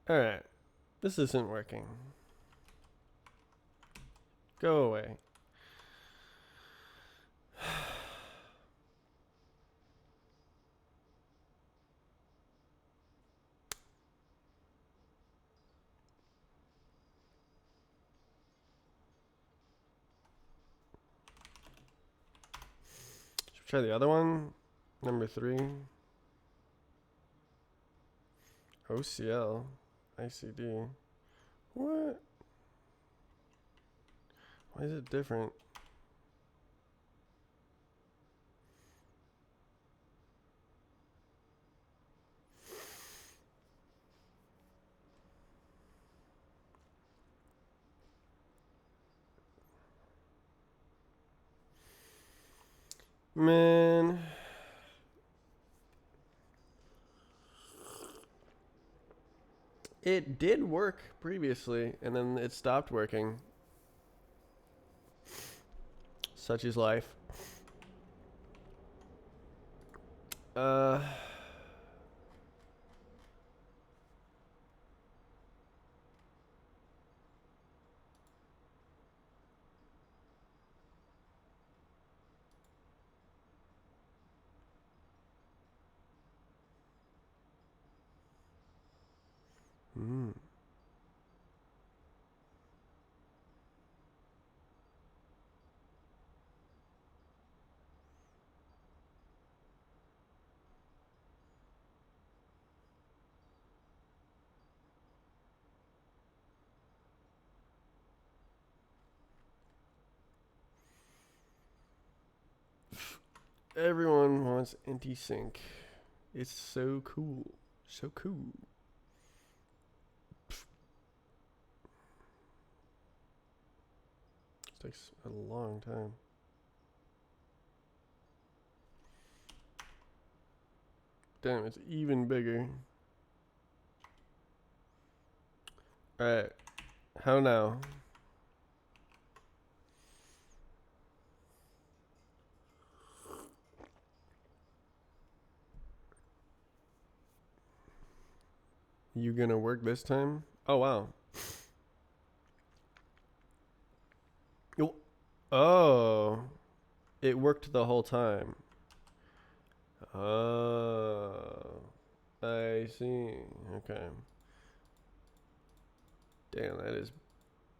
Alright. This isn't working. Go away. Should we try the other one? Number 3. OCL. ICD. What? Why is it different? Man. It did work previously, and then it stopped working. Such is life. Uh... Hmm. Everyone wants anti-sync. It's so cool. So cool. This takes a long time. Damn, it's even bigger. Alright. How now? You gonna work this time? Oh, wow. Oh. It worked the whole time. Oh. I see. Okay. Damn, that is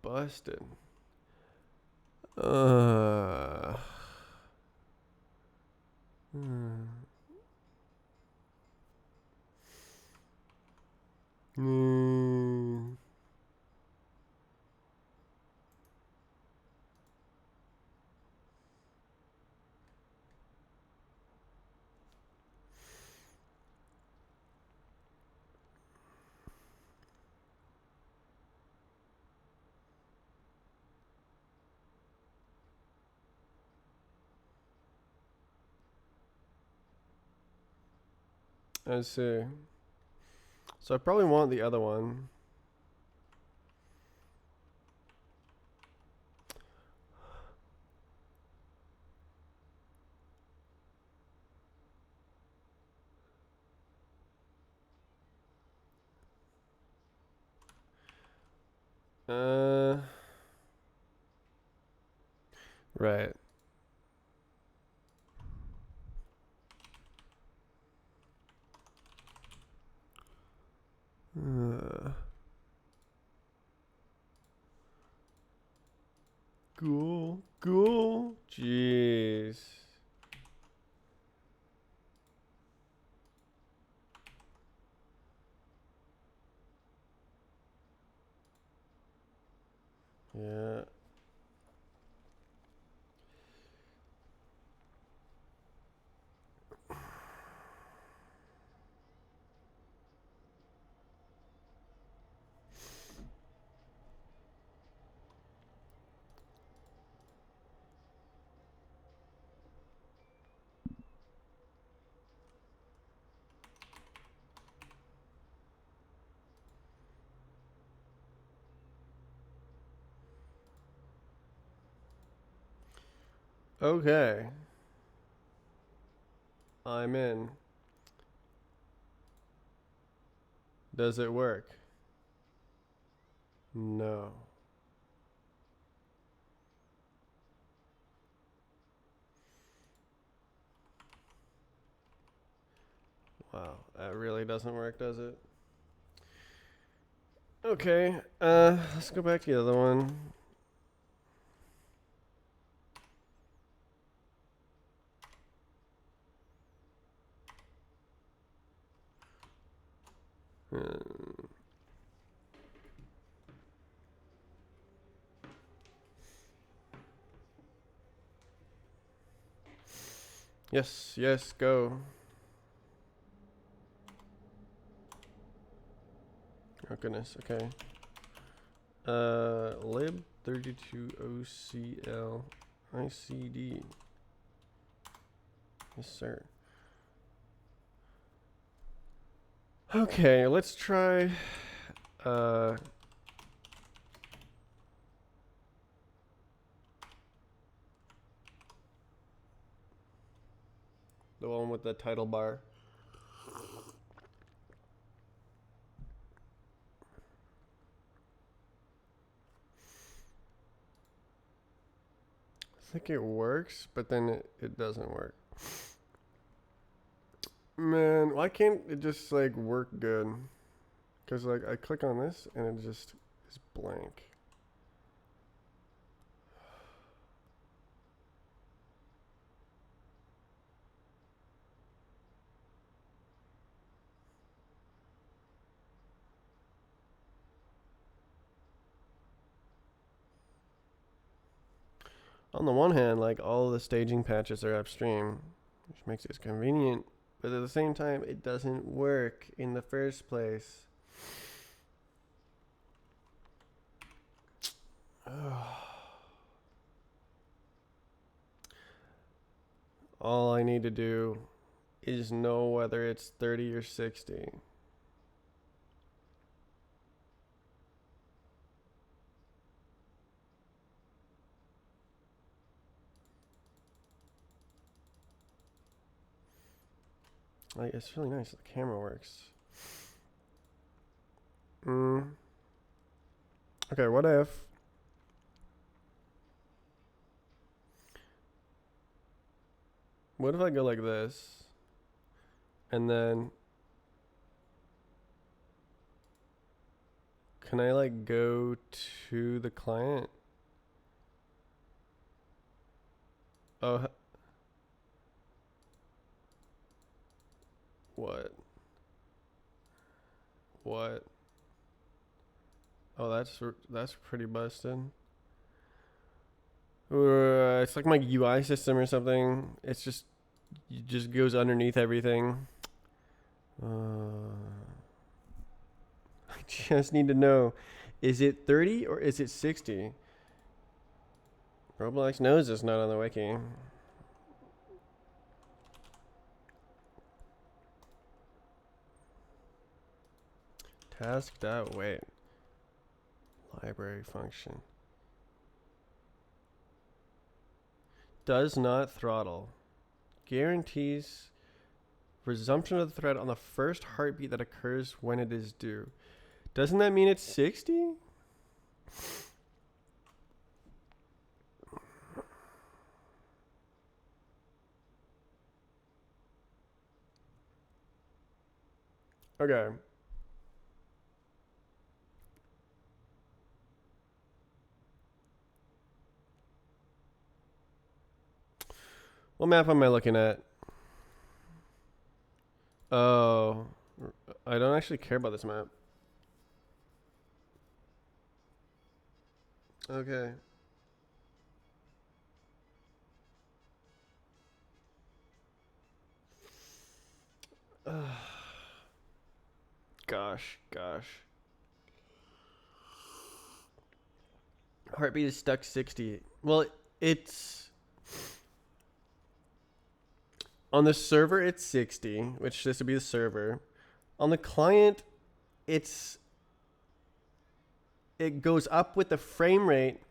busted. Hmm. Mm. I see. So I probably want the other one. Uh, right. Uh, cool. Cool. Jeez. Yeah. Okay. I'm in. Does it work? No. Wow, that really doesn't work, does it? Okay, let's go back to the other one. Yes, yes, go. Oh goodness, okay. Lib 32 OCL ICD. Yes, sir. Okay, let's try the one with the title bar. I think it works, but then it doesn't work. Man, why can't it just like work good? Because like I click on this and it just is blank. On the one hand, like all the staging patches are upstream, which makes it convenient, but at the same time, it doesn't work in the first place. All I need to do is know whether it's 30 or 60. Like, it's really nice. The camera works. Okay, what if I go like this and then can I like go to the client? Oh, what? What? Oh, that's pretty busted. It's like my UI system or something. It just goes underneath everything. I just need to know, is it 30 or is it 60? Roblox knows it's not on the wiki. Task.wait. Library function. Does not throttle. Guarantees resumption of the thread on the first heartbeat that occurs when it is due. Doesn't that mean it's 60? Okay. What map am I looking at? Oh, I don't actually care about this map. Okay. Gosh. Heartbeat is stuck 60. Well, it's on the server it's 60, which this would be the server. On the client, it goes up with the frame rate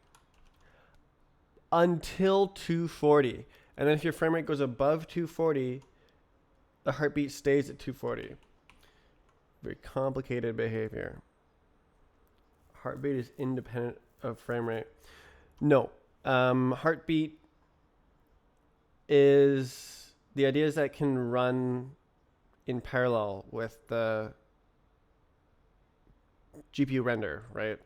until 240. And then if your frame rate goes above 240, the heartbeat stays at 240. Very complicated behavior. Heartbeat is independent of frame rate. No. Heartbeat is the idea is that it can run in parallel with the GPU render, right?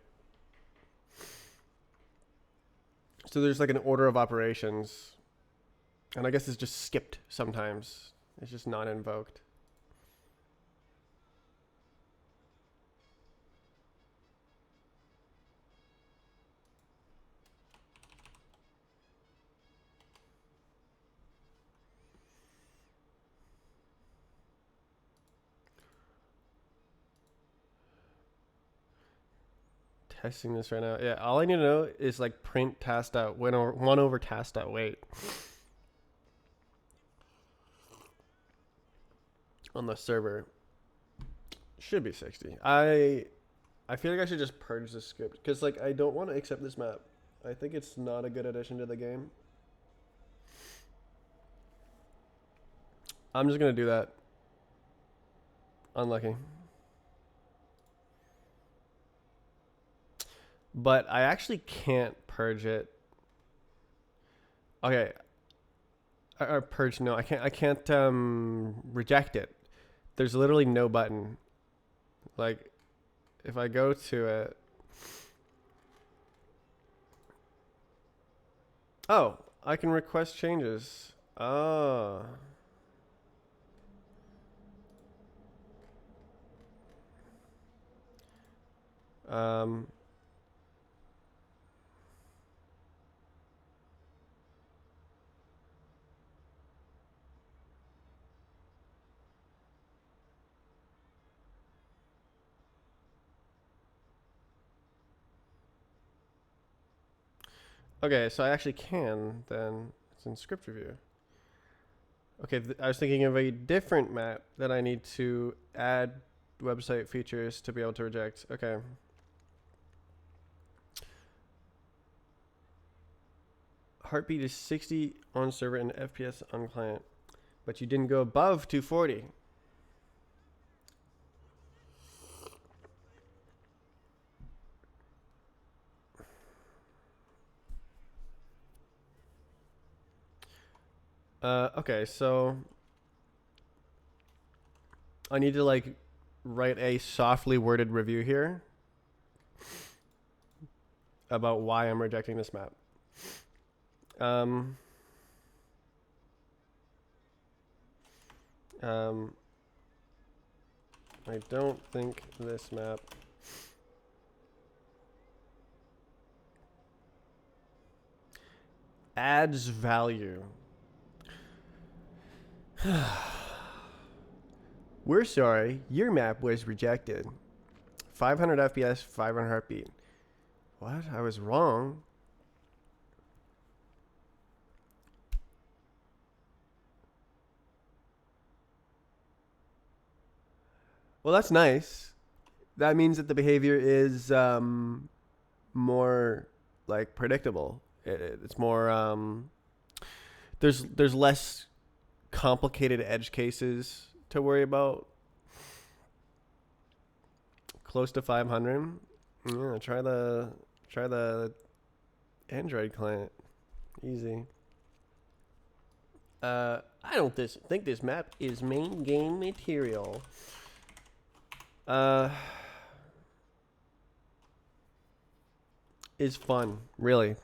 So there's like an order of operations, and I guess it's just skipped sometimes. It's just not invoked. Testing this right now. Yeah, all I need to know is like print task dot one over task dot wait on the server. Should be 60. I feel like I should just purge the script because like I don't want to accept this map. I think it's not a good addition to the game. I'm just gonna do that. Unlucky. But I actually can't purge it. Okay. Or purge, no, I can't reject it. There's literally no button. Like, if I go to it. Oh, I can request changes. Oh. Okay, so I actually can then. It's in script review. Okay, I was thinking of a different map that I need to add website features to be able to reject. Okay. Heartbeat is 60 on server and FPS on client, but you didn't go above 240. Okay, so I need to like write a softly worded review here about why I'm rejecting this map. I don't think this map adds value. We're sorry, your map was rejected. 500 FPS, 500 heartbeat. What? I was wrong. Well, that's nice. That means that the behavior is more like predictable. It's more there's less complicated edge cases to worry about. Close to 500. Yeah, try the Android client. Easy. I don't think this map is main game material. Is fun, really.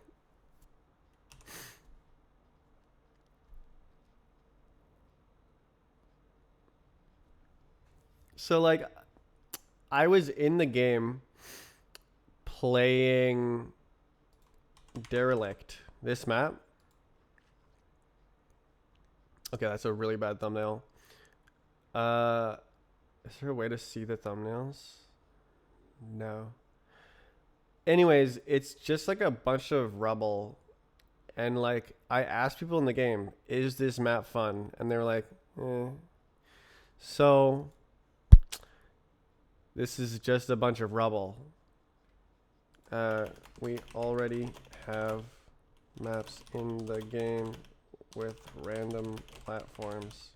So like I was in the game playing Derelict, this map. Okay, that's a really bad thumbnail. Is there a way to see the thumbnails? No. Anyways, it's just like a bunch of rubble. And like I asked people in the game, is this map fun? And they're like, eh. So this is just a bunch of rubble. We already have maps in the game with random platforms,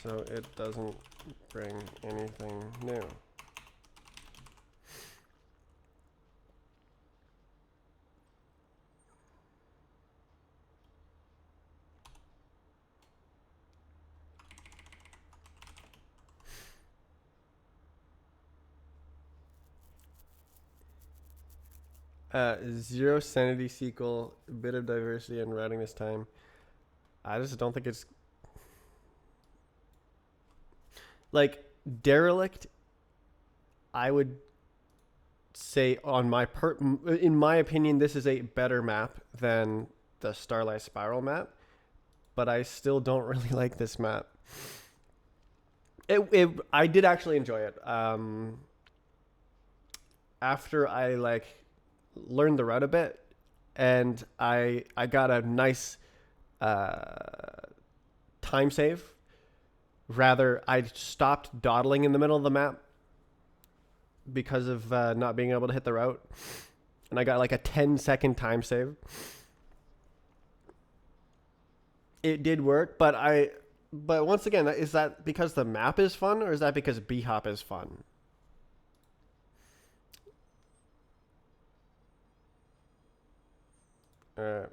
so it doesn't bring anything new. Zero sanity sequel, a bit of diversity in routing this time. I just don't think it's like derelict. I would say in my opinion, this is a better map than the Starlight Spiral map, but I still don't really like this map. I did actually enjoy it. After I like learned the route a bit, and I got a nice time save. Rather, I stopped dawdling in the middle of the map because of not being able to hit the route, and I got like a 10-second time save. It did work, but once again, is that because the map is fun, or is that because B-Hop is fun? Uh,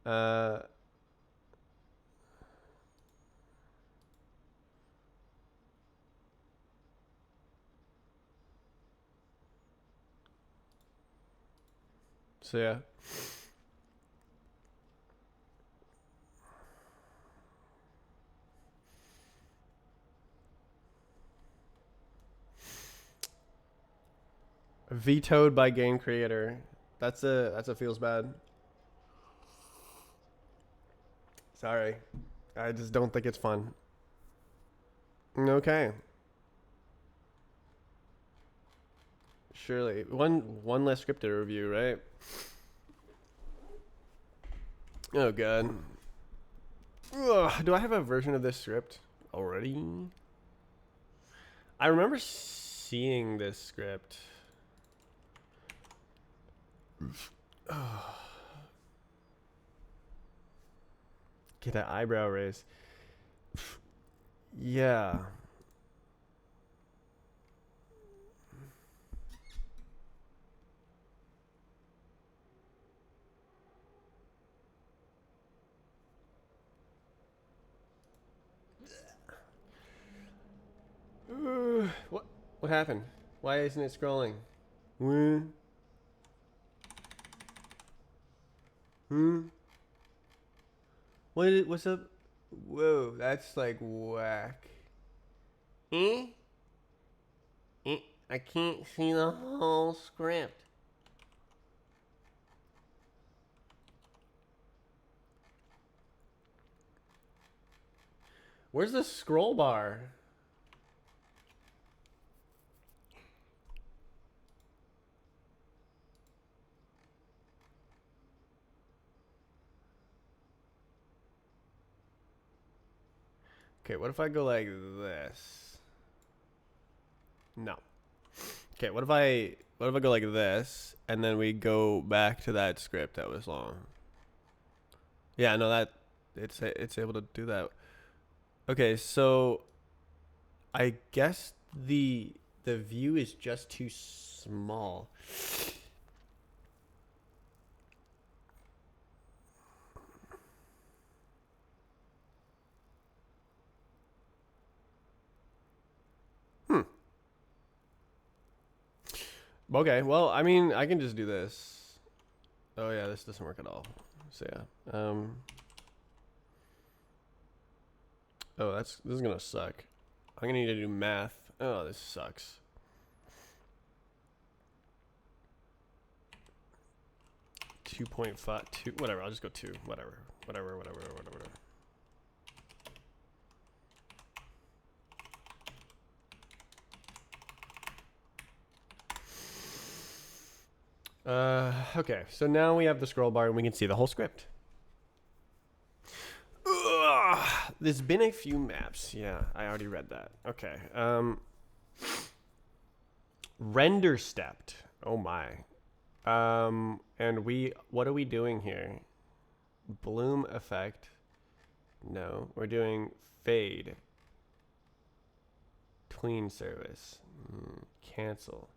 uh, so yeah. Vetoed by game creator. That's a feels bad. Sorry. I just don't think it's fun. Okay. Surely. One less scripted review, right? Oh god. Ugh, do I have a version of this script already? I remember seeing this script. Get an eyebrow raise. Yeah. What happened? Why isn't it scrolling? Hmm. What's up? Whoa, that's like whack. Eh? I can't see the whole script. Where's the scroll bar? Okay, what if I go like this? No. Okay, what if I go like this and then we go back to that script that was long? Yeah, no, that it's able to do that. Okay, so I guess the view is just too small. Okay, well, I mean, I can just do this. Oh yeah, this doesn't work at all. So yeah. Oh, this is gonna suck. I'm gonna need to do math. Oh, this sucks. Two point five two. Whatever. I'll just go two. Whatever. Okay. So now we have the scroll bar and we can see the whole script. Ugh, there's been a few maps. Yeah, I already read that. Okay. Render stepped. Oh my. And what are we doing here? Bloom effect. No, we're doing fade. Tween service. Cancel.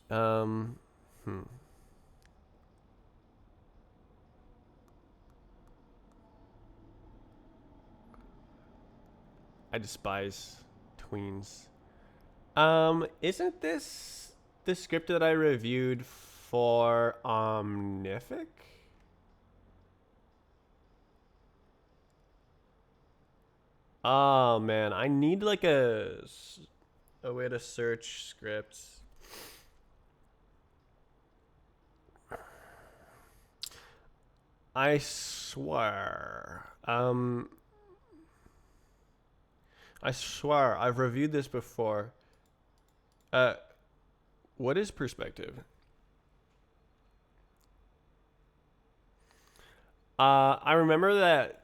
Hmm. I despise tweens. Isn't this the script that I reviewed for Omnific? Oh man, I need like a way to search scripts. I swear. I swear I've reviewed this before. Uh, what is perspective? I remember that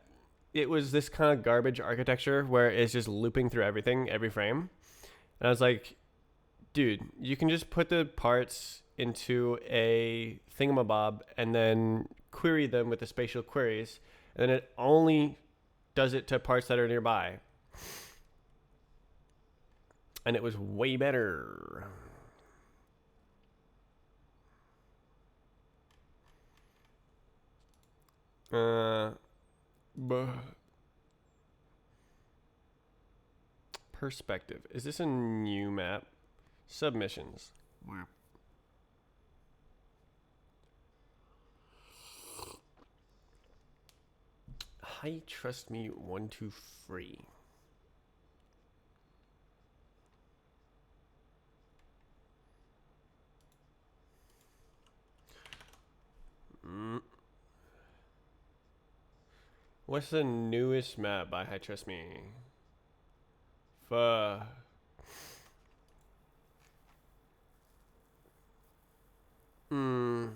it was this kind of garbage architecture where it's just looping through everything every frame, and I was like, dude, you can just put the parts into a thingamabob and then query them with the spatial queries, and then it only does it to parts that are nearby. And it was way better. Uh, perspective. Is this a new map? Submissions. Wow. Hi, trust me, 123. What's the newest map by Hi Trust Me? Fuh. Hmm.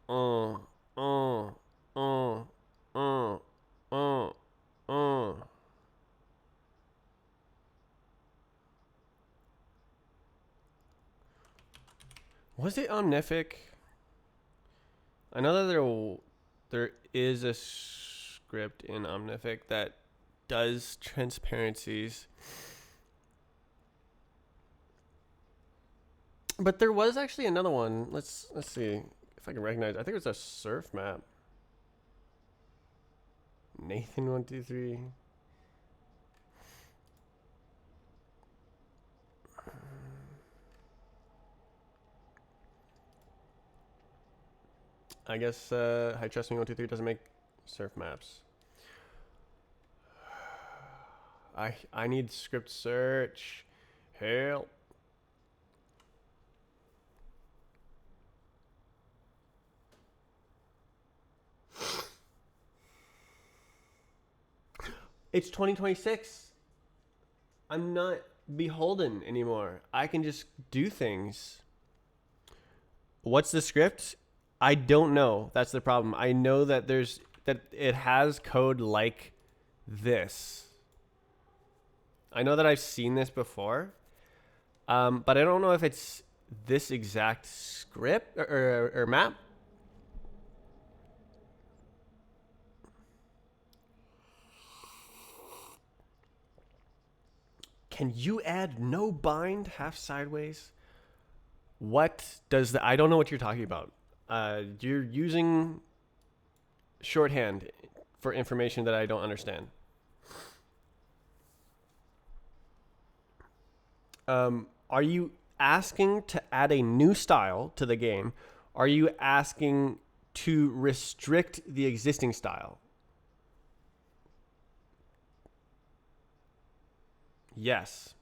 Uh. Uh. Uh. Uh. Uh. Uh. Was it Omnific? I know that there is a script in Omnific that does transparencies. But there was actually another one. Let's see if I can recognize. I think it was a surf map. Nathan123. I guess Hi Trust Me 123 doesn't make surf maps. I need script search. Help. It's 2026. I'm not beholden anymore. I can just do things. What's the script? I don't know. That's the problem. I know that it has code like this. I know that I've seen this before, but I don't know if it's this exact script or map. Can you add no bind half sideways? What does the? I don't know what you're talking about. You're using shorthand for information that I don't understand. Are you asking to add a new style to the game? Are you asking to restrict the existing style? Yes.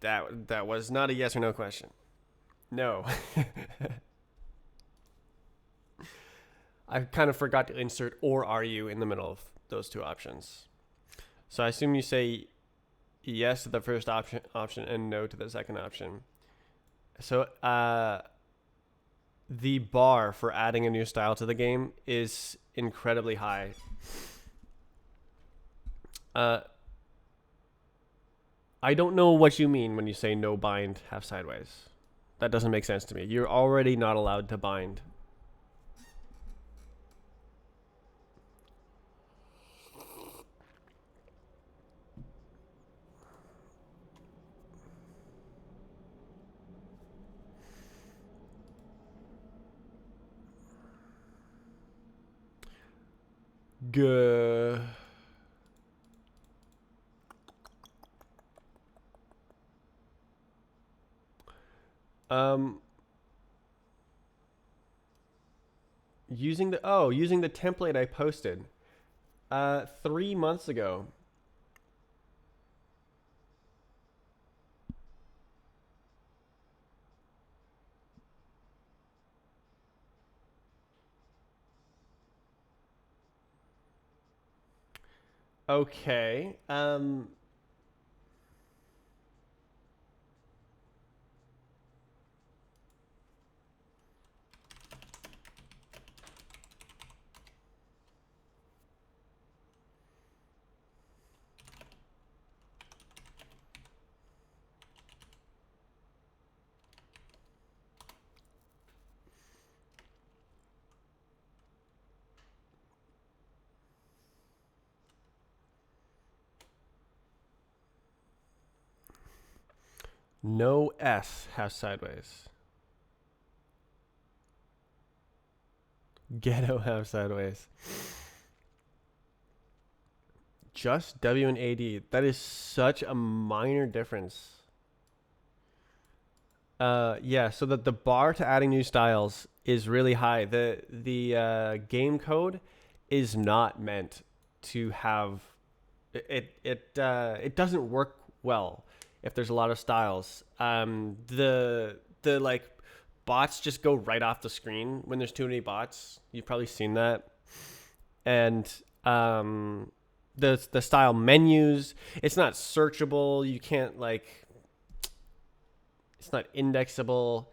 That was not a yes or no question. No. I kind of forgot to insert or are you in the middle of those two options. So I assume you say yes to the first option and no to the second option. So the bar for adding a new style to the game is incredibly high. I don't know what you mean when you say no bind half sideways. That doesn't make sense to me. You're already not allowed to bind. Good. Um, using the template I posted 3 months ago. Okay. No S has sideways. Ghetto have sideways. Just W and AD. That is such a minor difference. Yeah, so that the bar to adding new styles is really high. The game code is not meant to have it doesn't work well if there's a lot of styles. The like bots just go right off the screen when there's too many bots. You've probably seen that. And the style menus, it's not searchable. You can't like it's not indexable.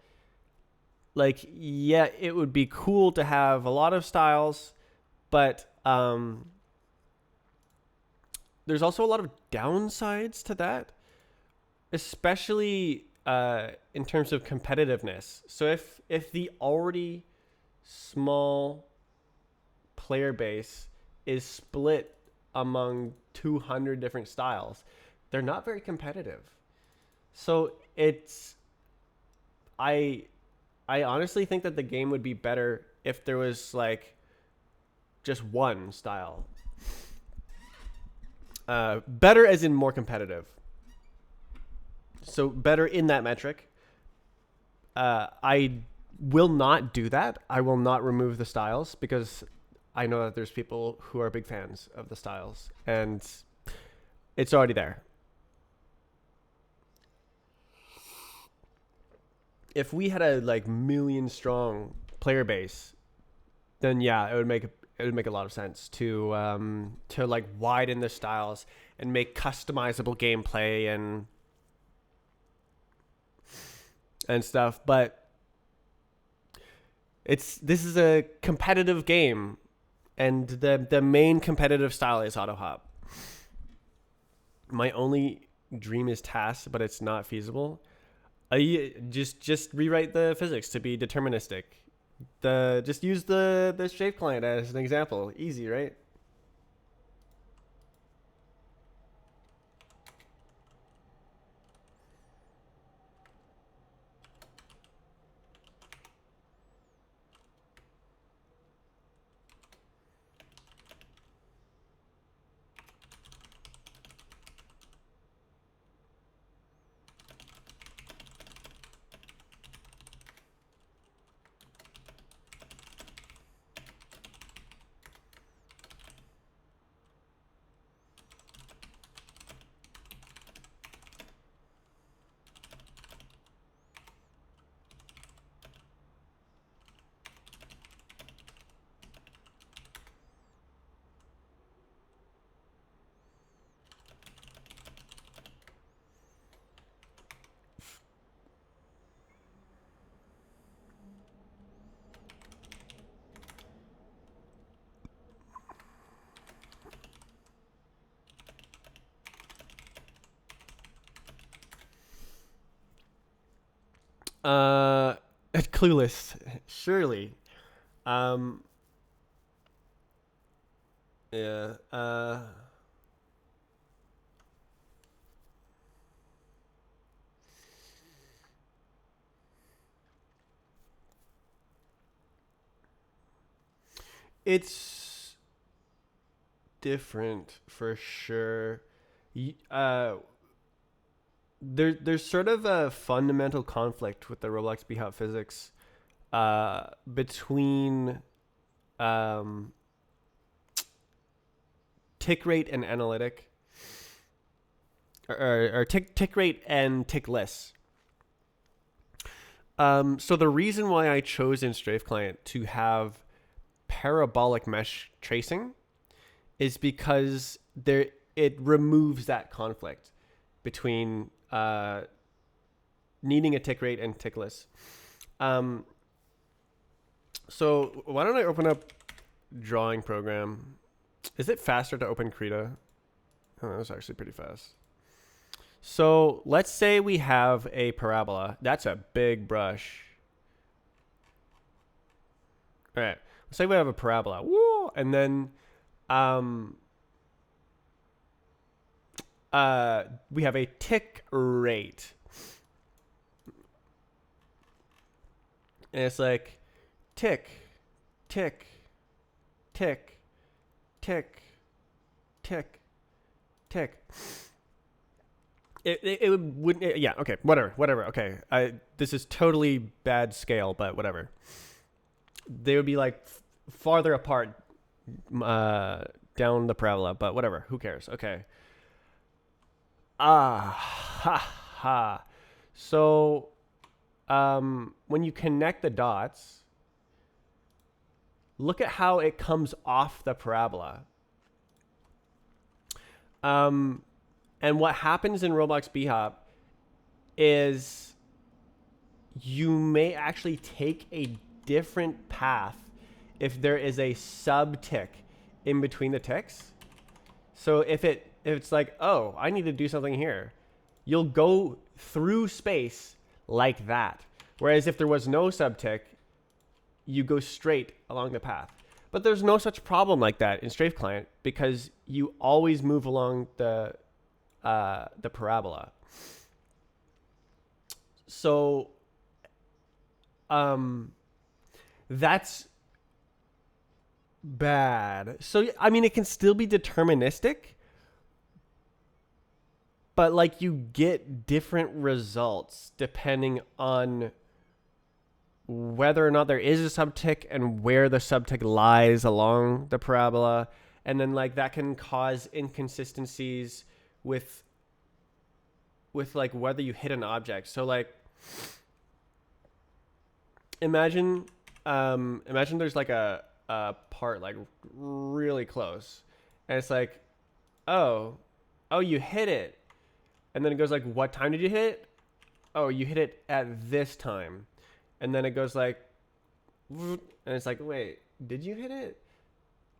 Like, yeah, it would be cool to have a lot of styles, but there's also a lot of downsides to that, especially in terms of competitiveness. So if the already small player base is split among 200 different styles, they're not very competitive. So it's I I honestly think that the game would be better if there was like just one style. Better as in more competitive. So better in that metric. I will not do that. I will not remove the styles because I know that there's people who are big fans of the styles and it's already there. If we had a like million strong player base, then yeah, it would make a lot of sense to like widen the styles and make customizable gameplay and stuff. But this is a competitive game, and the main competitive style is auto hop. My only dream is TAS, but it's not feasible. Just rewrite the physics to be deterministic. The just use the shape client as an example. Easy, right? Uh, Clueless, surely. Um, yeah. It's different for sure. there's sort of a fundamental conflict with the Roblox BHOP physics between um, tick rate and analytic, or tick rate and tick lists. So the reason why I chose in Strafe Client to have parabolic mesh tracing is because it removes that conflict between needing a tick rate and tick list. So why don't I open up drawing program? Is it faster to open Krita? Oh, that was actually pretty fast. So let's say we have a parabola. That's a big brush. All right. Let's say we have a parabola. Woo! And then we have a tick rate. And it's like tick, tick, tick, tick, tick, tick. It wouldn't. Yeah. Okay. Whatever. Okay. This is totally bad scale, but whatever. They would be like farther apart down the parabola, but whatever. Who cares? Okay. Ha. So, when you connect the dots, look at how it comes off the parabola. And what happens in Roblox BHOP is you may actually take a different path if there is a sub tick in between the ticks. So if it's like, oh, I need to do something here, you'll go through space like that. Whereas if there was no sub tick, you go straight along the path. But there's no such problem like that in Strafe Client because you always move along the parabola. So that's bad. So I mean, it can still be deterministic, but like you get different results depending on whether or not there is a subtick and where the subtick lies along the parabola. And then like that can cause inconsistencies with like whether you hit an object. So like imagine there's like a part like really close and it's like, oh you hit it, and then it goes like, what time did you hit it? Oh, you hit it at this time. And then it goes like, and it's like, wait, did you hit it?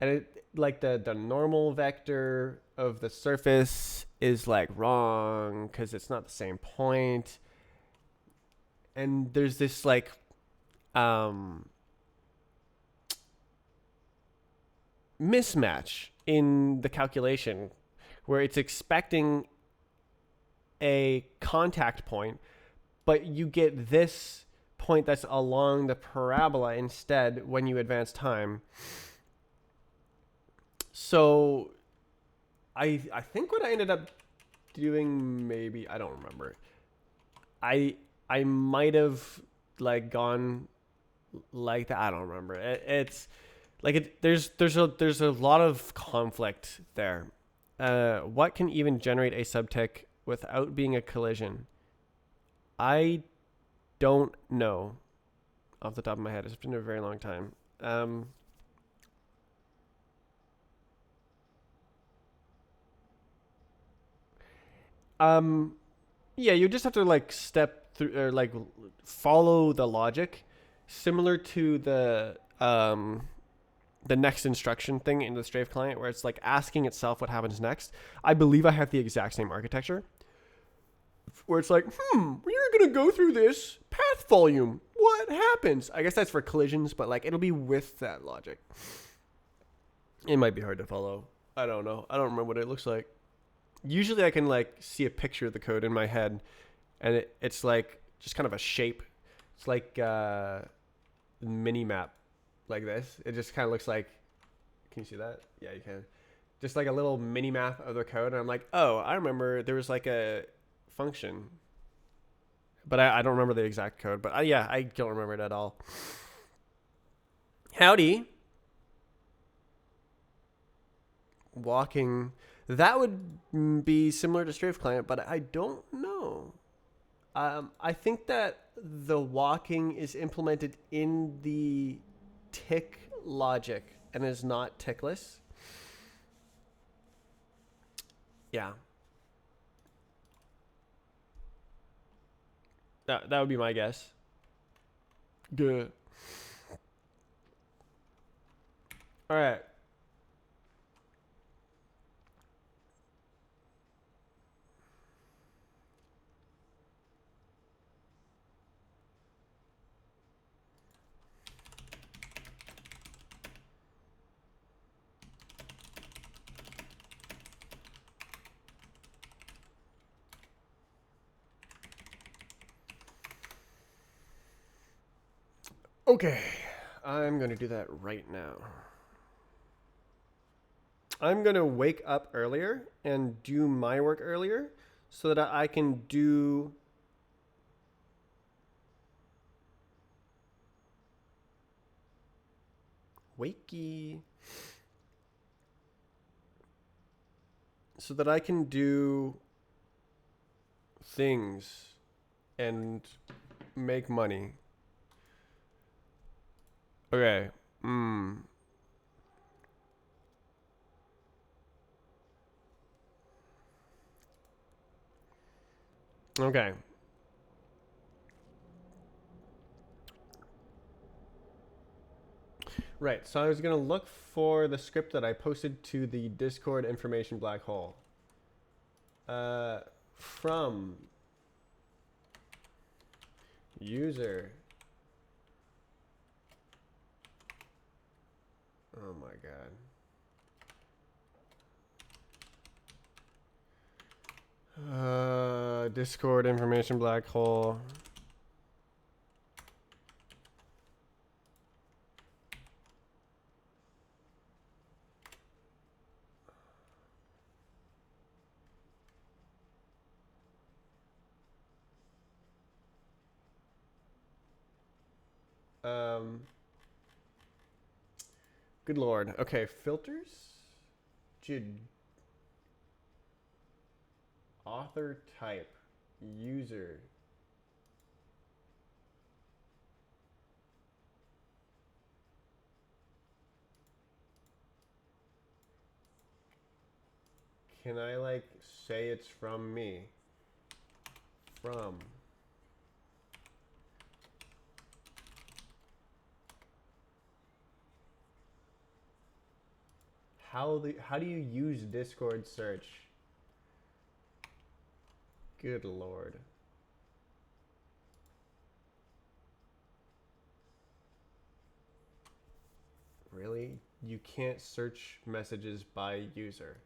And it like the normal vector of the surface is like wrong because it's not the same point. And there's this like mismatch in the calculation where it's expecting a contact point, but you get this point that's along the parabola instead when you advance time. So I think what I ended up doing, maybe, I don't remember. I might have like gone like that. I don't remember. It's like there's a lot of conflict there. What can even generate a subtick without being a collision? I don't know off the top of my head. It's been a very long time. Yeah, you just have to like step through or like follow the logic, similar to the next instruction thing in the Strafe client, where it's like asking itself what happens next. I believe I have the exact same architecture, where it's like, we're gonna go through this path volume. What happens? I guess that's for collisions, but like it'll be with that logic. It might be hard to follow. I don't know. I don't remember what it looks like. Usually I can like see a picture of the code in my head, and it's like just kind of a shape. It's like mini map like this. It just kind of looks like, can you see that? Yeah, you can. Just like a little mini map of the code. And I'm like, oh, I remember there was like a function. But I don't remember the exact code. But yeah, I don't remember it at all. Howdy. Walking. That would be similar to Strafe Client, but I don't know. I think that the walking is implemented in the tick logic and is not tickless. Yeah. That would be my guess. Good. All right. Okay. I'm going to do that right now. I'm going to wake up earlier and do my work earlier so that I can do wakey so that I can do things and make money. Okay. Okay. Right. So I was going to look for the script that I posted to the Discord information black hole. From user. Oh my god. Discord information black hole. Good lord. Okay, filters. Author type. User. Can I like say it's from me? From. How do you use Discord search? Good lord. Really? You can't search messages by user.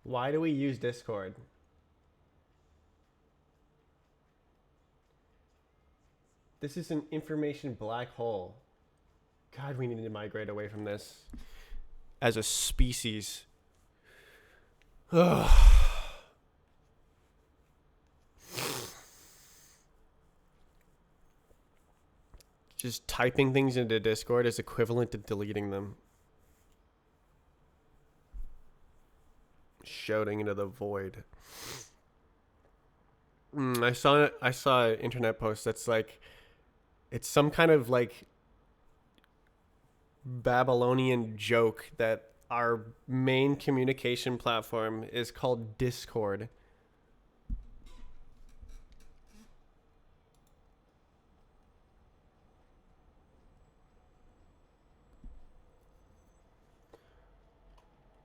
Why do we use Discord? This is an information black hole. God, we need to migrate away from this as a species. Ugh. Just typing things into Discord is equivalent to deleting them. Shouting into the void. I saw an internet post that's like, it's some kind of like Babylonian joke that our main communication platform is called Discord.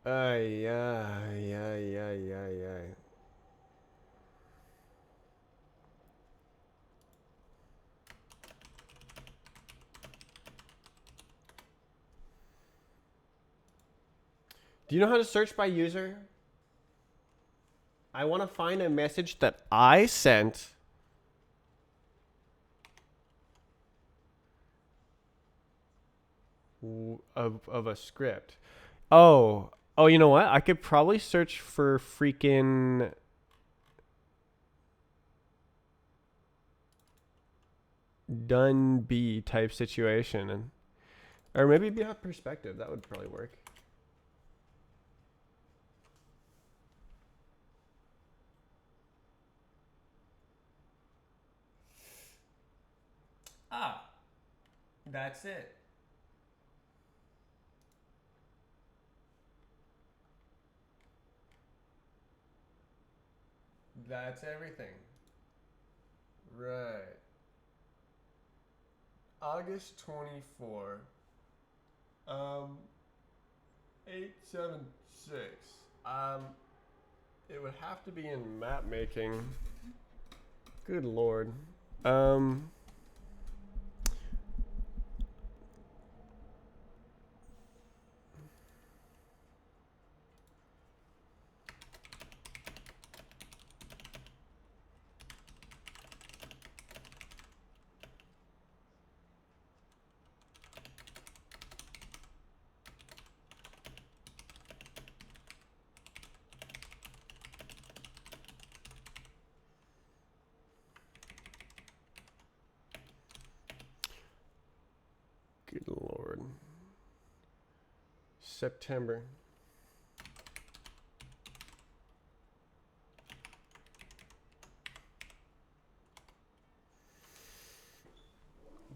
Yeah. Do you know how to search by user? I want to find a message that I sent of a script. Oh, you know what? I could probably search for freaking done B type situation, and or maybe be a perspective. That would probably work. Ah, that's it. That's everything. Right. August 24. Um, 876. It would have to be in map making. Good lord. Um, good lord. September.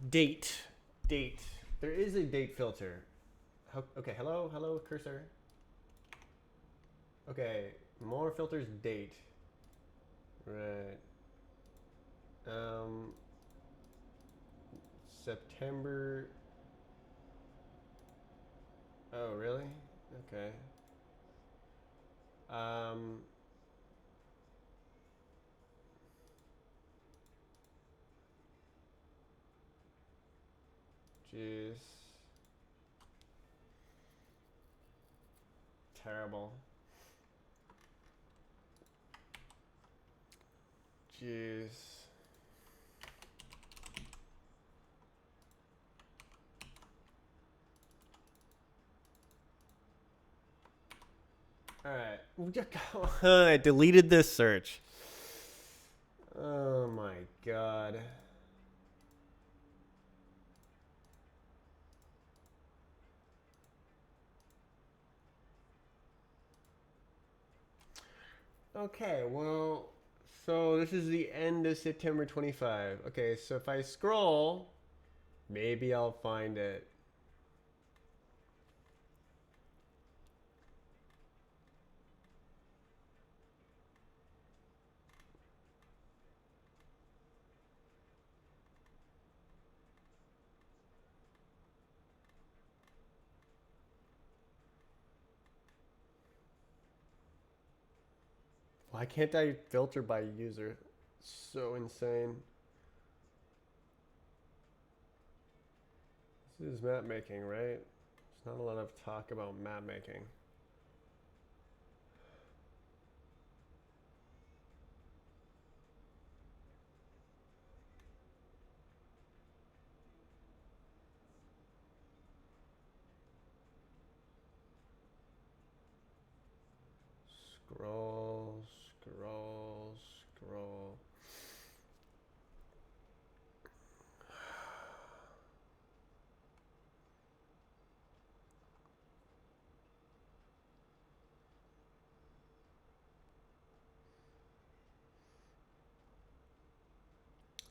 Date. Date. There is a date filter. Okay, hello, cursor. Okay, more filters, date. Right. Um, September. Oh, really? Okay. Um, jeez. Terrible. Jeez. Alright. I deleted this search. Oh my god. Okay, well, so this is the end of September 25. Okay, so if I scroll, maybe I'll find it. Why can't I filter by user? So insane. This is map making, right? There's not a lot of talk about map making. Scroll, scroll, scroll.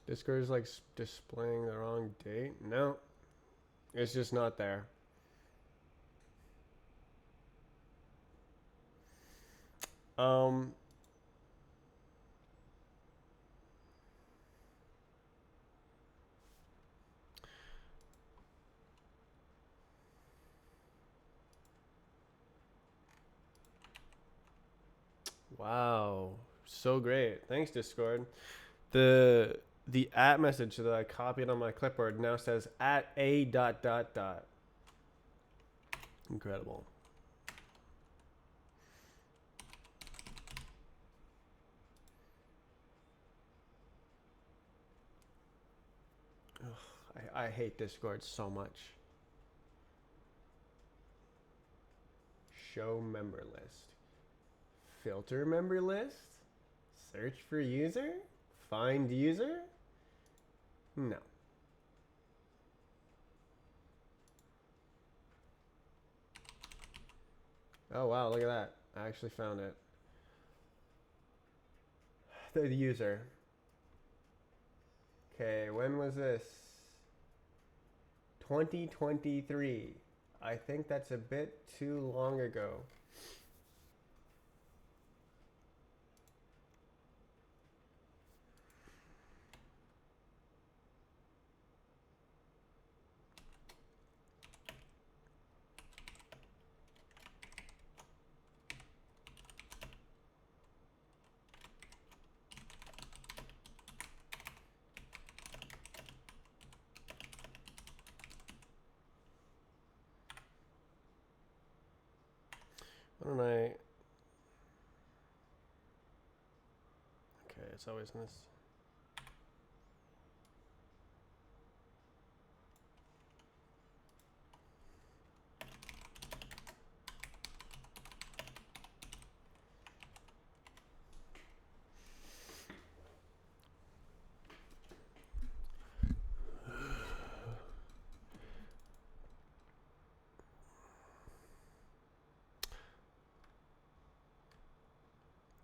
Discord is like displaying the wrong date. No, it's just not there. Um, wow, so great. Thanks, Discord. The at message that I copied on my clipboard now says at a dot dot dot. Incredible. I hate Discord so much. Show member list. Filter member list? Search for user? Find user? No. Oh wow, look at that. I actually found it. The user. Okay, when was this? 2023. I think that's a bit too long ago. Why don't I... Okay, it's always in this.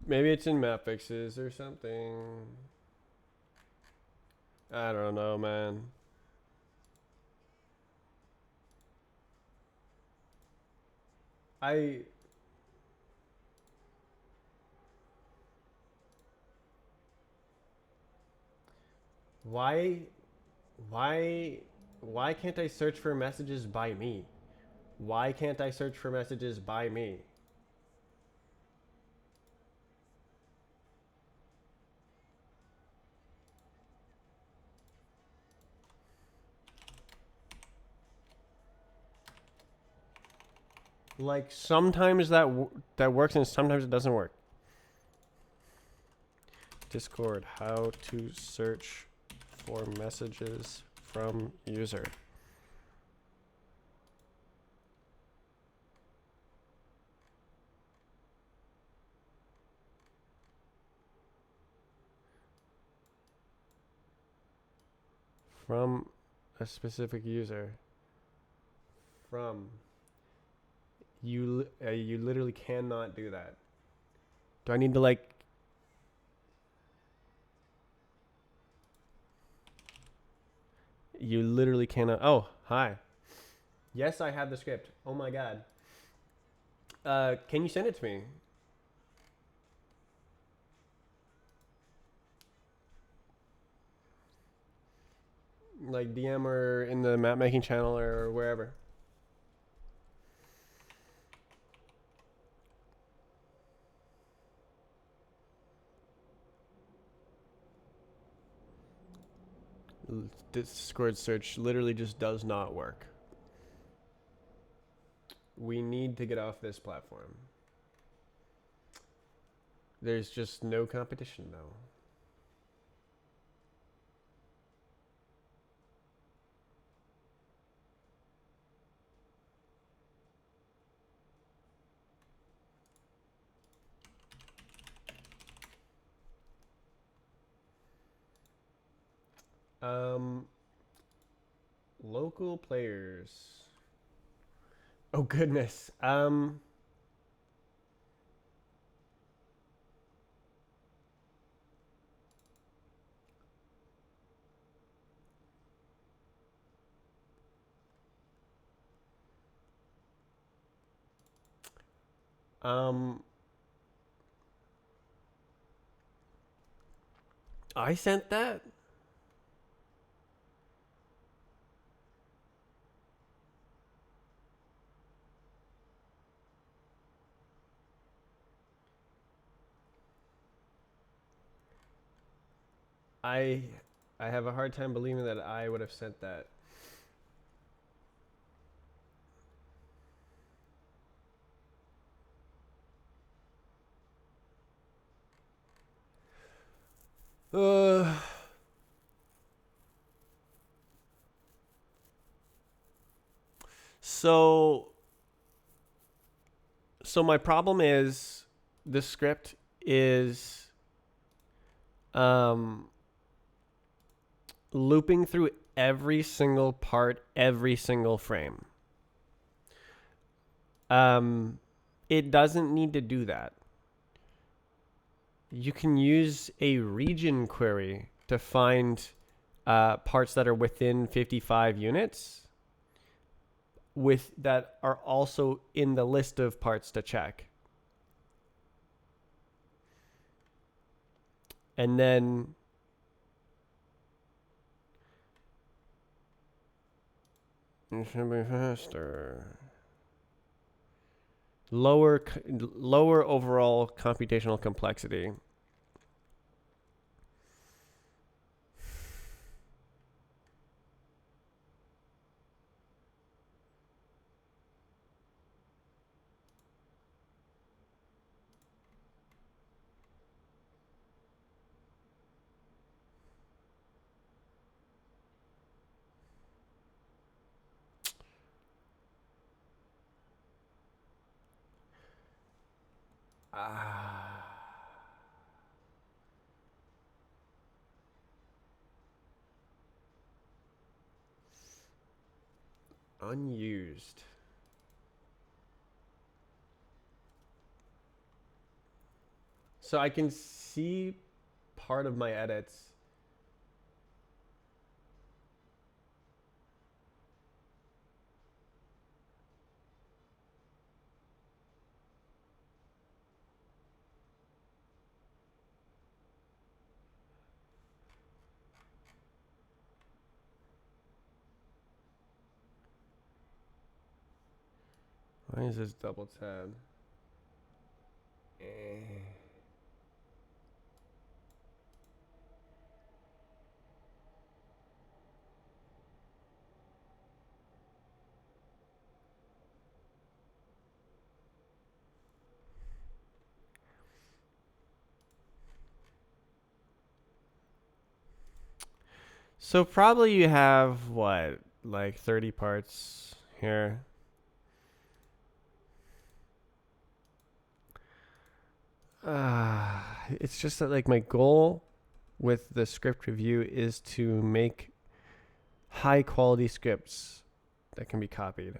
Maybe it's in map fixes or something. I don't know, man. Why why why can't I search for messages by me? Why can't I search for messages by me? Like sometimes that works and sometimes it doesn't work. Discord, how to search for messages from user. From a specific user. From. You literally cannot do that. Do I need to like... You literally cannot... Oh, hi. Yes, I have the script. Oh my god. Can you send it to me? Like DM or in the map making channel or wherever. Discord search literally just does not work. We need to get off this platform. There's just no competition though. Local players. Oh goodness. I sent that. I have a hard time believing that I would have sent that. So my problem is the script is looping through every single part, every single frame. It doesn't need to do that. You can use a region query to find parts that are within 55 units with that are also in the list of parts to check. And then it should be faster. Lower overall computational complexity. Unused. So I can see part of my edits. Why is this double tab? So probably you have what, like 30 parts here. It's just that like my goal with the script review is to make high quality scripts that can be copied.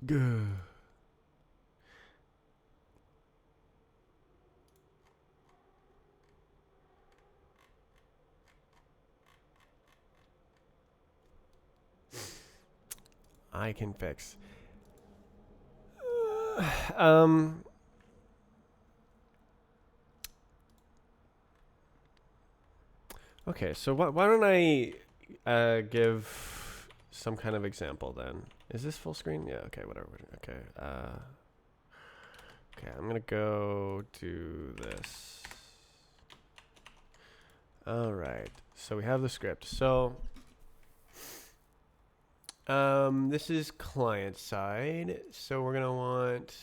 Good. I can fix. Okay, so why don't I give some kind of example then? Is this full screen? Yeah, okay, whatever. Okay. Okay, I'm going to go do this. All right. So we have the script. So this is client side. So we're going to want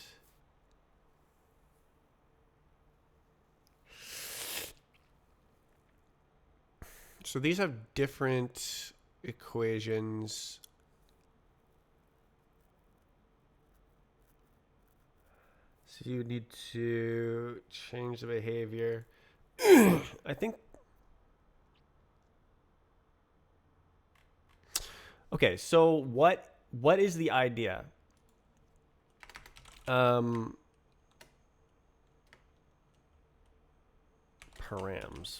so these have different equations. So you need to change the behavior. I think. Okay, so what is the idea? Params.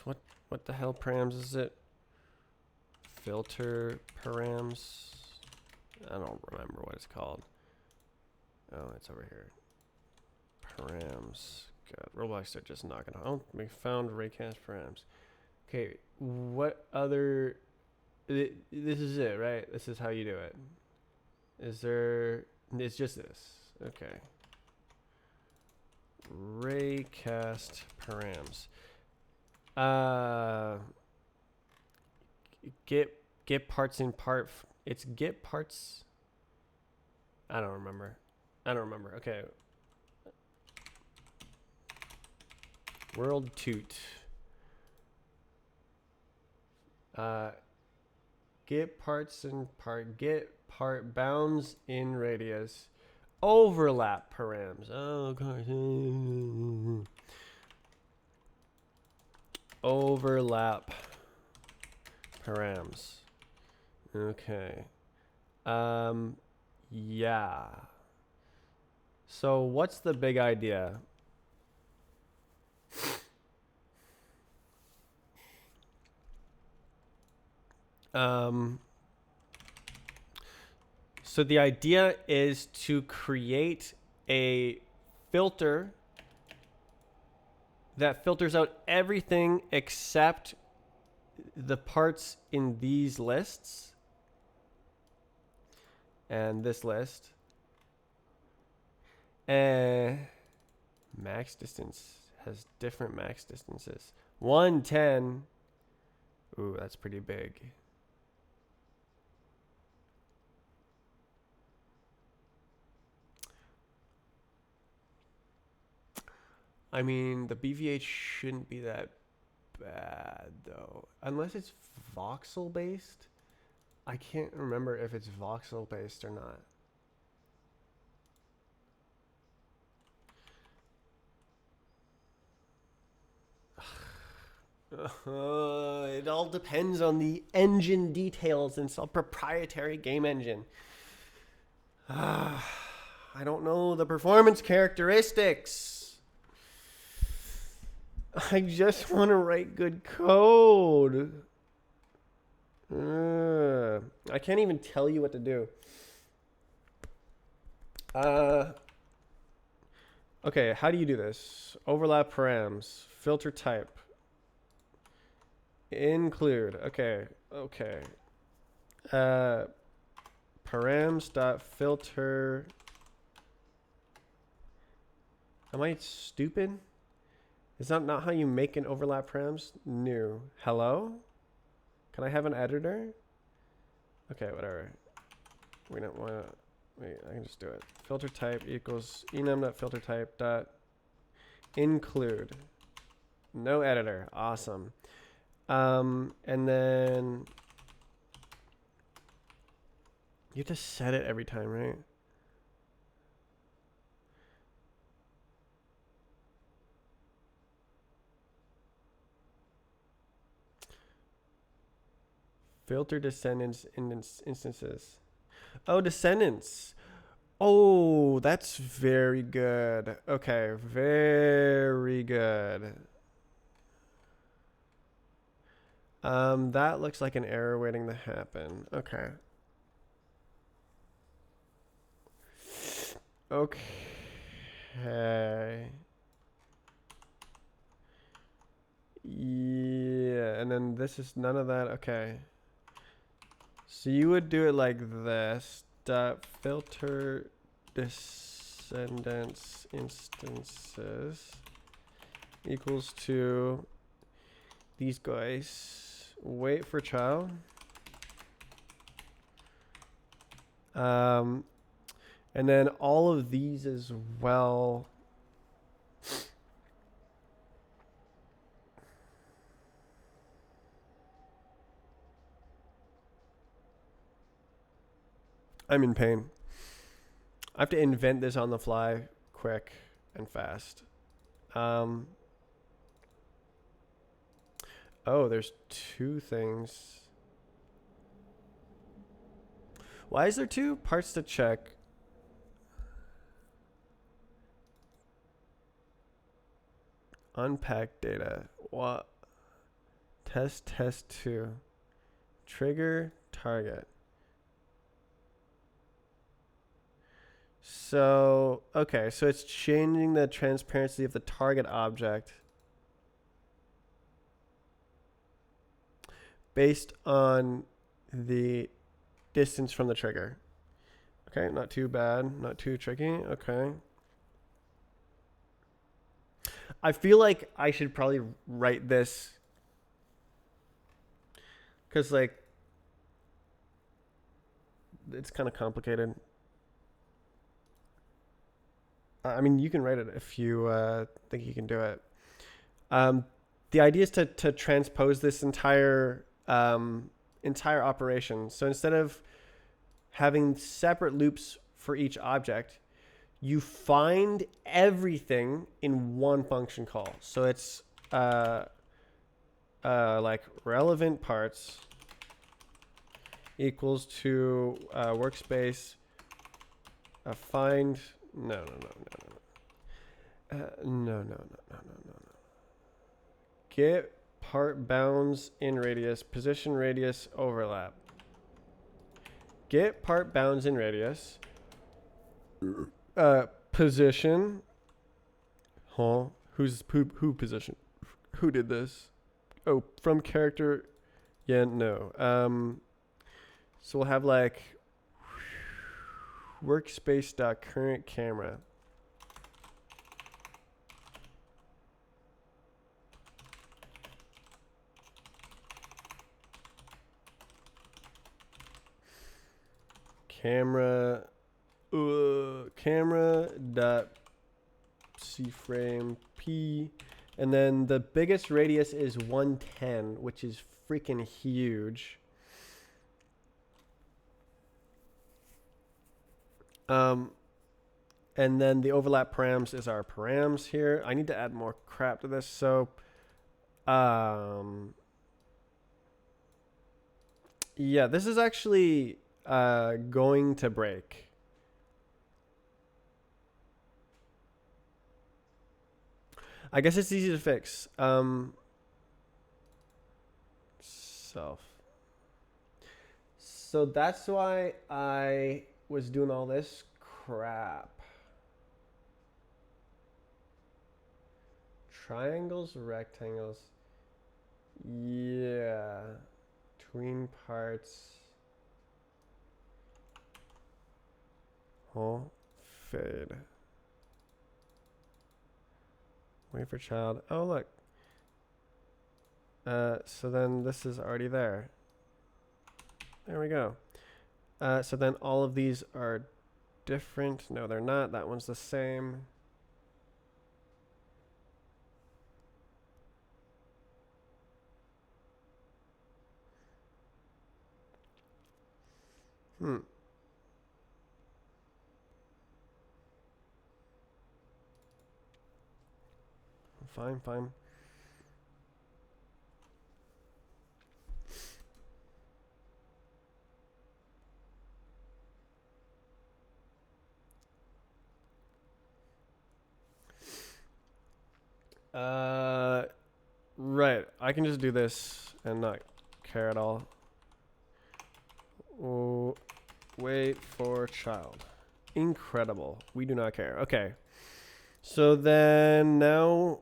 What the hell params is it? Filter params. I don't remember what it's called. Oh, it's over here. Params. God, Roblox are just knocking on. Oh, we found raycast params. Okay, what other? This is it, right? This is how you do it. Is there? It's just this. Okay. Raycast params. Get parts in part. It's get parts. I don't remember. Okay. World toot. Get parts in part. Get part bounds in radius. Overlap params. Oh, of course. Overlap params. Okay. Yeah. So what's the big idea? So the idea is to create a filter that filters out everything except the parts in these lists and this list. Max distance has different max distances. 110. Ooh, that's pretty big. I mean, the BVH shouldn't be that bad, though. Unless it's voxel based. I can't remember if it's voxel based or not. It all depends on the engine details, and it's a proprietary game engine. I don't know the performance characteristics. I just want to write good code. I can't even tell you what to do. Okay, how do you do this? Overlap params, filter type. Include. Okay. Params.filter. Am I stupid? Is that not how you make an overlap params? New. Hello? Can I have an editor? Okay, whatever. We don't want to. Wait, I can just do it. Filter type equals enum.filtertype dot include. No editor. Awesome. And then you have to set it every time, right? Filter descendants instances. Oh, descendants. Oh, that's very good. Okay, very good. That looks like an error waiting to happen. Okay. Yeah, and then this is none of that. Okay. So you would do it like this. Dot filter descendants instances equals to these guys. Wait for child. And then all of these as well. I'm in pain. I have to invent this on the fly, quick and fast. Oh, there's two things. Why is there two parts to check? Unpack data. What? Test 2. Trigger target. So, okay, so it's changing the transparency of the target object based on the distance from the trigger. Okay, not too bad, not too tricky. Okay. I feel like I should probably write this because, like, it's kind of complicated. I mean, you can write it if you think you can do it. The idea is to transpose this entire entire operation. So instead of having separate loops for each object, you find everything in one function call. So it's like relevant parts equals to workspace find no. Get part bounds in radius, position radius overlap. Get part bounds in radius. Position. Huh? Who position? Who did this? Oh, from character. Yeah, no. So we'll have like workspace.current camera. Camera dot cframe p, and then the biggest radius is 110, which is freaking huge. And then the overlap params is our params here. I need to add more crap to this. So, yeah, this is actually going to break. I guess it's easy to fix. Self. So that's why I was doing all this crap. Triangles, rectangles. Yeah. Between parts. Oh, fade. Wait for child. Oh, look. So then this is already there. There we go. So then all of these are different. No, they're not. That one's the same. Fine. Right. I can just do this and not care at all. Oh, wait for child. Incredible. We do not care. Okay. So then now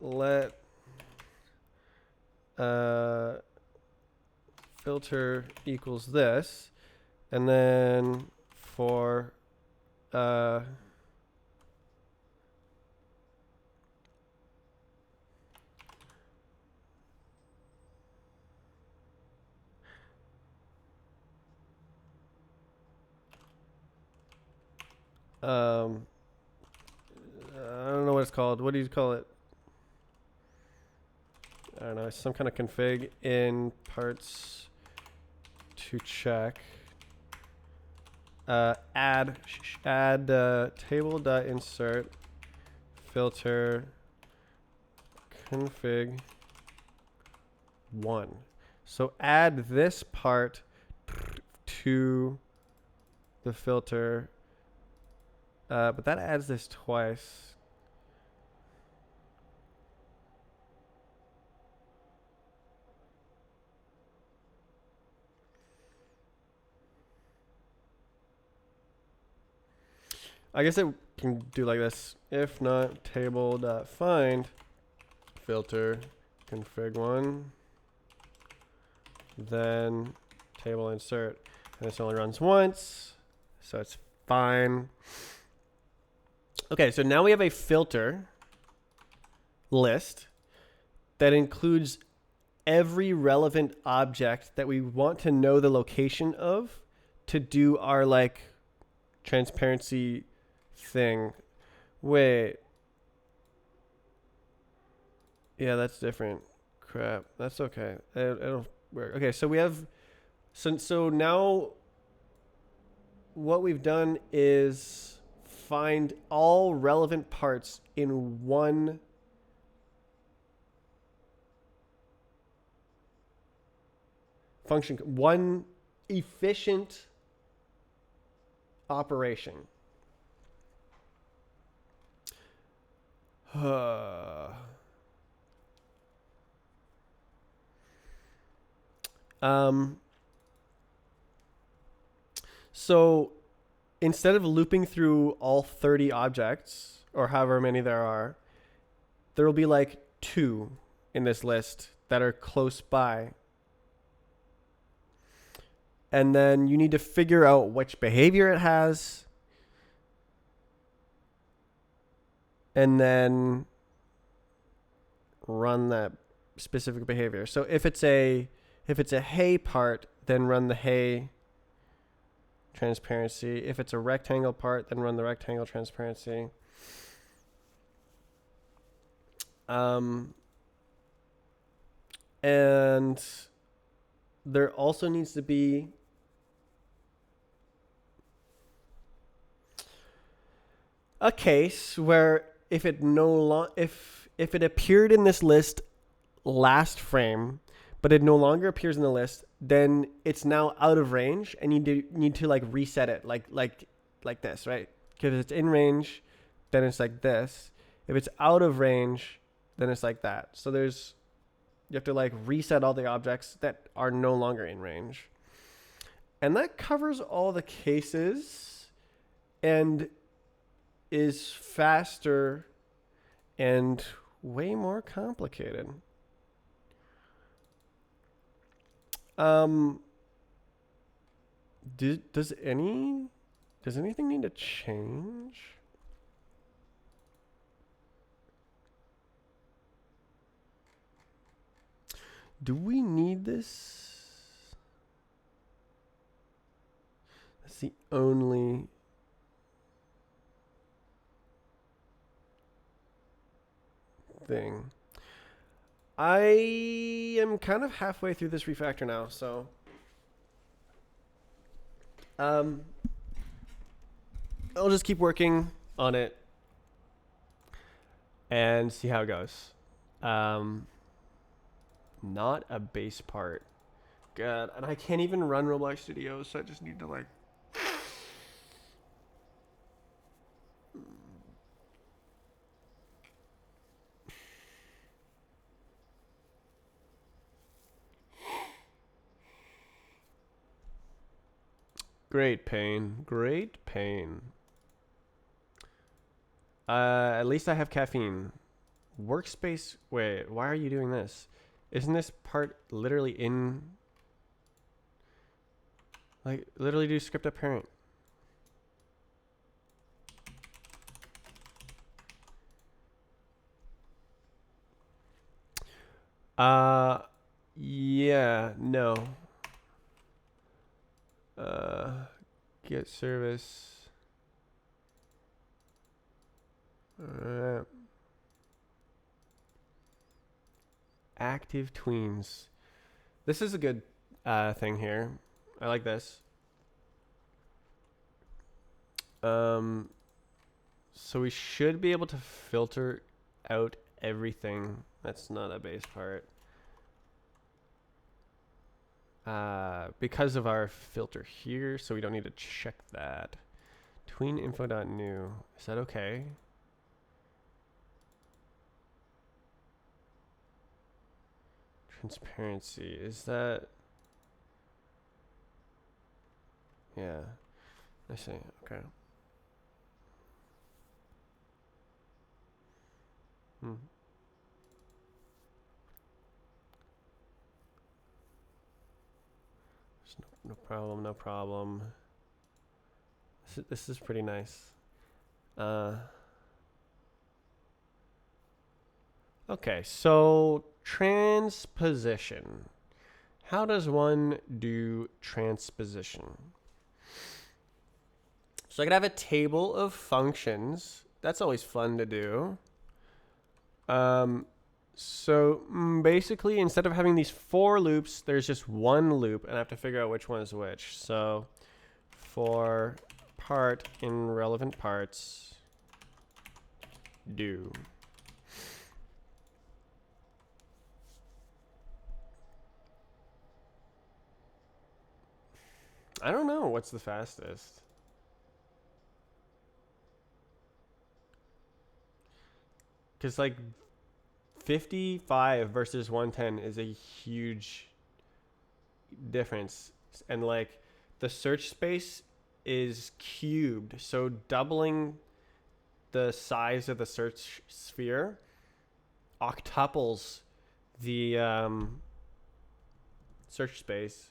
let filter equals this, and then for I don't know what it's called. What do you call it? I don't know. Some kind of config in parts to check. Add table.insert filter config 1. So add this part to the filter. But that adds this twice. I guess it can do like this. If not, table.find filter config 1, then table insert. And this only runs once, so it's fine. Okay, so now we have a filter list that includes every relevant object that we want to know the location of to do our like transparency thing. Wait. Yeah, that's different. crap. That's okay. It'll work. Okay, so we have... So now what we've done is find all relevant parts in one function, one efficient operation. So instead of looping through all 30 objects, or however many there will be like 2 in this list that are close by. And then you need to figure out which behavior it has. And then run that specific behavior. So if it's a hey part, then run the hey transparency. If it's a rectangle part, then run the rectangle transparency. And there also needs to be a case where if it if it appeared in this list last frame, but it no longer appears in the list, then it's now out of range, and you need to like reset it like this, right? Because if it's in range, then it's like this. If it's out of range, then it's like that. So you have to like reset all the objects that are no longer in range. And that covers all the cases and is faster and way more complicated. Does anything need to change? Do we need this? That's the only thing. I am kind of halfway through this refactor now, so I'll just keep working on it and see how it goes. Not a base part. God, and I can't even run Roblox Studios, so I just need to like... Great pain. Great pain. At least I have caffeine. Workspace. Wait, why are you doing this? Isn't this part literally in... Like, literally do script up parent. Yeah, no. Get service. Active tweens. This is a good thing here. I like this. So we should be able to filter out everything that's not a base part. Because of our filter here, so we don't need to check that. Tween info.new. Is that okay? Transparency. Is that... Yeah. I see. Okay. Hmm. No problem, no problem. This is pretty nice. Okay, so transposition. How does one do transposition? So I could have a table of functions. That's always fun to do. So basically, instead of having these 4 loops, there's just one loop, and I have to figure out which one is which. So for part in relevant parts, do. I don't know what's the fastest. Because, like, 55 versus 110 is a huge difference. And, like, the search space is cubed. So doubling the size of the search sphere octuples the search space.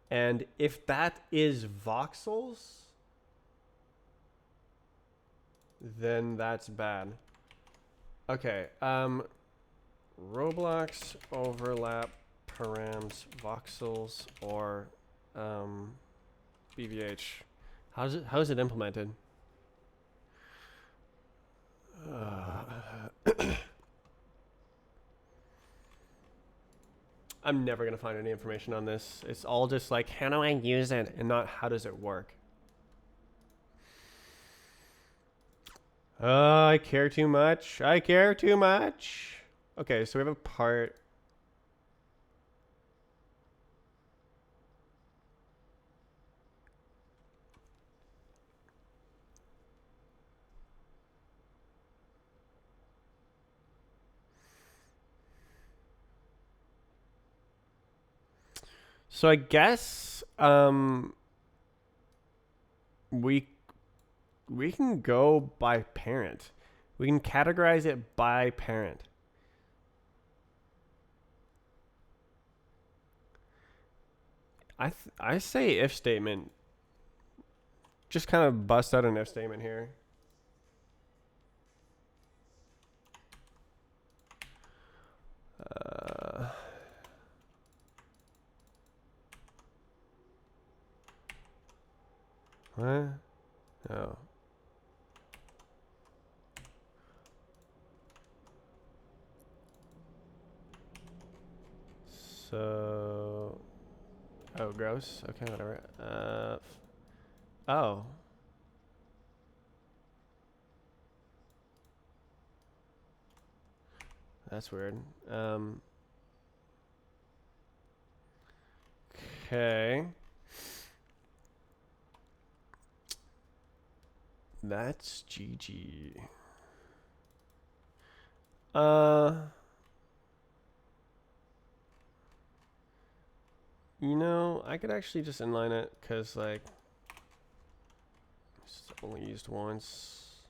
And if that is voxels, then that's bad. Okay, Roblox overlap params voxels or BVH. How's it implemented? I'm never gonna find any information on this. It's all just like, how do I use it, and not how does it work. I care too much. I care too much. Okay, so we have a part. So I guess we can go by parent. We can categorize it by parent. I say if statement. Just kind of bust out an if statement here. What? No. So, oh, gross. Okay, whatever. Oh. That's weird. Okay. That's GG. You know, I could actually just inline it because, like, it's only used once.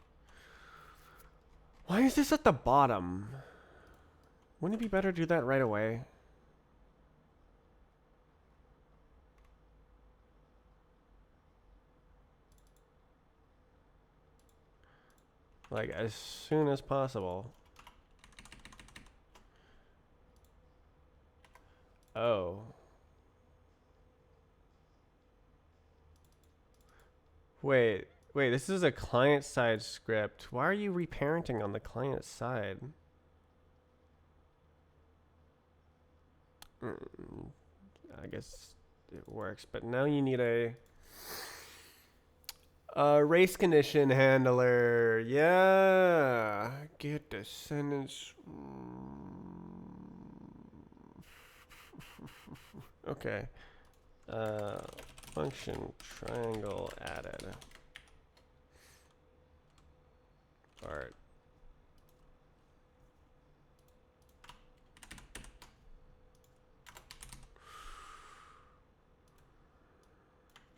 Why is this at the bottom? Wouldn't it be better to do that right away? Like, as soon as possible. Oh. Wait, this is a client-side script. Why are you reparenting on the client side? I guess it works, but now you need a race condition handler. Yeah, get the sentence. Okay. Function triangle added. Art.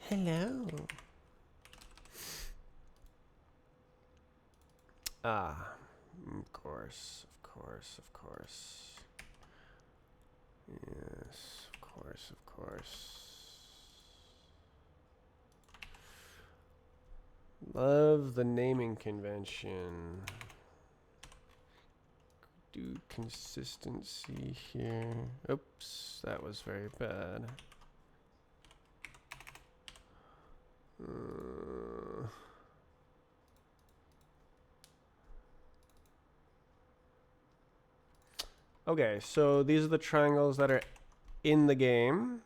Hello. Ah, of course. Yes, of course. Love the naming convention. Do consistency here. Oops, that was very bad. Okay, so these are the triangles that are in the game.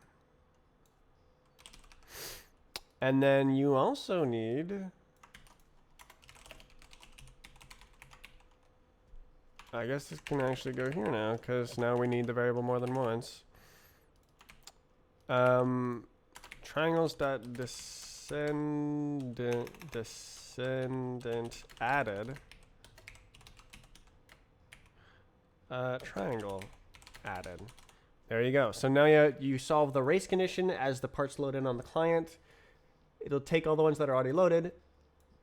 And then you also need... I guess this can actually go here now, because now we need the variable more than once. Triangles dot descendant added. Triangle added. There you go. So now you solve the race condition as the parts load in on the client. It'll take all the ones that are already loaded,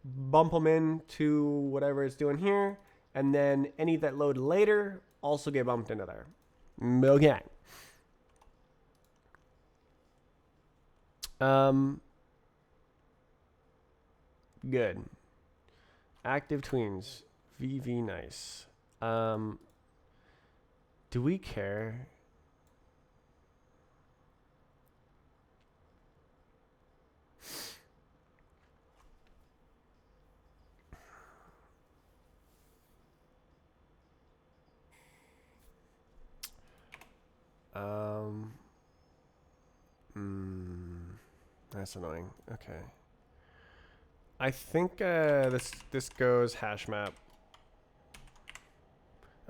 bump them in to whatever it's doing here, and then any that load later also get bumped into there. Okay. Good. Active tweens. VV nice. Do we care? That's annoying. Okay. I think this goes hash map.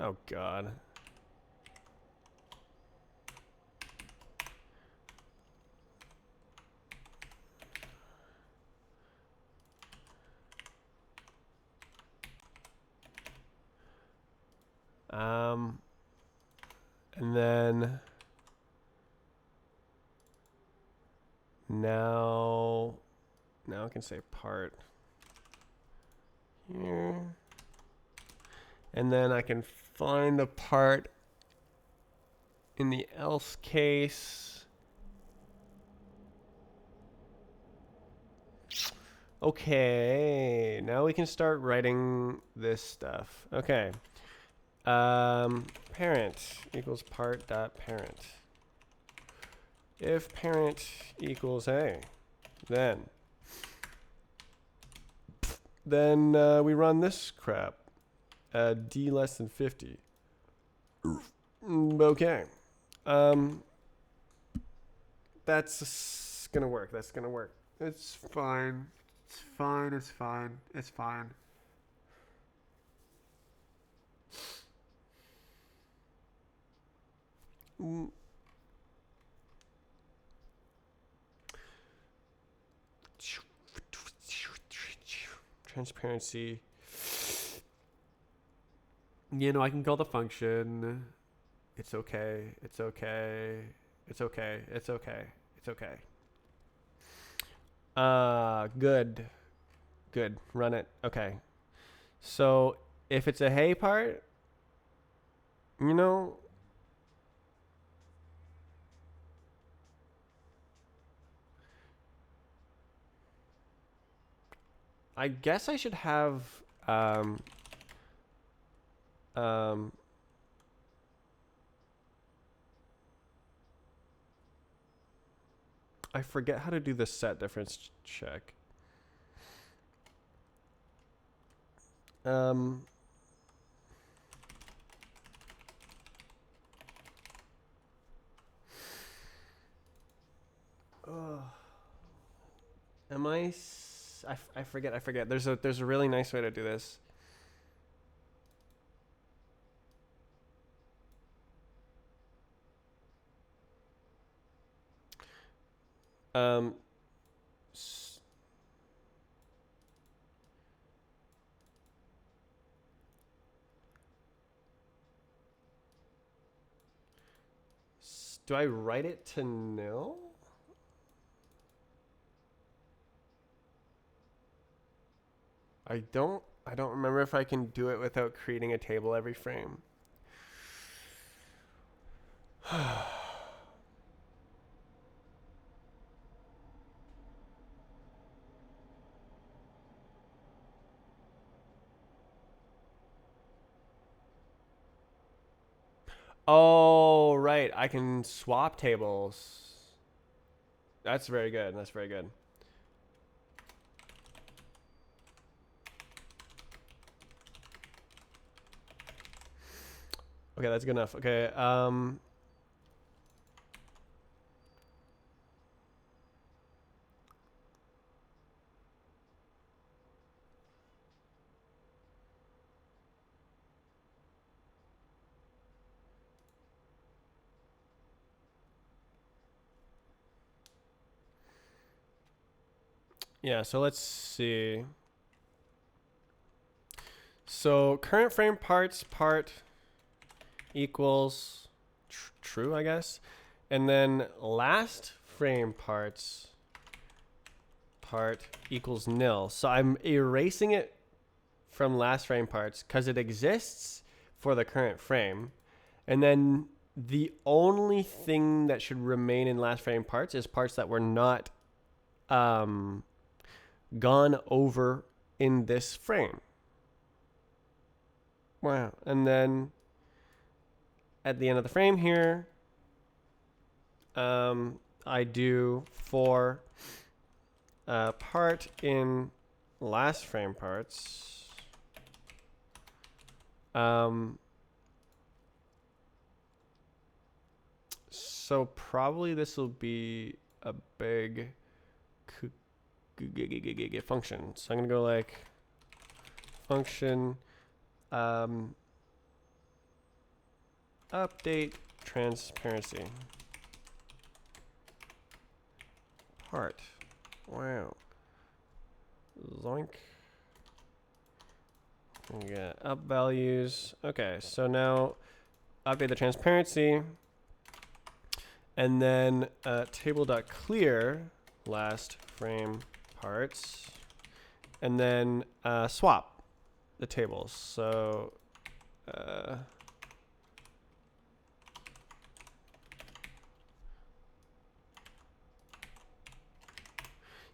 Oh god. And then now I can say part here. And then I can find the part in the else case. Okay, now we can start writing this stuff. Okay. Parent equals part dot parent. If parent equals A, then we run this crap at D less than 50. Okay. That's gonna work. That's gonna work. It's fine. It's fine. It's fine. It's fine. Transparency. You know, I can call the function. It's okay. It's okay. It's okay. It's okay. It's okay. Good. Good. Run it. Okay. So if it's a hey part, you know, I guess I should have I forget how to do the set difference check. Am I forget. There's a really nice way to do this. Do I write it to nil? I don't remember if I can do it without creating a table every frame. Oh, right. I can swap tables. That's very good. That's very good. Okay, that's good enough. Okay. Yeah, so let's see. So current frame parts part equals true, I guess. And then last frame parts part equals nil. So I'm erasing it from last frame parts because it exists for the current frame. And then the only thing that should remain in last frame parts is parts that were not gone over in this frame. Wow. And then at the end of the frame here, I do for part in last frame parts. So probably this will be a big function. So I'm gonna go like function update transparency part. Wow. Zoink. We got up values. Okay, so now update the transparency. And then table.clear last frame parts. And then swap the tables. So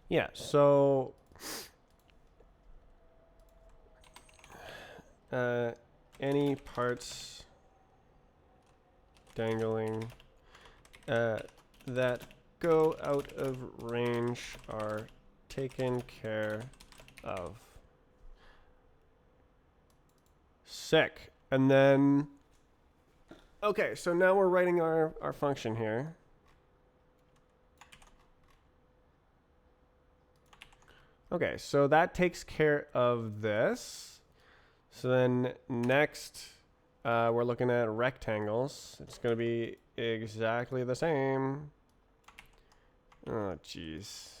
yeah, so any parts dangling that go out of range are taken care of. Sick. And then, okay, so now we're writing our function here. Okay, so that takes care of this. So then next, we're looking at rectangles. It's going to be exactly the same. Oh, jeez.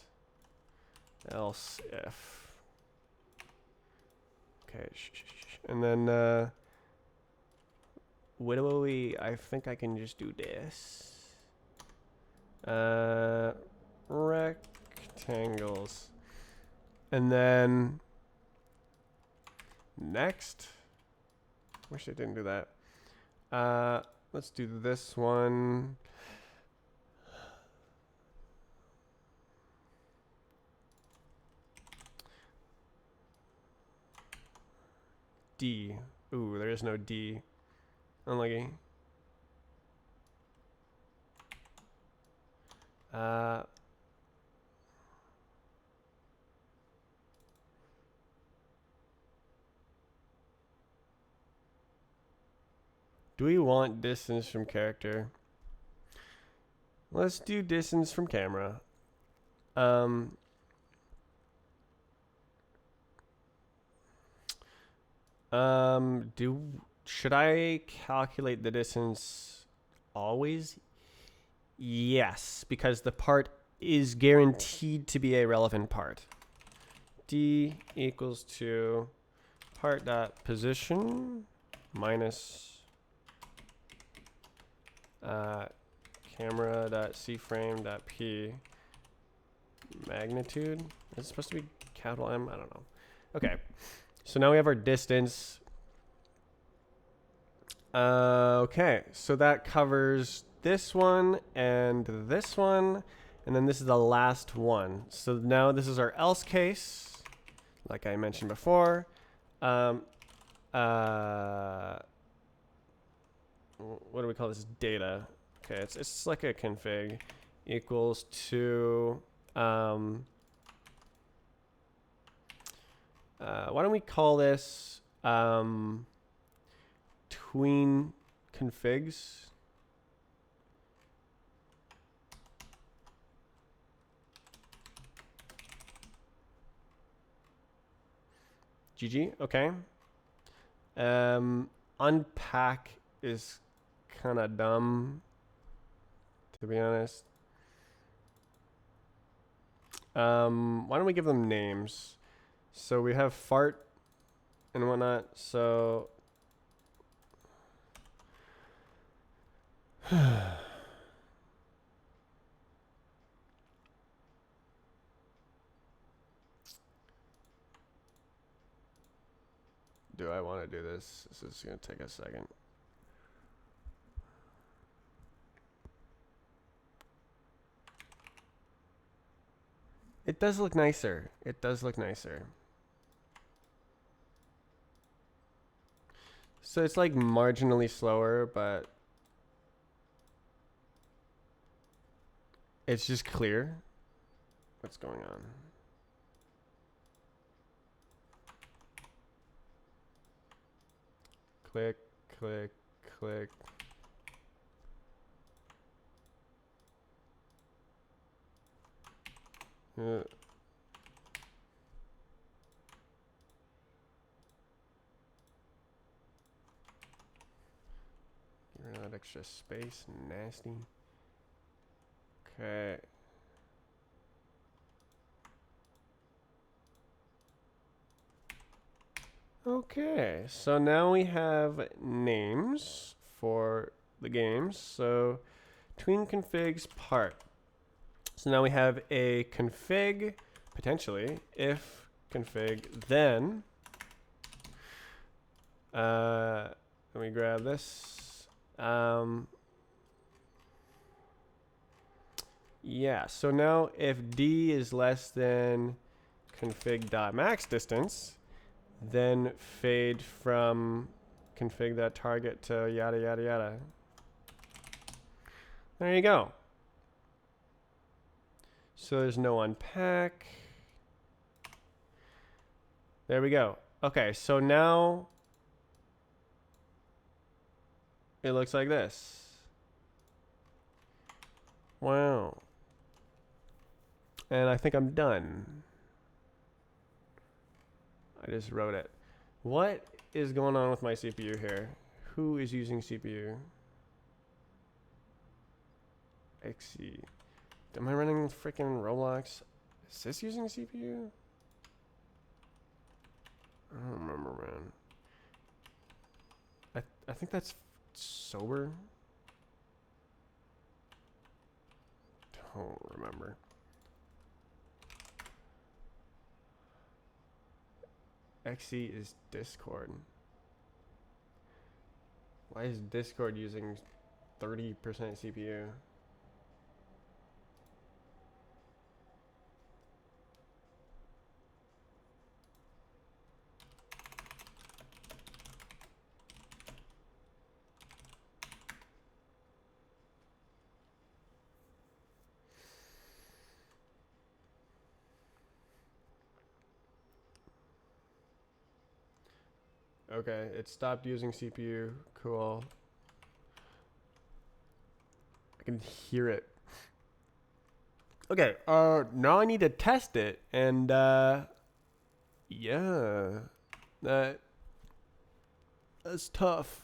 Else if. Okay, and then what do we? I think I can just do this. Rectangles, and then next. Wish I didn't do that. Let's do this one. D. Ooh, there is no D. Unlucky. Do we want distance from character? Let's do distance from camera. Should I calculate the distance always? Yes, because the part is guaranteed to be a relevant part. D equals to part dot position minus camera dot cframe dot p magnitude. Is it supposed to be capital M? I don't know. Okay, so now we have our distance. Okay, so that covers this one and this one, and then this is the last one. So now this is our else case, like I mentioned before. What do we call this? Data. Okay, it's like a config equals to why don't we call this tween configs. GG, okay. Unpack is kind of dumb, to be honest. Why don't we give them names? So we have fart and whatnot. So do I want to do this? This is going to take a second. It does look nicer. It does look nicer. So it's like marginally slower, but it's just clear what's going on. Click, click, click. Get rid of that extra space. Nasty. Okay. Okay, so now we have names for the games. So tween configs part. So now we have a config, potentially, if config, then let me grab this. Yeah, so now if d is less than config.max distance, then fade from config.target to yada yada yada. There you go. So there's no unpack. There we go. Okay, so now it looks like this. Wow. And I think I'm done. I just wrote it. What is going on with my CPU here? Who is using CPU? XC. Am I running freaking Roblox? Is this using CPU? I don't remember, man. I think that's sober. Don't remember. XC is Discord. Why is Discord using 30% CPU? Okay, it stopped using CPU. Cool. I can hear it. Okay, now I need to test it, and yeah, that's tough.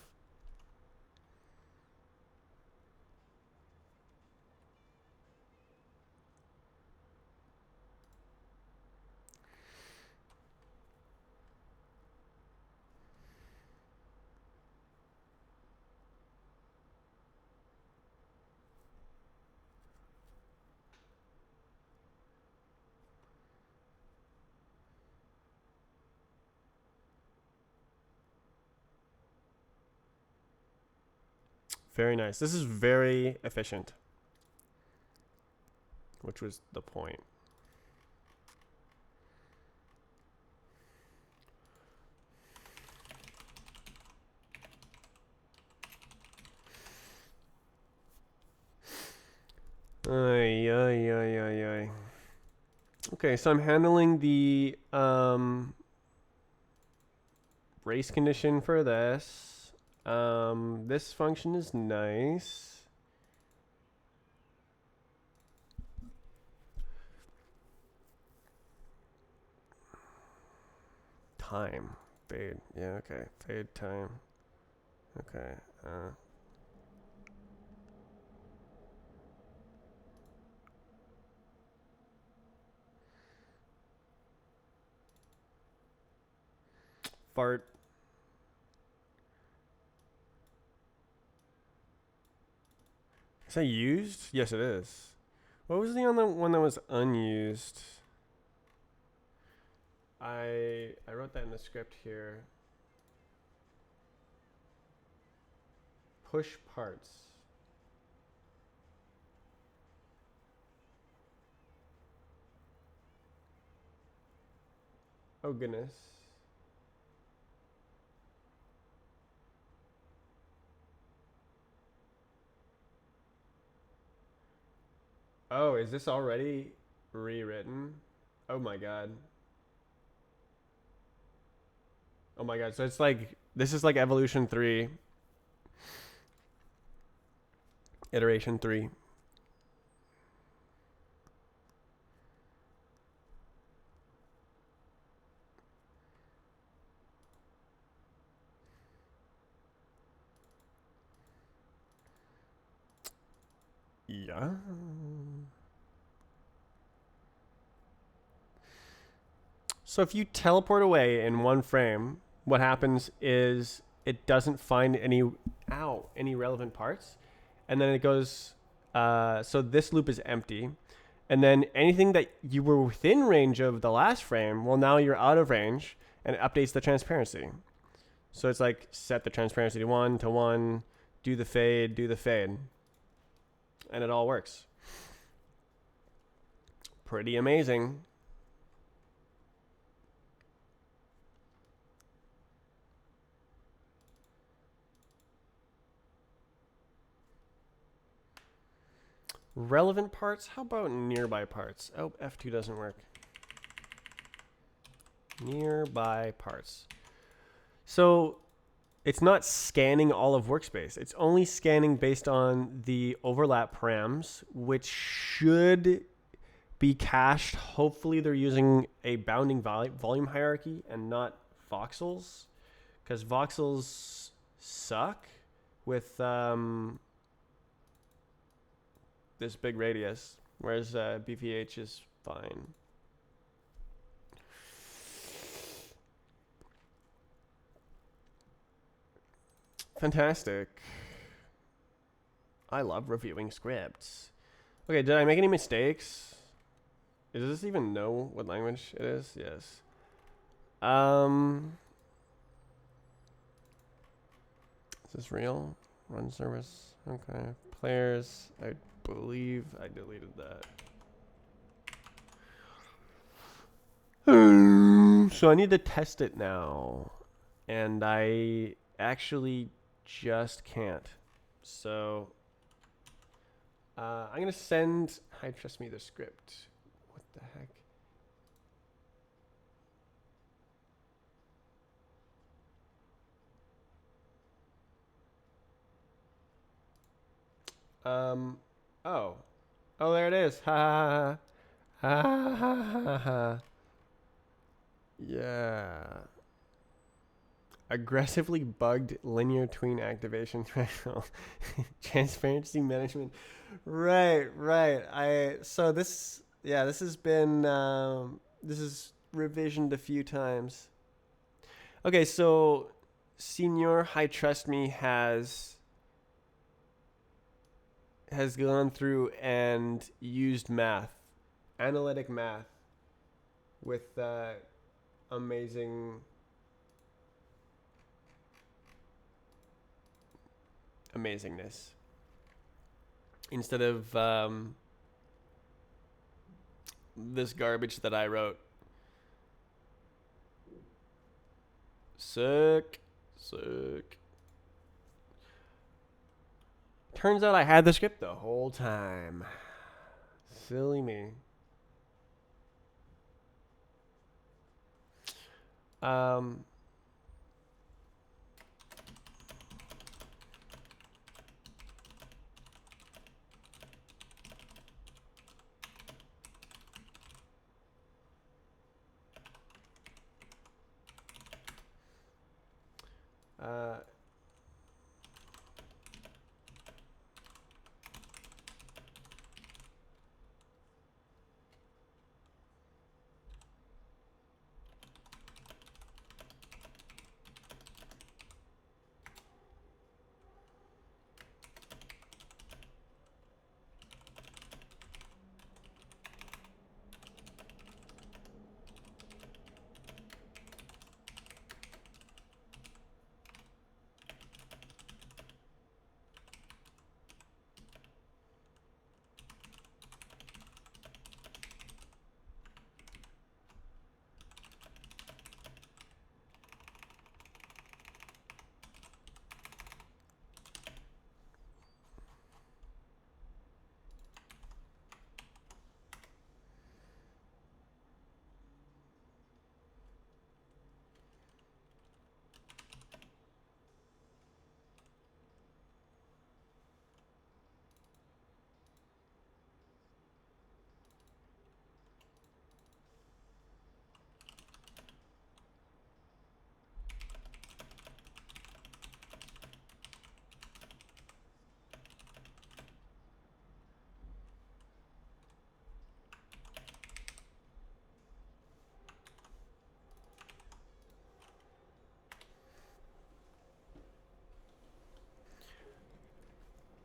Very nice. This is very efficient, which was the point. Ay, ay, ay, ay, ay. Okay, so I'm handling the race condition for this. This function is nice. Time. Fade. Yeah, okay. Fade time. Okay. Fart. Is that used? Yes, it is. What was the other one that was unused? I wrote that in the script here. Push parts. Oh goodness. Oh, is this already rewritten? Oh my god. Oh my god. So it's like this is like evolution 3, iteration 3. Yeah. So if you teleport away in one frame, what happens is it doesn't find any relevant parts, and then it goes. So this loop is empty, and then anything that you were within range of the last frame, well, now you're out of range, and it updates the transparency. So it's like set the transparency to 1 do the fade, and it all works. Pretty amazing. Relevant parts? How about nearby parts? Oh, F2 doesn't work. Nearby parts. So it's not scanning all of workspace. It's only scanning based on the overlap params, which should be cached. Hopefully they're using a bounding volume hierarchy and not voxels, because voxels suck with this big radius, whereas BVH is fine. Fantastic. I love reviewing scripts. Okay, did I make any mistakes? Does this even know what language it is? Yes. Is this real? Run service. Okay. Players. I believe I deleted that. So I need to test it now. And I actually just can't. So I'm going to send Hi Trust Me the script. What the heck? Oh. Oh, there it is. Ha ha ha ha ha ha ha. Yeah. Aggressively bugged linear tween activation threshold. Transparency management. Right. So this has been this is revisioned a few times. Okay, so Senior High Trust Me has gone through and used math, analytic math, with amazing amazingness. Instead of this garbage that I wrote. Sick. Turns out I had the script the whole time. Silly me.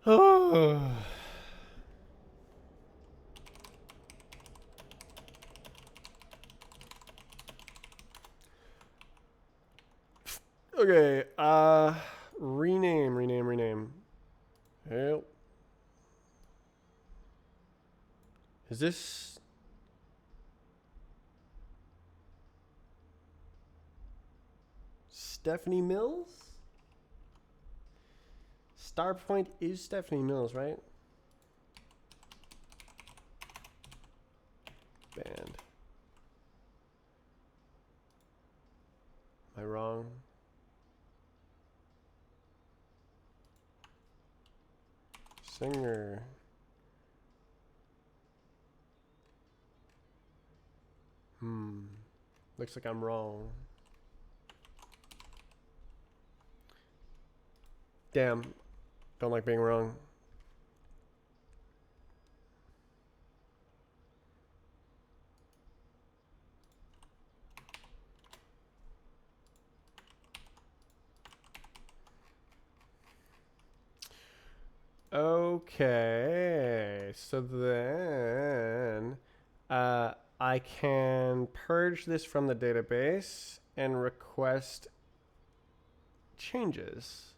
Oh. Okay. Rename. Help. Is this Stephanie Mills? Starpoint is Stephanie Mills, right? Band. Am I wrong? Singer. Looks like I'm wrong. Damn. Don't like being wrong. Okay. So then I can purge this from the database and request changes.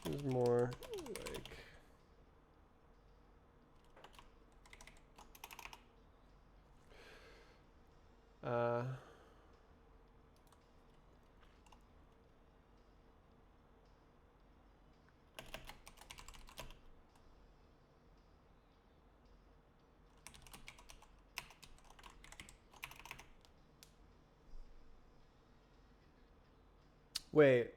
There's more like wait.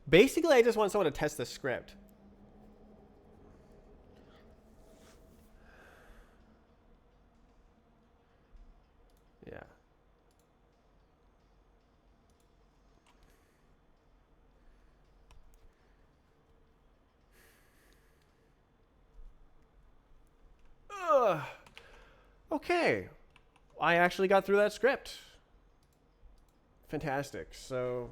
Basically, I just want someone to test the script. Yeah. Ugh. Okay. I actually got through that script. Fantastic. So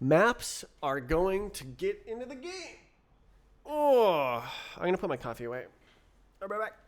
maps are going to get into the game. Oh, I'm going to put my coffee away. I'll be right back.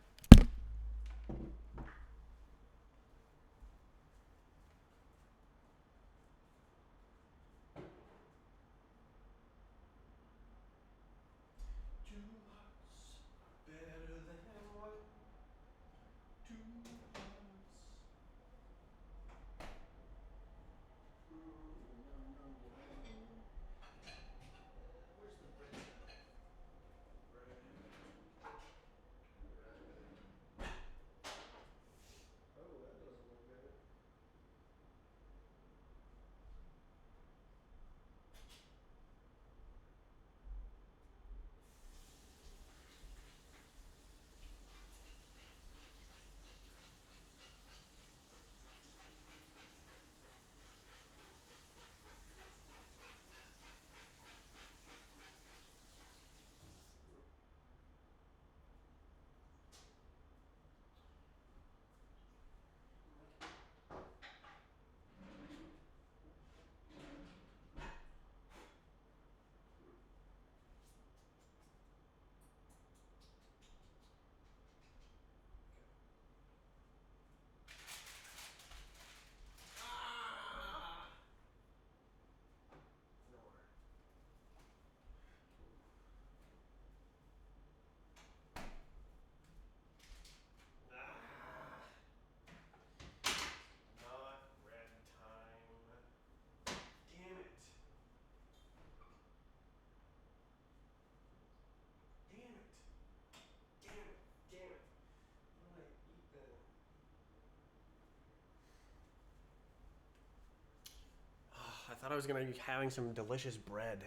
thought I was gonna be having some delicious bread.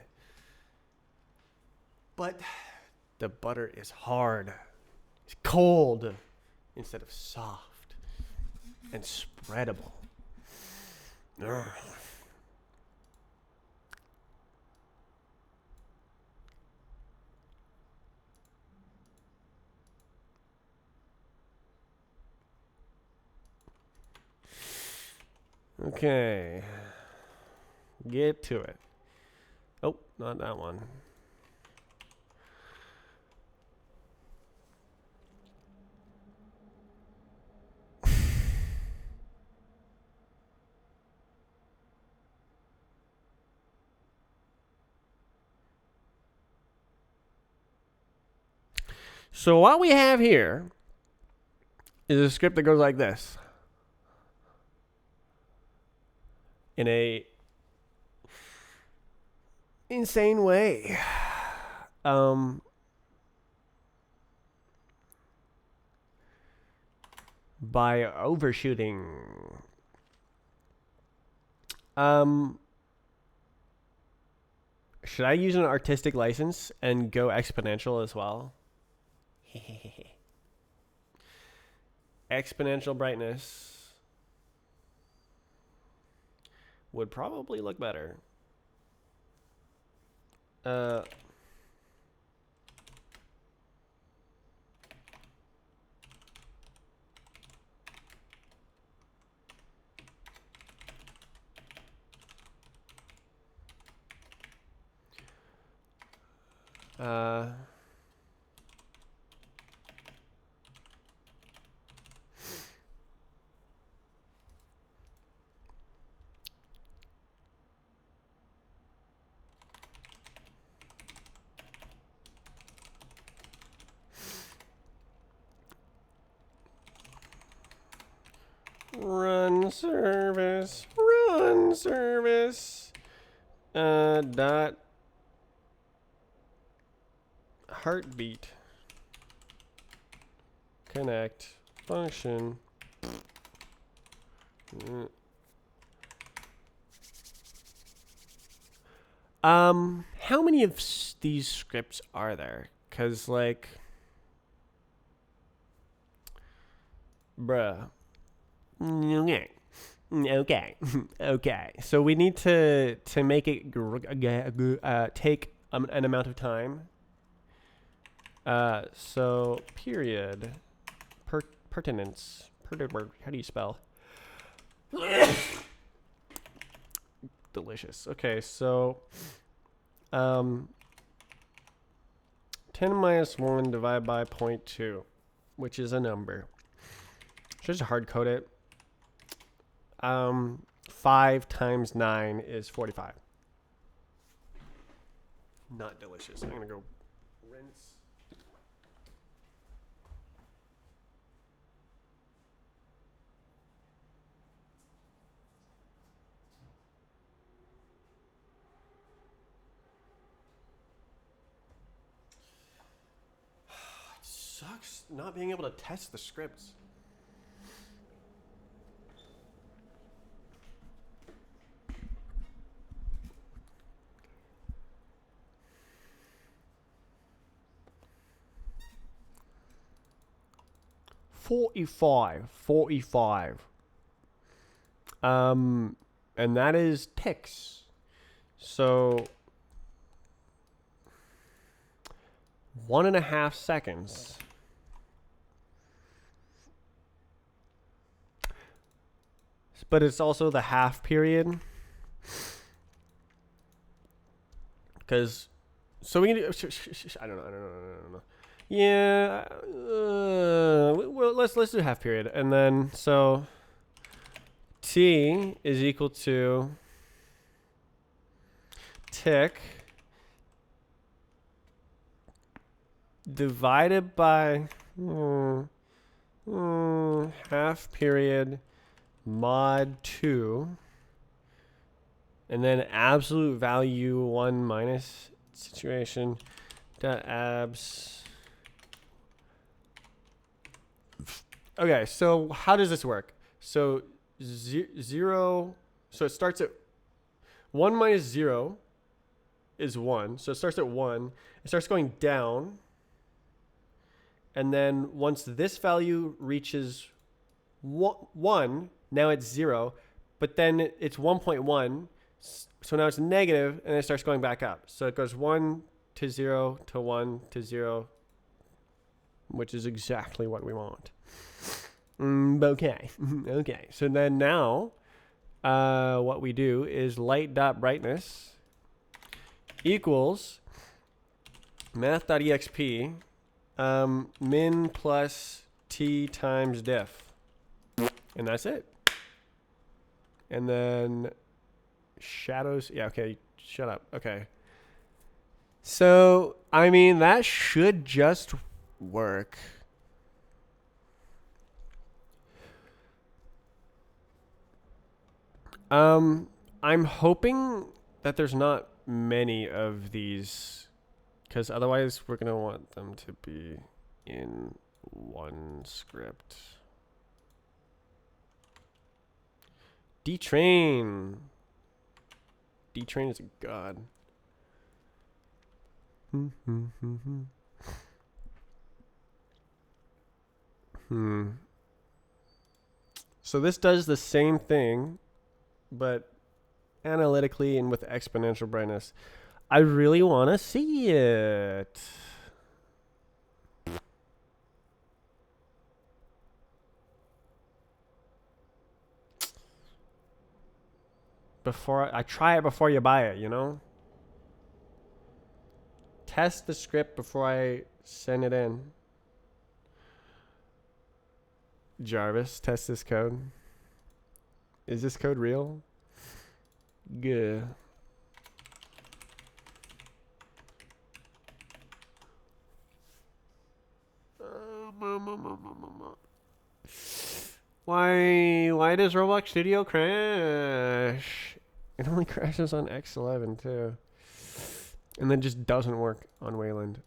But the butter is hard. It's cold instead of soft and spreadable. Ugh. Okay. Get to it. Oh, not that one. So what we have here is a script that goes like this. In a insane way. By overshooting. Should I use an artistic license and go exponential as well? Exponential brightness would probably look better. Run service. Dot heartbeat connect function. How many of these scripts are there? Cause like, bruh. Okay. So we need to make it take an amount of time. So period pertinence. How do you spell? Delicious. Okay, so 10 minus 1 divided by 0.2, which is a number. Should I just hard code it? 5 times 9 is 45. Not delicious. I'm gonna go rinse. It sucks not being able to test the scripts. Forty-five. And that is ticks. So 1.5 seconds. But it's also the half period. Because, so we can do, I don't know. Yeah, well, let's do half period. And then, so T is equal to tick divided by half period mod 2, and then absolute value 1 minus situation dot abs. Okay, so how does this work? So 0, so it starts at 1 minus 0 is 1. So it starts at 1. It starts going down. And then once this value reaches 1, now it's 0. But then it's 1.1. So now it's negative, and it starts going back up. So it goes 1 to 0 to 1 to 0, which is exactly what we want. Okay. Okay. So then now what we do is light.brightness equals math.exp min plus t times diff. And that's it. And then shadows. Yeah, okay. Shut up. Okay. So, I mean, that should just work. I'm hoping that there's not many of these, because otherwise we're going to want them to be in one script. D-Train. D-Train is a god. So this does the same thing, but analytically and with exponential brightness. I really want to see it. Before I try it before you buy it, you know? Test the script before I send it in. Jarvis, test this code. Is this code real? Good. Why does Roblox Studio crash? It only crashes on X11 too. And then just doesn't work on Wayland.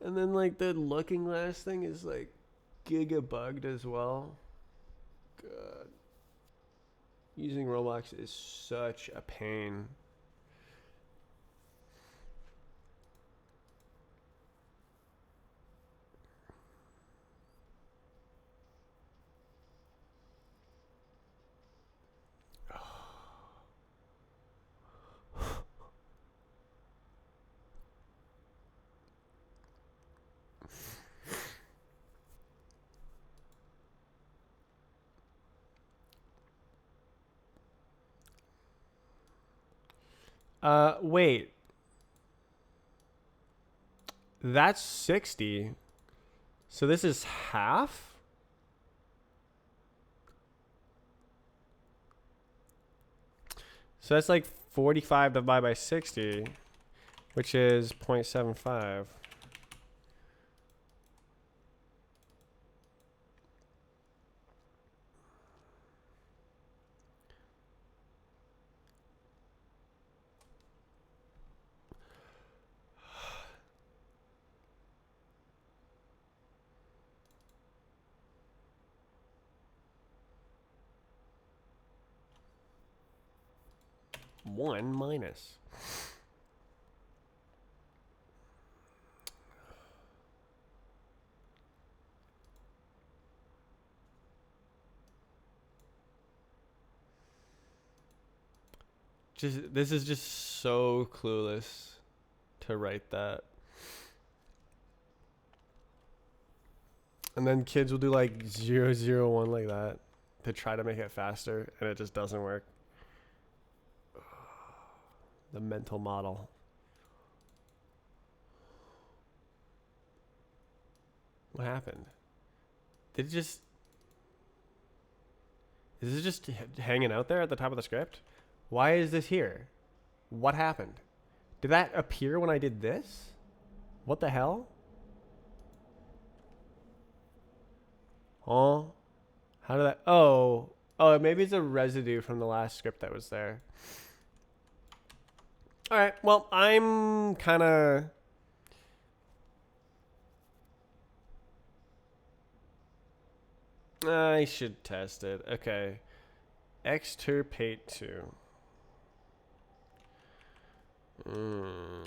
And then like the looking glass thing is like giga bugged as well. God. Using Roblox is such a pain. Wait. That's 60. So this is half? So that's like 45 divided by 60, which is 0.75. One minus. This is just so clueless to write that. And then kids will do like 0, 0, 1 like that to try to make it faster, and it just doesn't work. The mental model. What happened? Did it just... Is this just hanging out there at the top of the script? Why is this here? What happened? Did that appear when I did this? What the hell? Oh. How did that... Oh. Oh, maybe it's a residue from the last script that was there. All right. Well, I'm kind of I should test it. Okay. Extirpate 2. Mm.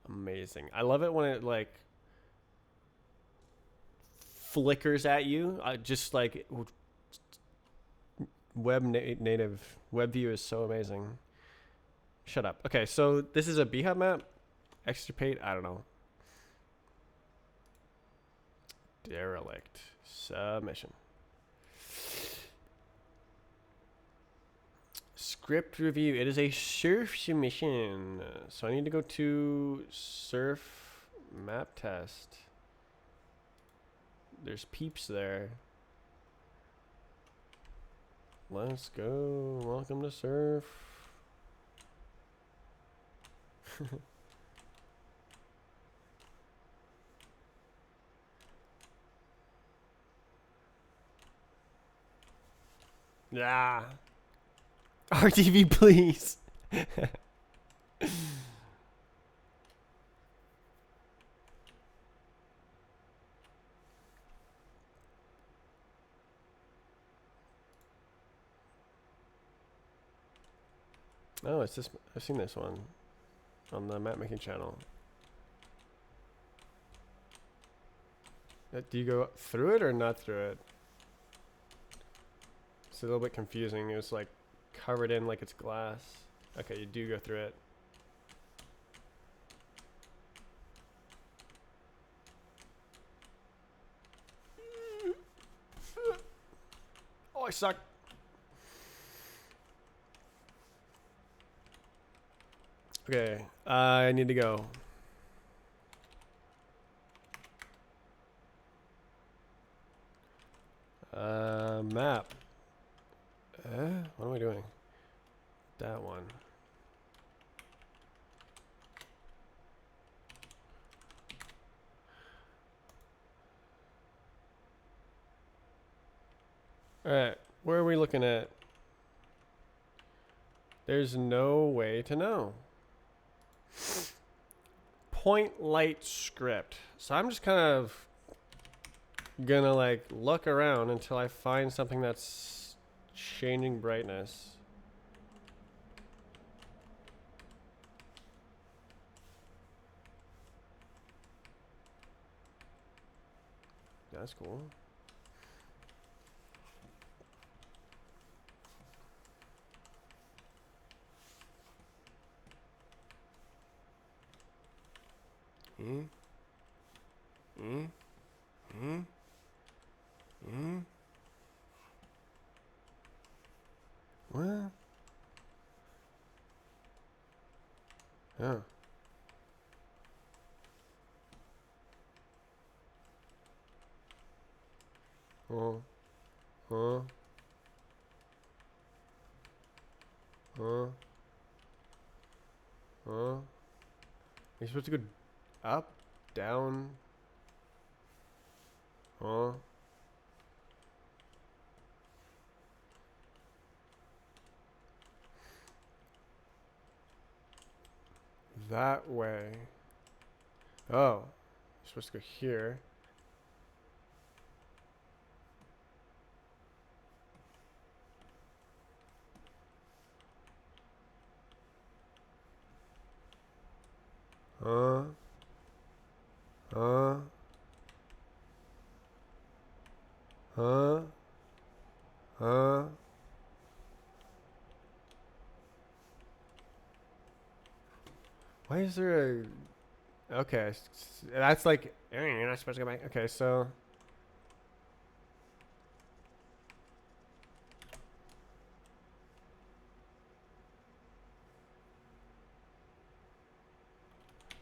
Amazing. I love it when it like flickers at you. Just like native web view is so amazing. Shut up. Okay, so this is a bhub map. Extirpate. I don't know. Derelict. Submission. Script review. It is a surf submission. So I need to go to surf map test. There's peeps there. Let's go. Welcome to surf. Yeah. RTV, please. Oh, it's this. I've seen this one on the map making channel. Do you go through it or not through it? It's a little bit confusing. It was like covered in like it's glass. Okay, you do go through it. Oh, I suck. Okay, I need to go. Map. What am I doing? That one. Alright, where are we looking at? There's no way to know. Point light script. So I'm just kind of gonna like look around until I find something that's changing brightness. That's cool. What? Oh. Oh. Huh? Huh? Huh? You're supposed to go up, down. Huh? That way. Oh. You're supposed to go here. Huh? Huh? Huh? Huh? Why is there a... Okay, that's like... You're not supposed to go back. Okay, so...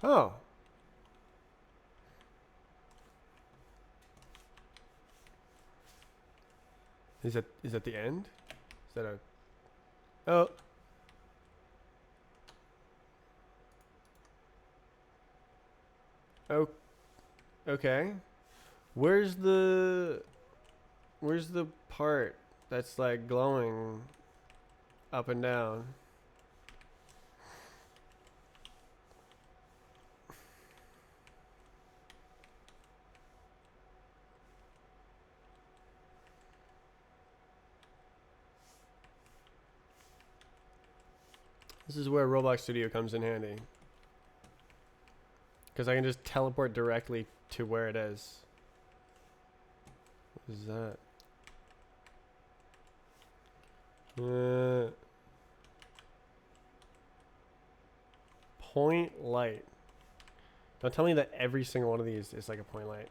Oh. Is that the end? Is that a... Oh. Oh. Okay. Where's the part that's like glowing? up and down. This is where Roblox Studio comes in handy. Because I can just teleport directly to where it is. What is that? Point light. Don't tell me that every single one of these is like a point light.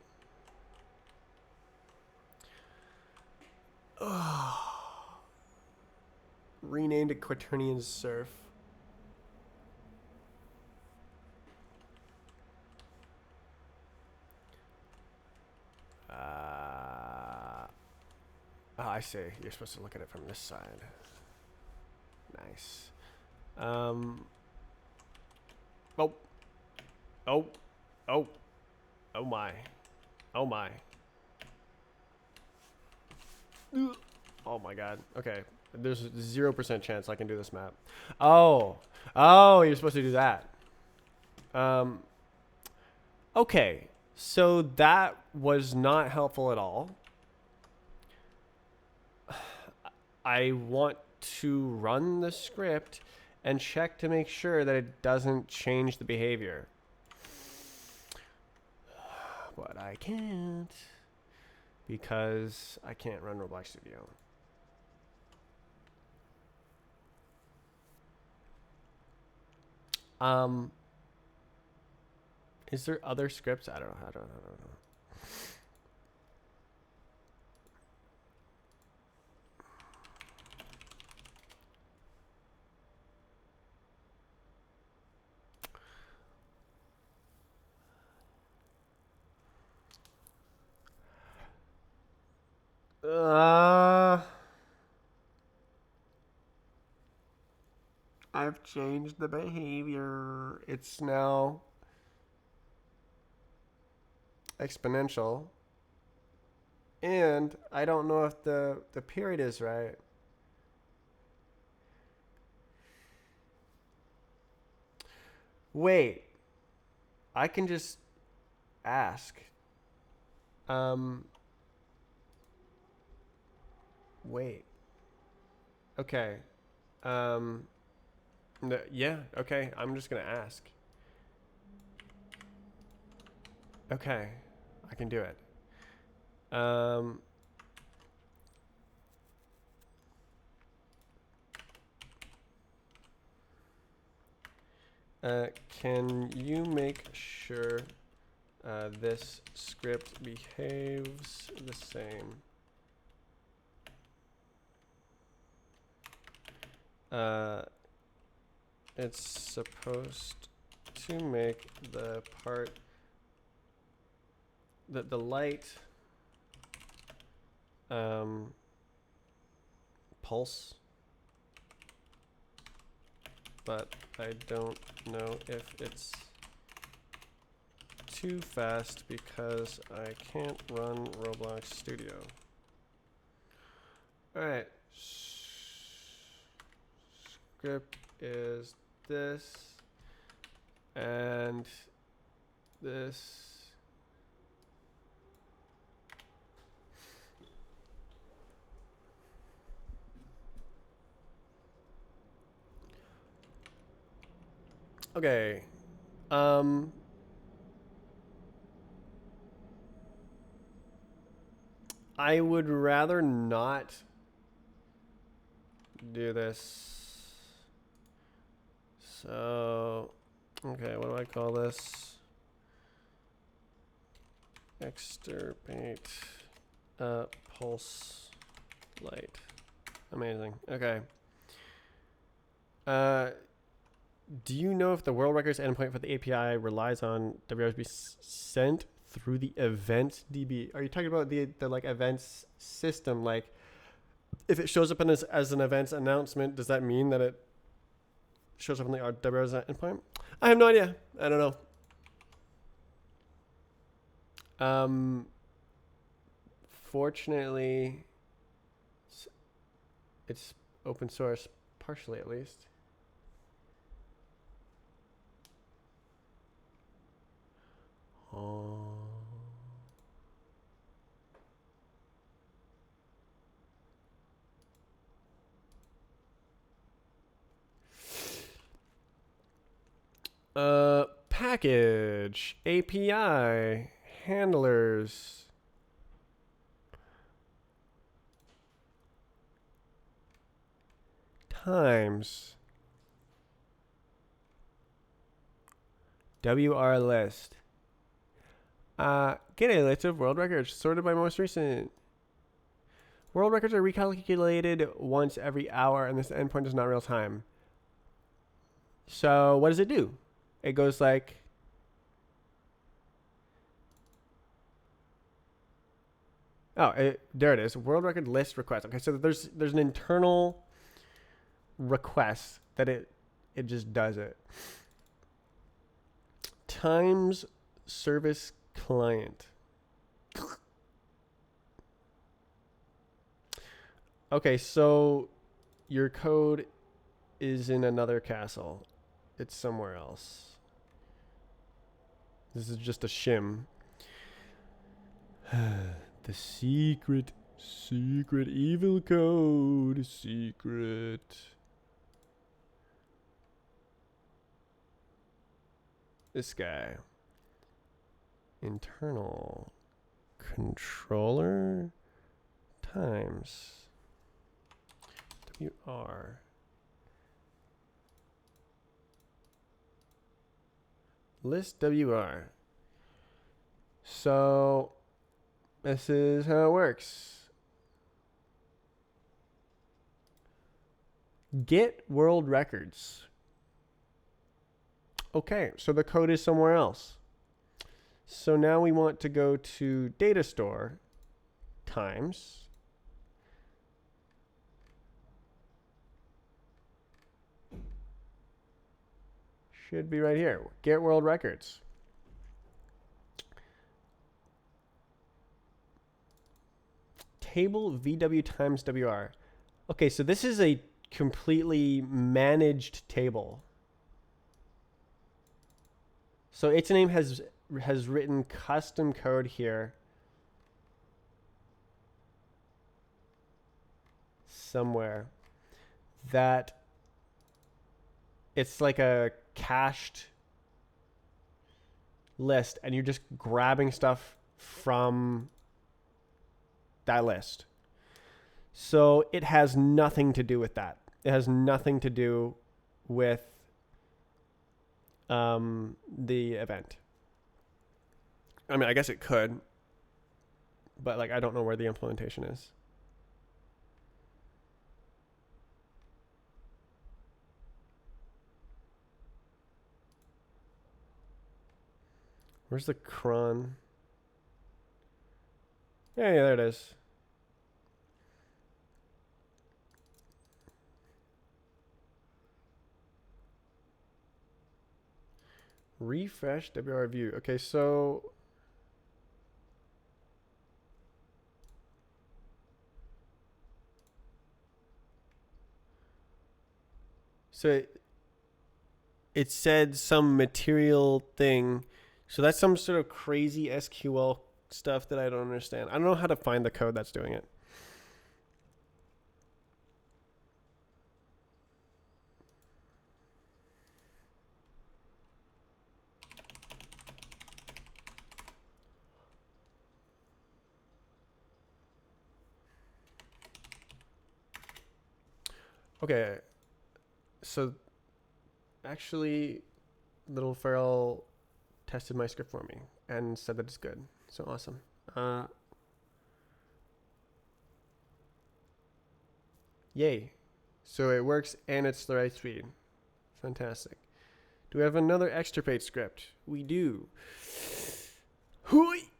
Renamed it Quaternion Surf. Oh, I see. You're supposed to look at it from this side. Nice. Oh. Oh. Oh. Oh my. Oh my. Oh my god. Okay. There's 0% chance I can do this map. Oh. Oh, you're supposed to do that. Okay. So that was not helpful at all. I want to run the script and check to make sure that it doesn't change the behavior. But I can't because I can't run Roblox Studio. Is there other scripts? I don't know. I've changed the behavior. It's now exponential. And I don't know if the period is right. Wait. I can just ask. Wait. Okay. No, yeah, okay. I'm just going to ask. Okay. I can do it. Can you make sure this script behaves the same? It's supposed to make the part that the light pulse, but I don't know if it's too fast because I can't run Roblox Studio. All right. Script is this and this. Okay. I would rather not do this. So, okay, what do I call this? Extirpate pulse light. Amazing. Okay. Do you know if the world records endpoint for the API relies on WRs be sent through the events DB? Are you talking about the like events system? Like, if it shows up as an events announcement, does that mean that it shows up on the WRs endpoint? I have no idea. I don't know. Fortunately, it's open source, partially at least. Oh. Package, API, handlers. Times. WR list. Get a list of world records sorted by most recent. World records are recalculated once every hour, and this endpoint is not real time. So what does it do? It goes like, there it is. World record list request. Okay, so there's an internal request that it just does it. Times service client. Okay, so your code is in another castle. It's somewhere else. This is just a shim. The secret evil code. Secret. This guy. Internal controller times WR. List WR. So this is how it works. Get world records. Okay, so the code is somewhere else. So now we want to go to data store times should be right here. Get world records. Table VW times WR. Okay, so this is a completely managed table. So its name has written custom code here somewhere that it's like a cached list, and you're just grabbing stuff from that list. So it has nothing to do with that. It has nothing to do with the event. I mean, I guess it could, but like I don't know where the implementation is. Where's the cron? Yeah, there it is. Refresh WR view. Okay, so it said some material thing. So that's some sort of crazy SQL stuff that I don't understand. I don't know how to find the code that's doing it. Okay, so actually, Little Feral tested my script for me and said that it's good. So awesome. Yay. So it works and it's the right speed. Fantastic. Do we have another extirpate script? We do. Hooey!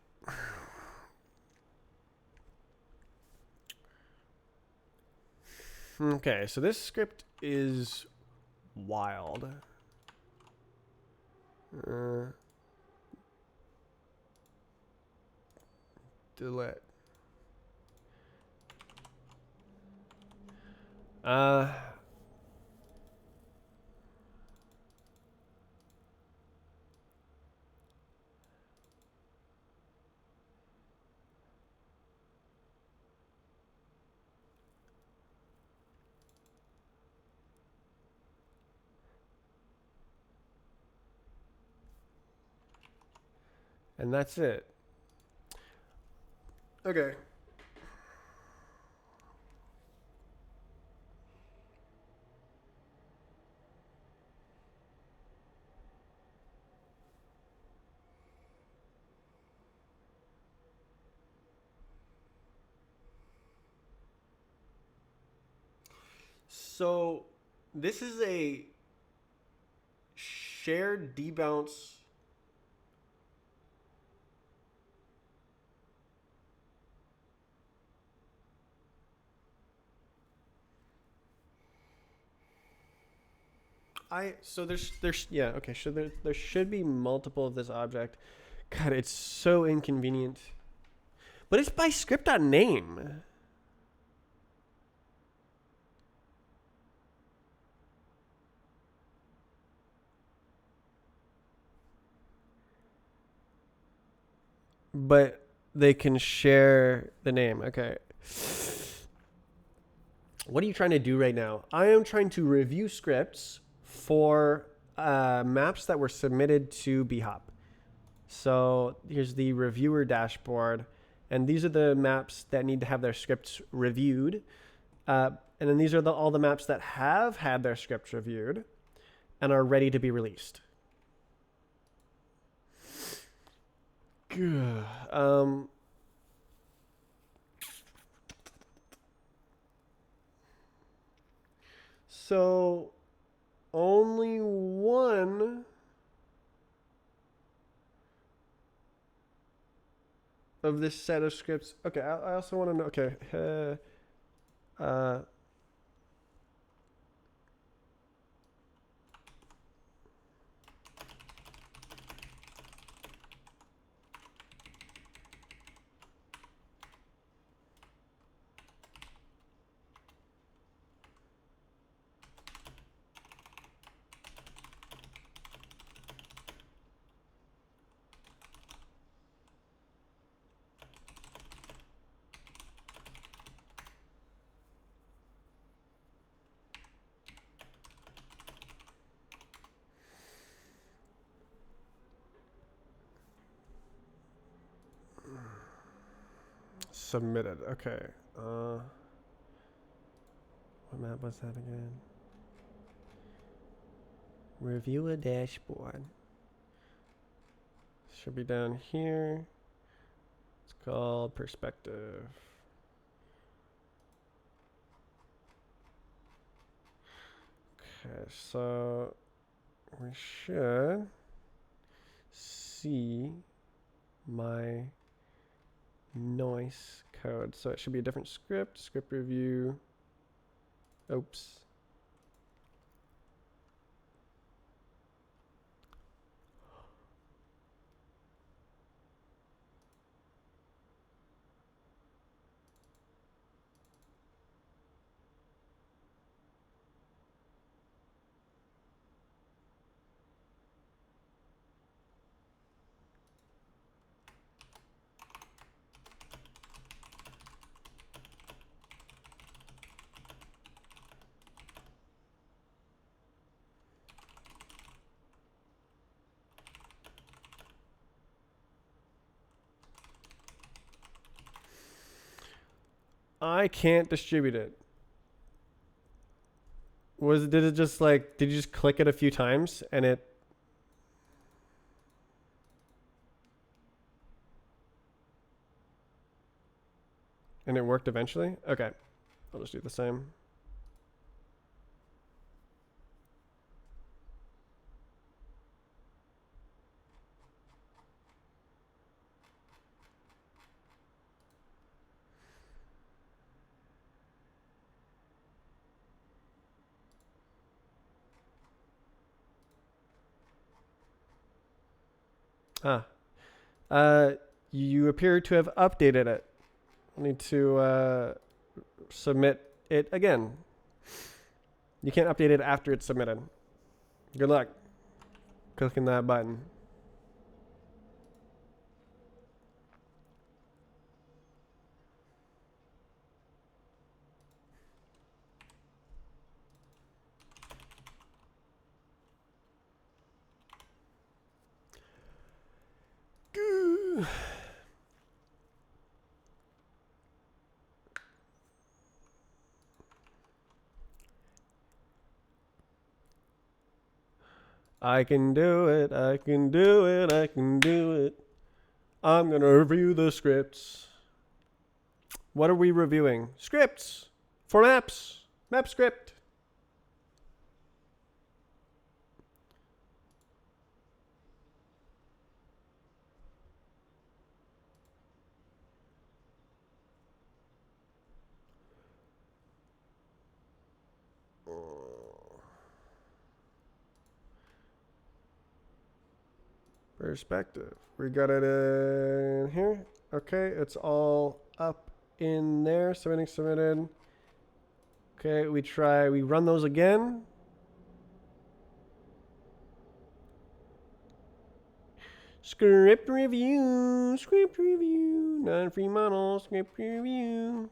Okay, so this script is wild. Delete. And that's it. Okay. So this is a shared debounce. There's yeah, okay, so there should be multiple of this object. God, it's so inconvenient. But it's by script.name. But they can share the name. Okay. What are you trying to do right now? I am trying to review scripts for maps that were submitted to bHop. So here's the reviewer dashboard, and these are the maps that need to have their scripts reviewed. And then these are all the maps that have had their scripts reviewed and are ready to be released. So only one of this set of scripts. Okay, I also want to know. Okay, submitted. Okay. What map was that again? Review a dashboard. Should be down here. It's called perspective. Okay, so we should see my noise code. So it should be a different script review. Oops. I can't distribute it. Did it just like, did you just click it a few times and it? And it worked eventually? Okay. I'll just do the same. Ah. You appear to have updated it. I need to submit it again. You can't update it after it's submitted. Good luck clicking that button. Good. I can do it, I can do it, I can do it. I'm going to review the scripts. What are we reviewing? Scripts for maps. Map script. Perspective. We got it in here. Okay, it's all up in there. Submitted. Okay, we run those again. Script review, non-free model, script review.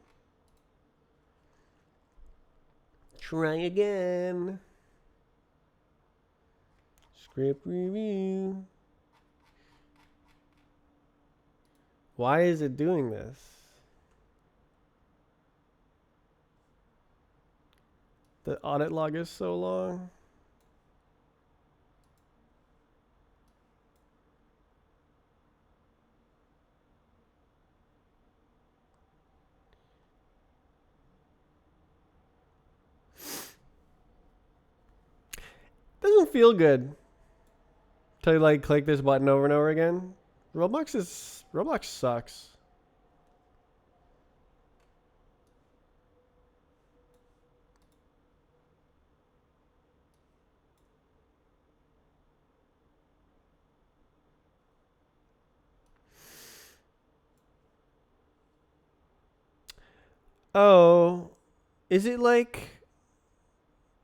Try again. Script review. Why is it doing this? The audit log is so long. Doesn't feel good to like click this button over and over again. Roblox sucks. Oh, is it like,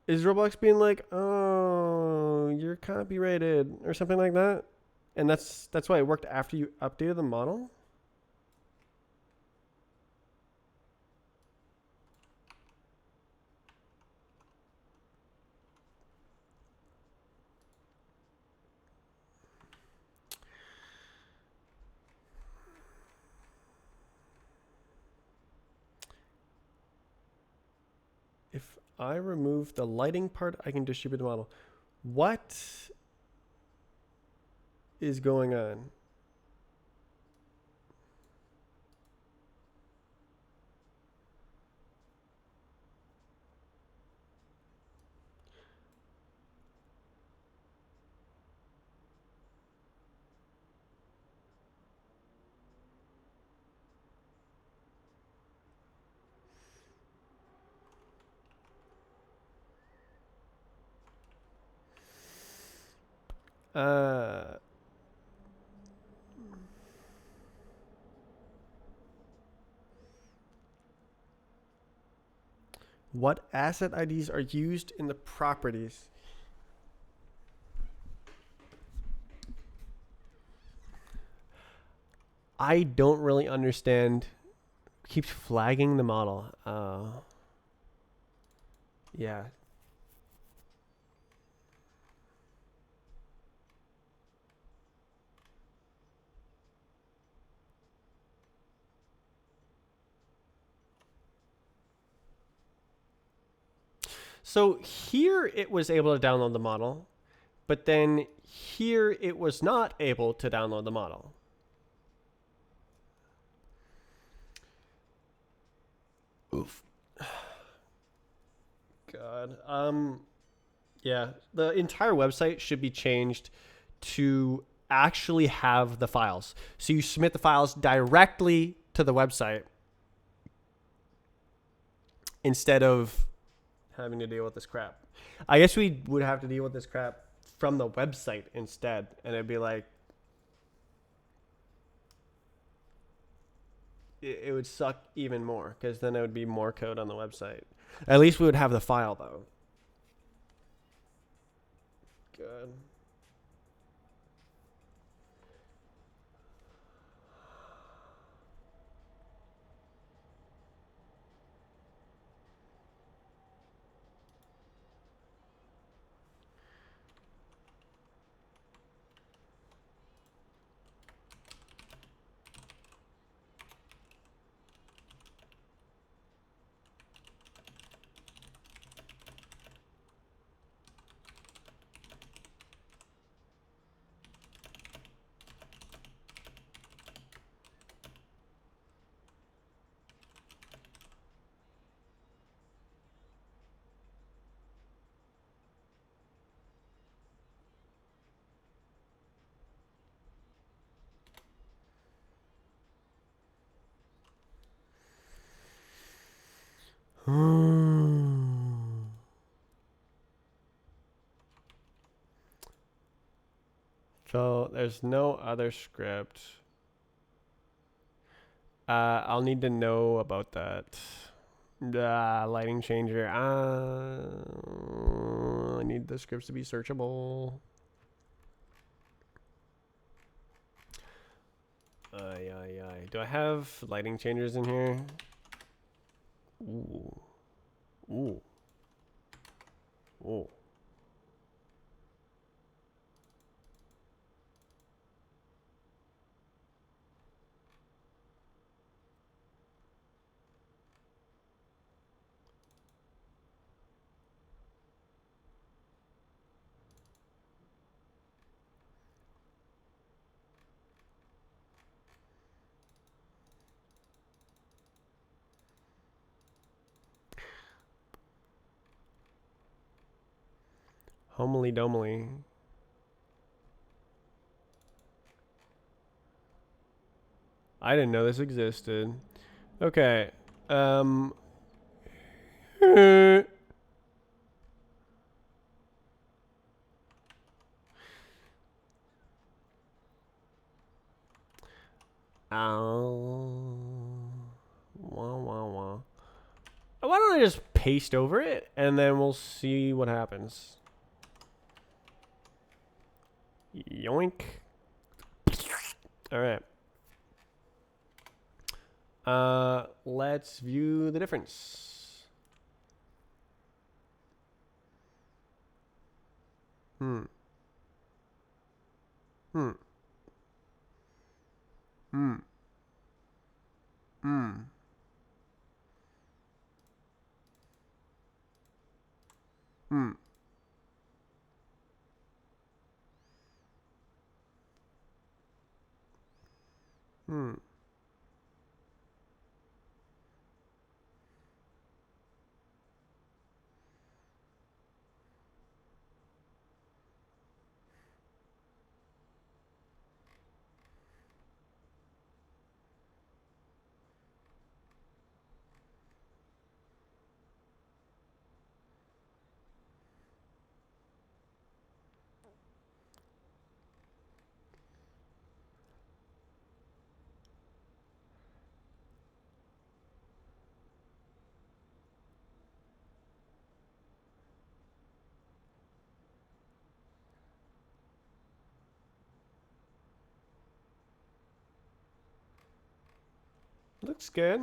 is Roblox being like, oh, you're copyrighted or something like that? And that's why it worked after you updated the model? If I remove the lighting part, I can distribute the model. What is going on? Uh, what asset IDs are used in the properties? I don't really understand. Keeps flagging the model. Yeah. So here it was able to download the model, but then here it was not able to download the model. Oof. God. Yeah, the entire website should be changed to actually have the files. So you submit the files directly to the website instead of having to deal with this crap. I guess we would have to deal with this crap from the website instead, and it'd be like it would suck even more because then it would be more code on the website. At least we would have the file though. Good. So there's no other script. I'll need to know about that. Lighting changer. I need the scripts to be searchable. Do I have lighting changers in here? Ooh. Ooh. Ooh. Homely domely. I didn't know this existed. Okay. Wah, wah, wah. Why don't I just paste over it and then we'll see what happens. Yoink. All right. Let's view the difference. Hmm. Hmm. Hmm. Hmm. Hmm. Hmm. Looks good.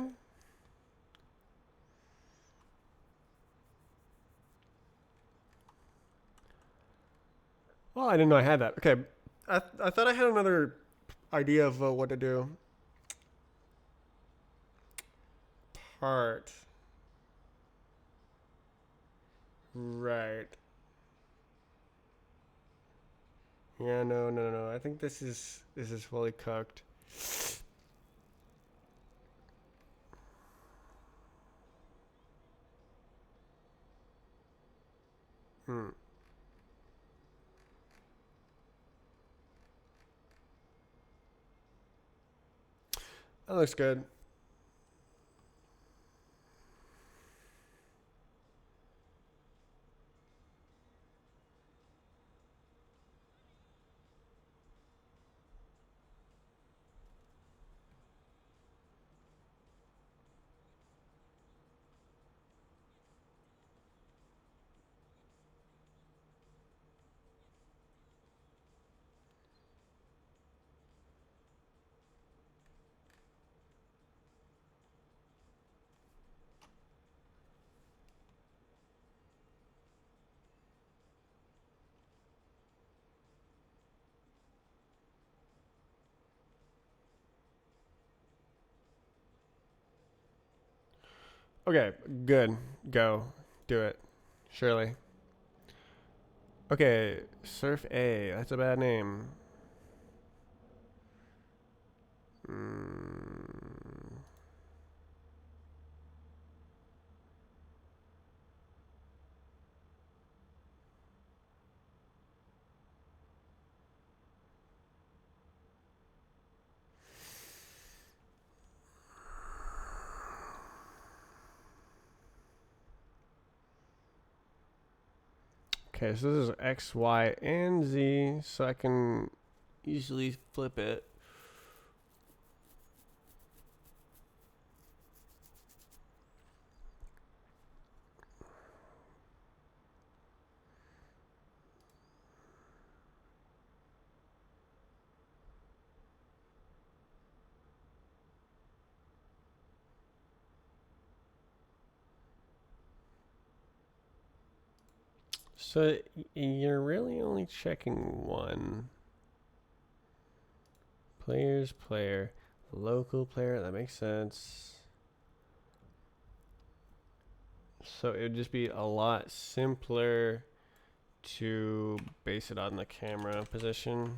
Oh, I didn't know I had that. Okay. I thought I had another idea of what to do. Part. Right. Yeah, no. I think this is fully cooked. Hmm. That looks good. Okay, good. Go. Do it. Surely. Okay, Surf A. That's a bad name. Mm. Okay, so this is X, Y, and Z, so I can easily flip it. So you're really only checking one. Players, player, local player, that makes sense. So it would just be a lot simpler to base it on the camera position.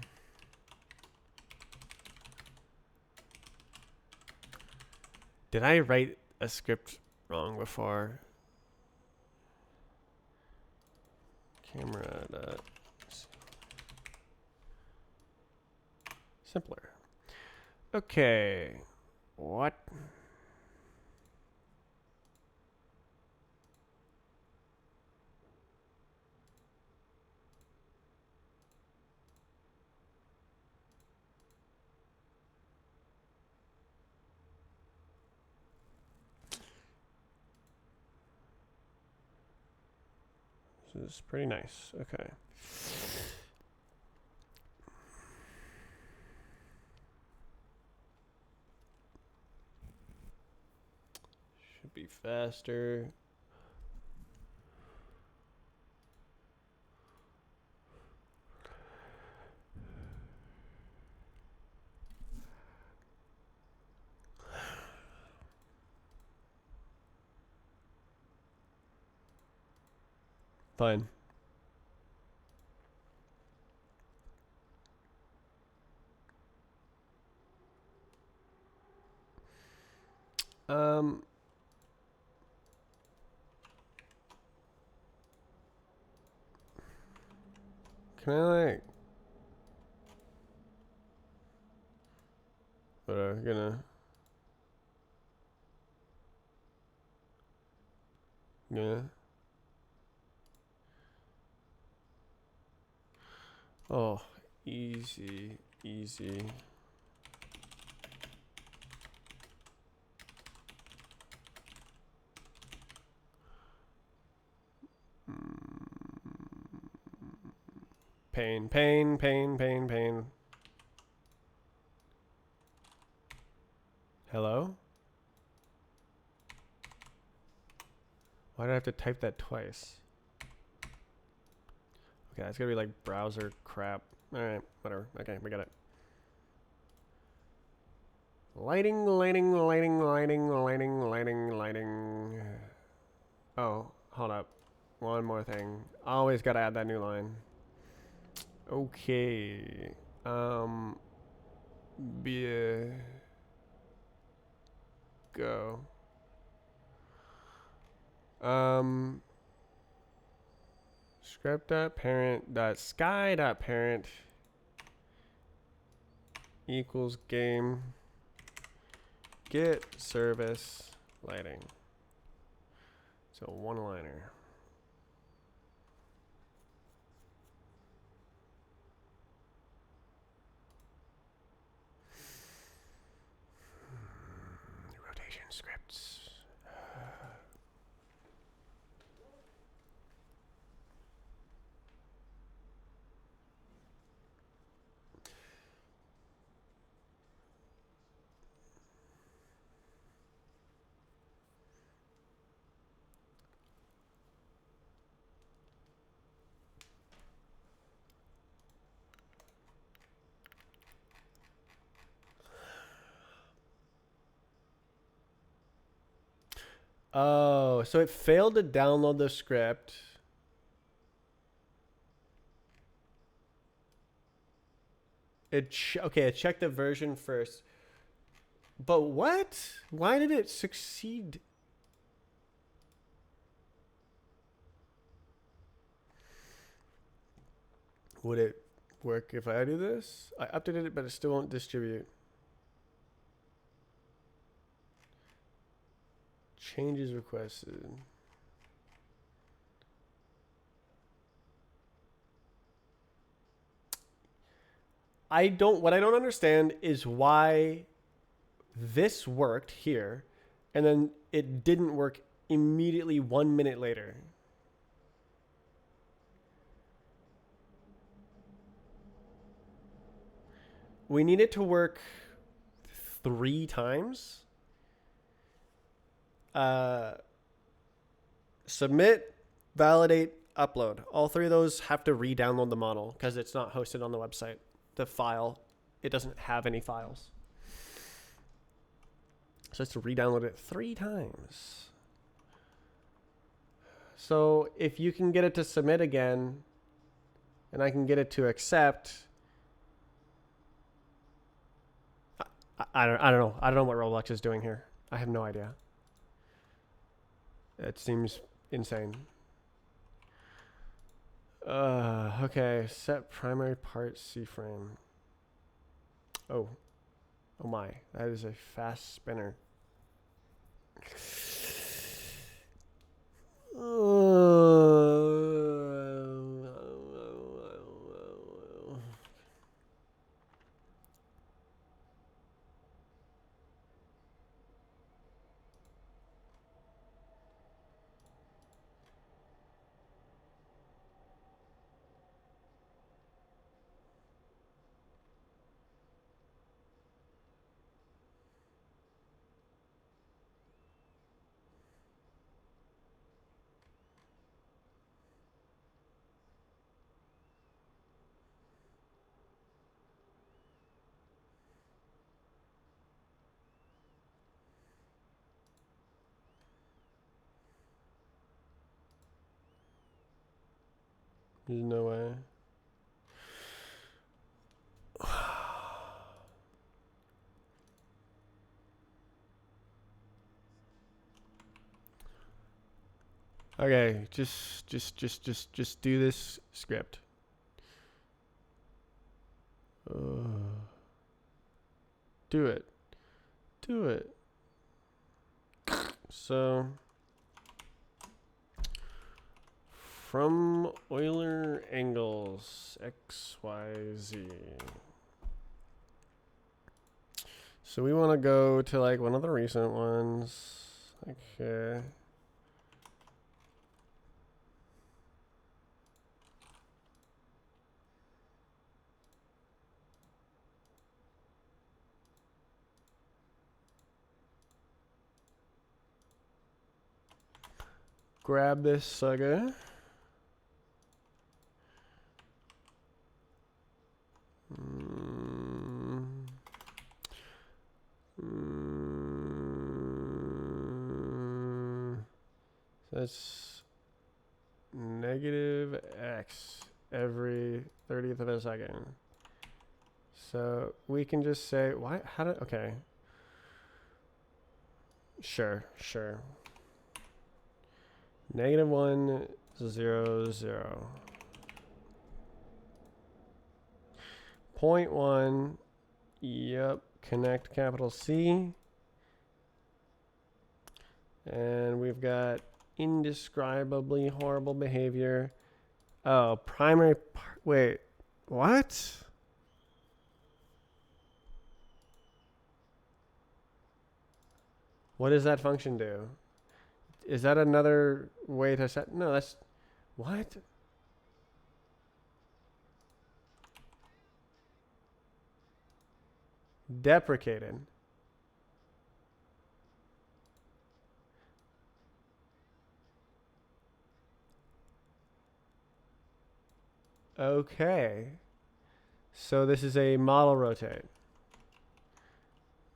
Did I write a script wrong before? Camera dot simpler. Okay. What? This is pretty nice. Okay. Should be faster. Fine. Um, can I like? Whatever. Gonna. Yeah. Oh, easy, easy. Pain, pain, pain, pain, pain. Hello? Why did I have to type that twice? Okay, it's gonna be like browser crap. Alright, whatever. Okay, we got it. Lighting, lighting, lighting, lighting, lighting, lighting, lighting. Oh, hold up. One more thing. Always gotta add that new line. Okay. Be go. Script.parent.sky.parent equals game get service lighting. So one liner. Rotation scripts. Oh, so it failed to download the script. Okay, it checked the version first. But what? Why did it succeed? Would it work if I do this? I updated it, but it still won't distribute. Changes requested. what I don't understand is why this worked here and then it didn't work immediately 1 minute later. We need it to work 3 times. Submit, validate, upload. All 3 of those have to re-download the model because it's not hosted on the website. The file, it doesn't have any files. So it's to re-download it 3 times. So if you can get it to submit again, and I can get it to accept, I don't know. I don't know what Roblox is doing here. I have no idea. It seems insane. Okay, set primary part C-frame. Oh my, that is a fast spinner. There's no way. Okay, just do this script. Do it. Do it. So from Euler angles X, Y, Z. So we want to go to like one of the recent ones. Okay. Grab this sucker. That's negative X every 30th of a second. So we can just say, why, how did, okay. Sure. -1, 0, 0. 0.1, yep, connect capital C. And we've got indescribably horrible behavior. Oh, primary, wait, what? What does that function do? Is that another way to set? No, that's, what? Deprecated. Okay. So this is a model rotate.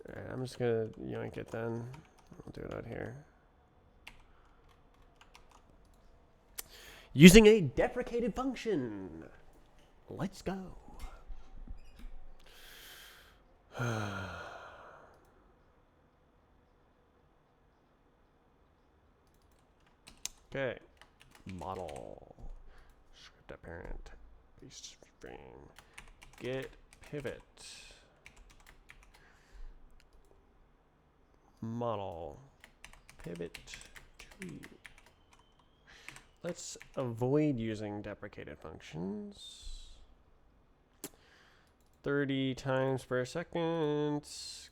All right, I'm just gonna yoink it then. I'll do it out here. Using a deprecated function. Let's go. Okay. Model. Script apparent. Base frame. Get pivot. Model. Pivot tree. Let's avoid using deprecated functions. 30 times per second.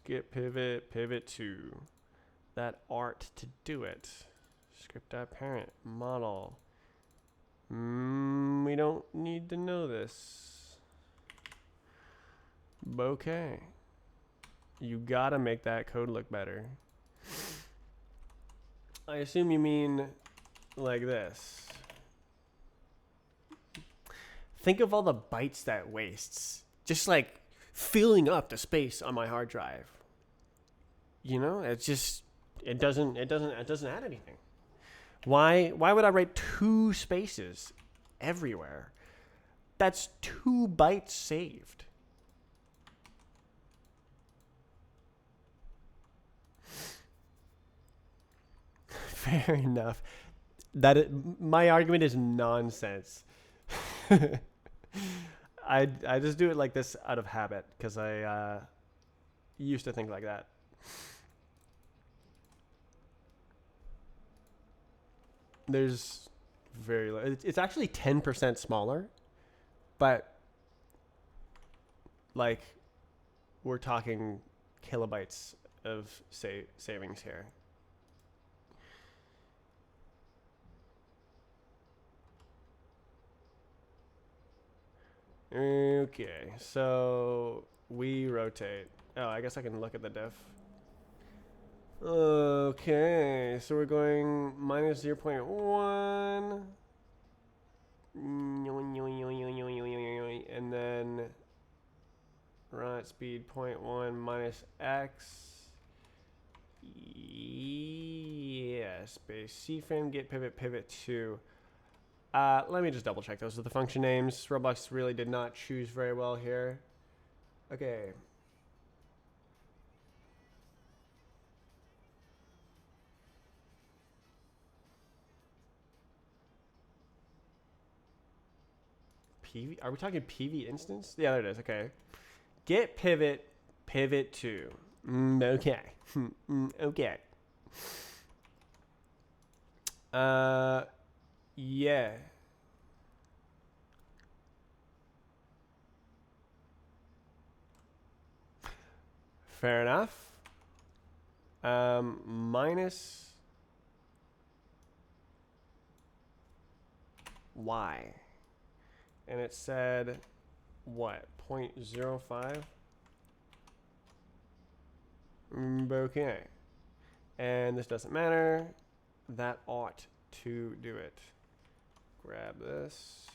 Get pivot, pivot 2. That art to do it. Script.parent, model. We don't need to know this. Bokeh. You gotta make that code look better. I assume you mean like this. Think of all the bytes that wastes. Just like filling up the space on my hard drive. You know, it's just it doesn't add anything. Why would I write 2 spaces everywhere? That's 2 bytes saved. Fair enough. My argument is nonsense. I just do it like this out of habit because I used to think like that. There's very low. It's actually 10% smaller, but like we're talking kilobytes of savings here. Okay, so we rotate. Oh, I guess I can look at the diff. Okay, so we're going minus 0.1. And then run at speed 0.1 minus x. Yes, space cframe get pivot pivot 2. Let me just double check those are the function names. Roblox really did not choose very well here. Okay. PV? Are we talking PV instance? Yeah, there it is. Okay. Get pivot pivot 2. Okay. Okay. Yeah. Fair enough. Minus y. And it said, what, 0.05? Okay. And this doesn't matter. That ought to do it. Grab this.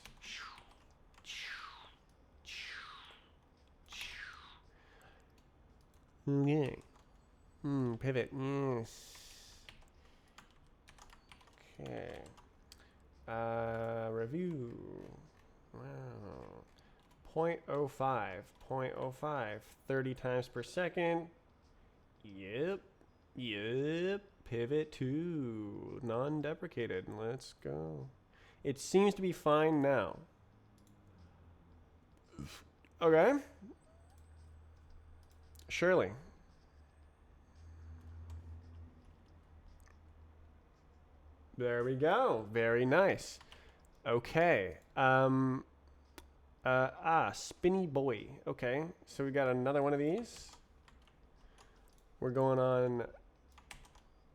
Okay. Pivot. Yes. Okay. Review. Wow. 0.05. 0.05. 30 times per second. Yep. Yep. Pivot 2. Non-deprecated. Let's go. It seems to be fine now. Okay. Surely. There we go. Very nice. Okay. Spinny boy. Okay. So we got another one of these. We're going on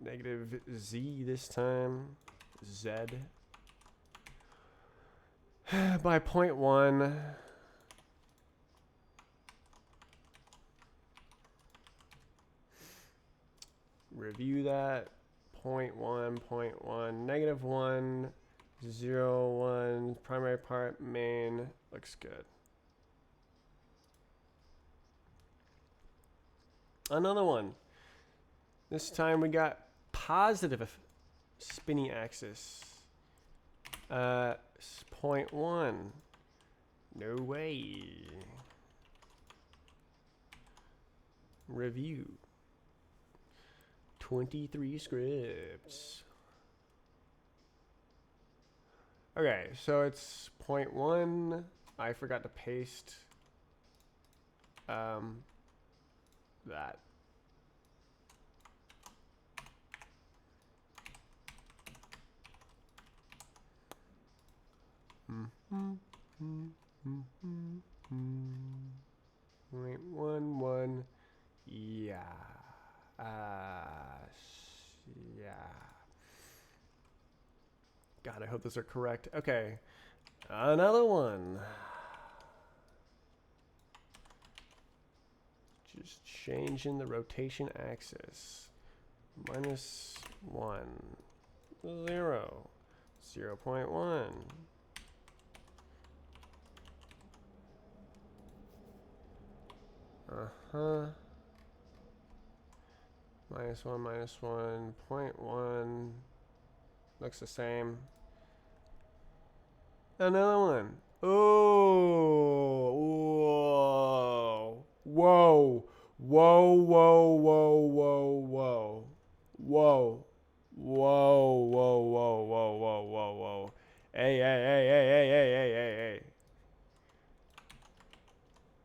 negative Z this time. Z. By 0.1. Review that. 0.1, 0.1, negative 1, 0, 1, primary part, main. Looks good. Another one. This time we got positive spinny axis. 0.1. No way. Review. 23 scripts. Okay, so it's 0.1. I forgot to paste that. God, I hope those are correct. Okay, another one. Just changing the rotation axis. -1, 0, 0.1. -1, -1, 0.1. Looks the same. Another one. Oh, whoa, whoa, whoa, whoa, whoa, whoa, whoa, whoa, whoa, whoa, whoa, whoa, whoa, whoa, whoa. Hey, hey, hey, hey, hey, hey, hey, hey, hey.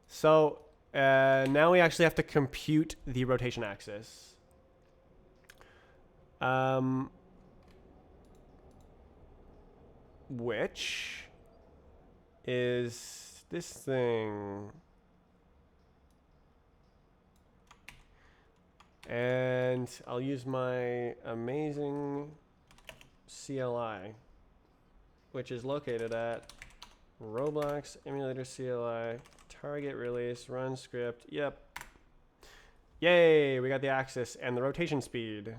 So now we actually have to compute the rotation axis. Which is this thing. And I'll use my amazing CLI, which is located at Roblox emulator CLI, target release, run script. Yep. Yay, we got the axis and the rotation speed.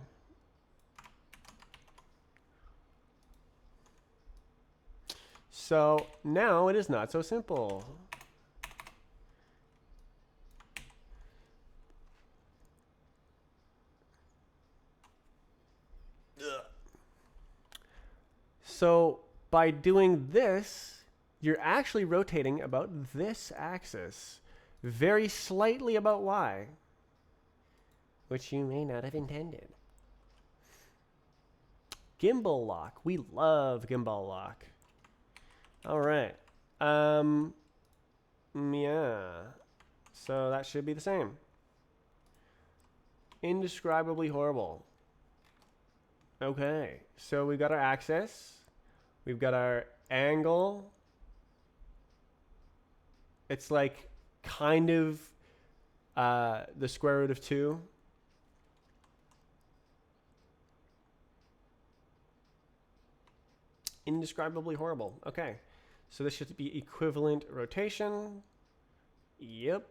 So now it is not so simple. So by doing this, you're actually rotating about this axis, very slightly about y, which you may not have intended. Gimbal lock. We love gimbal lock. All right. Yeah. So that should be the same. Indescribably horrible. Okay. So we've got our axis. We've got our angle. It's like kind of the square root of 2. Indescribably horrible. Okay. So this should be equivalent rotation. Yep.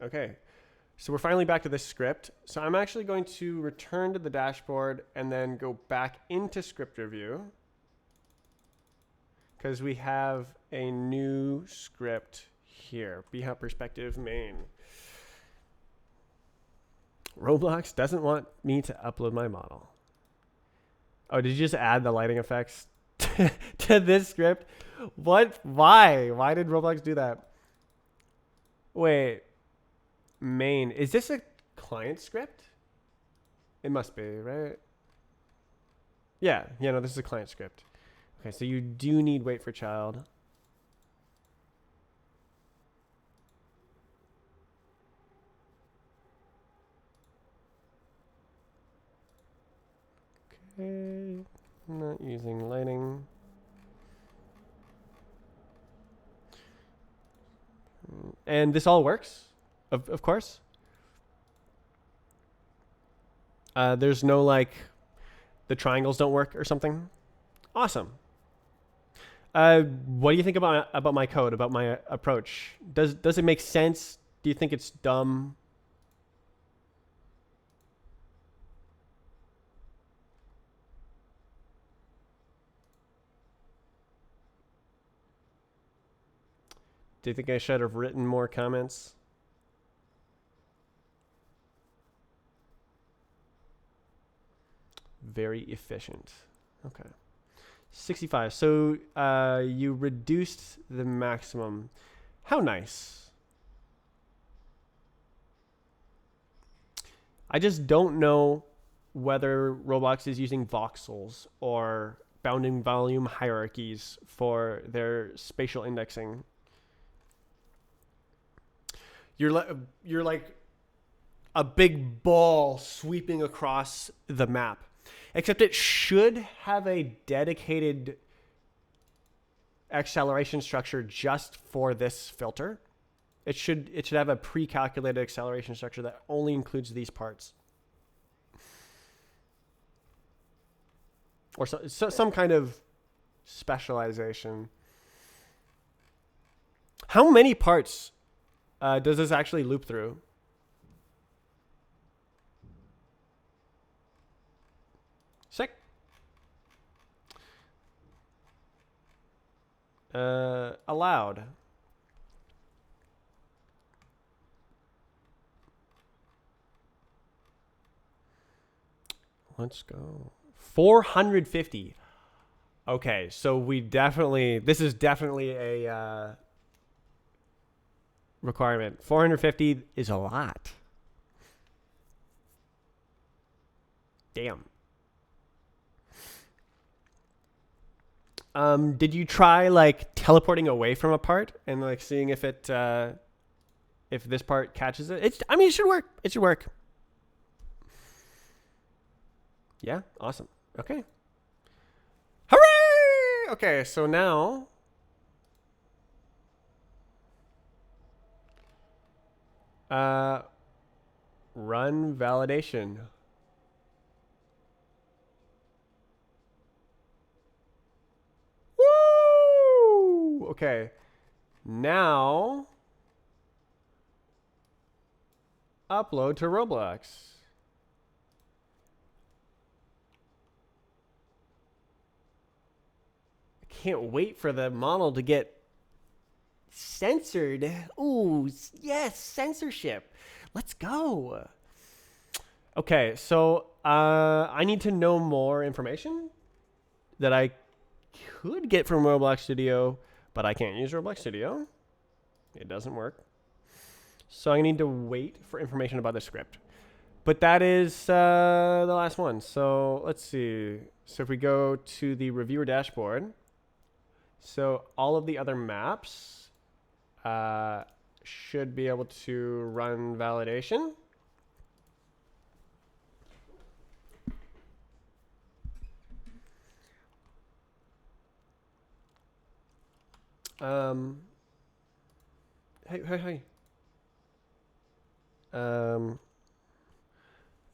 Okay. So we're finally back to this script. So I'm actually going to return to the dashboard and then go back into script review, because we have a new script here. Bhout perspective main. Roblox doesn't want me to upload my model. Oh, did you just add the lighting effects to this script? What? Why? Why did Roblox do that? Wait. Main. Is this a client script? It must be, right? Yeah. Yeah, no, this is a client script. Okay, so you do need wait for child. Okay. Not using lighting. And this all works, of course. There's no like the triangles don't work or something. Awesome. What do you think about my code, about my approach? Does it make sense? Do you think it's dumb? Do you think I should have written more comments? Very efficient. Okay. 65. So you reduced the maximum. How nice. I just don't know whether Roblox is using voxels or bounding volume hierarchies for their spatial indexing. You're like a big ball sweeping across the map. Except it should have a dedicated acceleration structure just for this filter. It should have a pre-calculated acceleration structure that only includes these parts. or some kind of specialization. How many parts does this actually loop through? Sick. Allowed. Let's go. 450. Okay, so this is definitely a requirement. 450 is a lot. Damn. Did you try like teleporting away from a part and like seeing if it if this part catches it? It should work. It should work. Yeah, awesome. Okay. Hooray! Okay, so now run validation. Woo! Okay. Now upload to Roblox. Can't wait for the model to get censored. Ooh, yes, censorship. Let's go. Okay, so I need to know more information that I could get from Roblox Studio, but I can't use Roblox Studio. It doesn't work. So I need to wait for information about the script. But that is the last one. So let's see. So if we go to the reviewer dashboard, so all of the other maps should be able to run validation. Hey.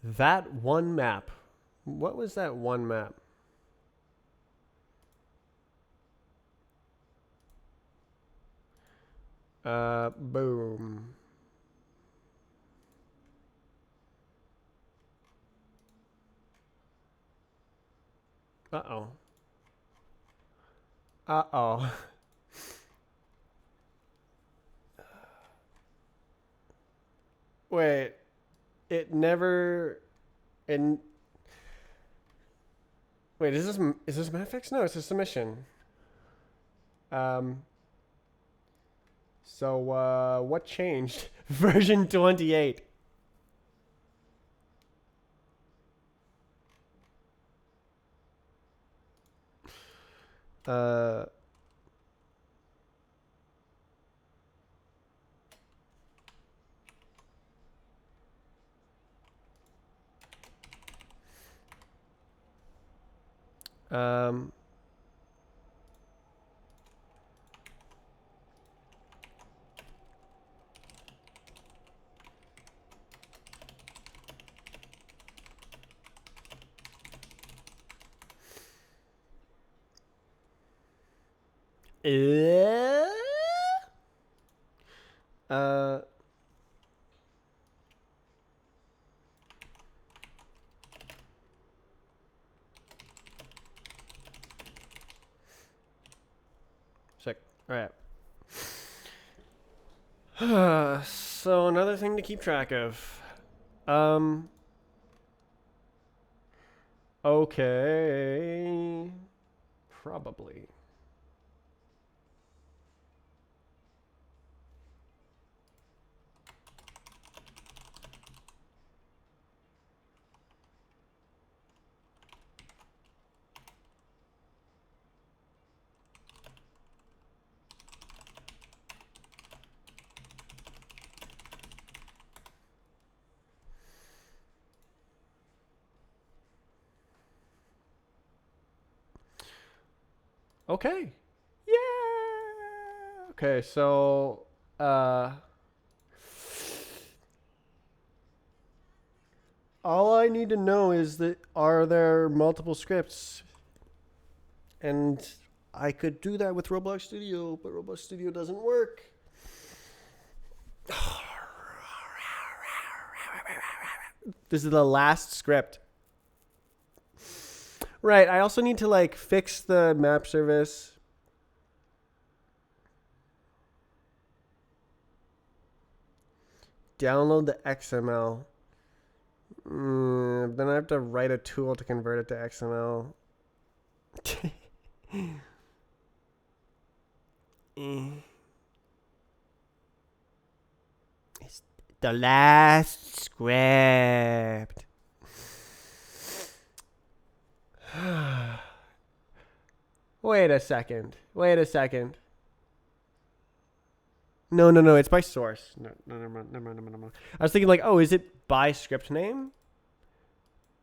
That one map. What was that one map? Boom. Uh-oh. Uh-oh. Wait. It never... And wait, is this Manifix? No, it's a submission. So what changed? Version 28. Uh um uh, uh Sick. All right. So another thing to keep track of. Okay. Probably. Okay. Yeah. Okay, so all I need to know is that are there multiple scripts And I could do that with Roblox Studio, but Roblox Studio doesn't work. This is the last script. Right, I also need to like fix the map service. Download the XML. Then I have to write a tool to convert it to XML. It's the last script. Wait a second. No. It's by source. No. I was thinking like, oh, is it by script name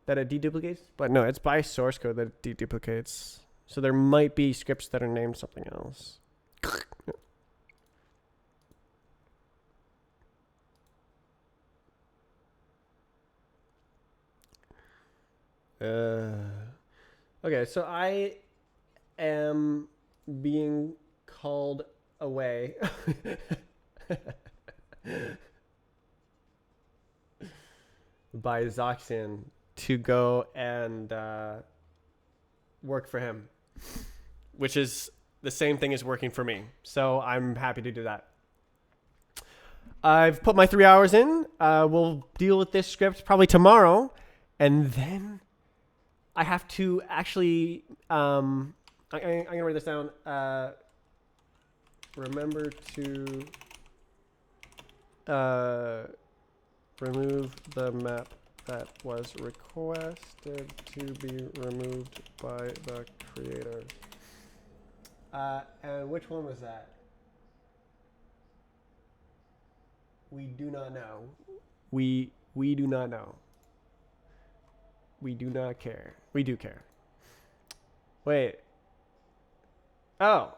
that it deduplicates? But no, it's by source code that it deduplicates. So there might be scripts that are named something else. Okay, so I am being called away by Zoxin to go and work for him, which is the same thing as working for me. So I'm happy to do that. I've put my 3 hours in. We'll deal with this script probably tomorrow, and then I have to actually. I'm gonna write this down. Remember to remove the map that was requested to be removed by the creator. And which one was that? We do not know. We do not know. We do not care. We do care. Wait. Oh.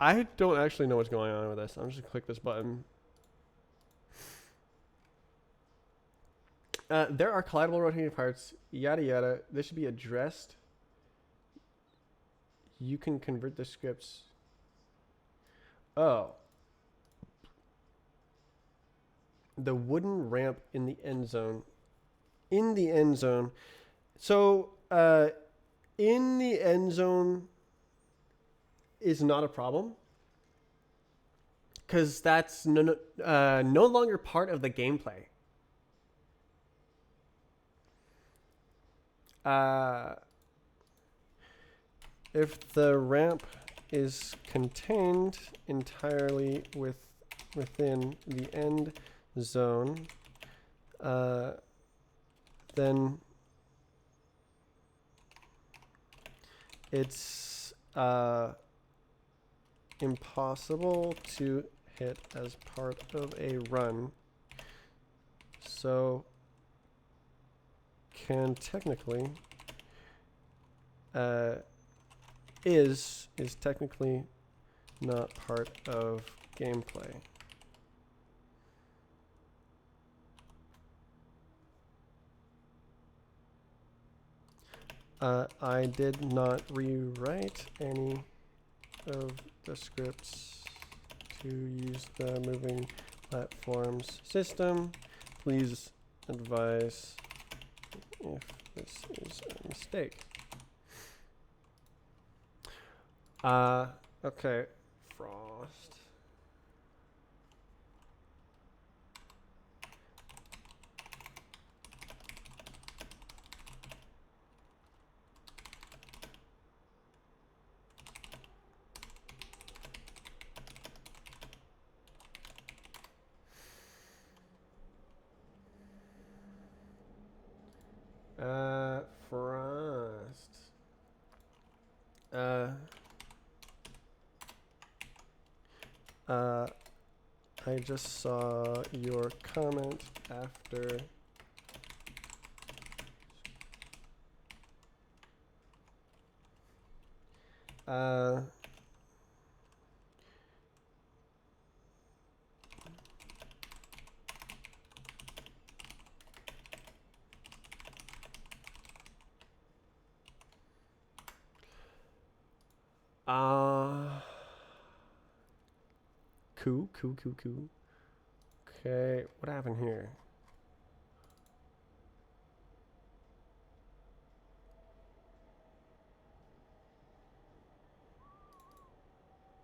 I don't actually know what's going on with this. I'm just gonna click this button. There are collidable rotating parts, yada yada. This should be addressed. You can convert the scripts. Oh. The wooden ramp in the end zone. In the end zone. So, in the end zone is not a problem. Because that's no longer part of the gameplay. If the ramp is contained entirely within the end zone, then it's impossible to hit as part of a run. So can technically is technically not part of gameplay. I did not rewrite any of the scripts to use the moving platforms system. Please advise if this is a mistake. Okay, Frost. Frost. I just saw your comment after. Cool. Okay, what happened here?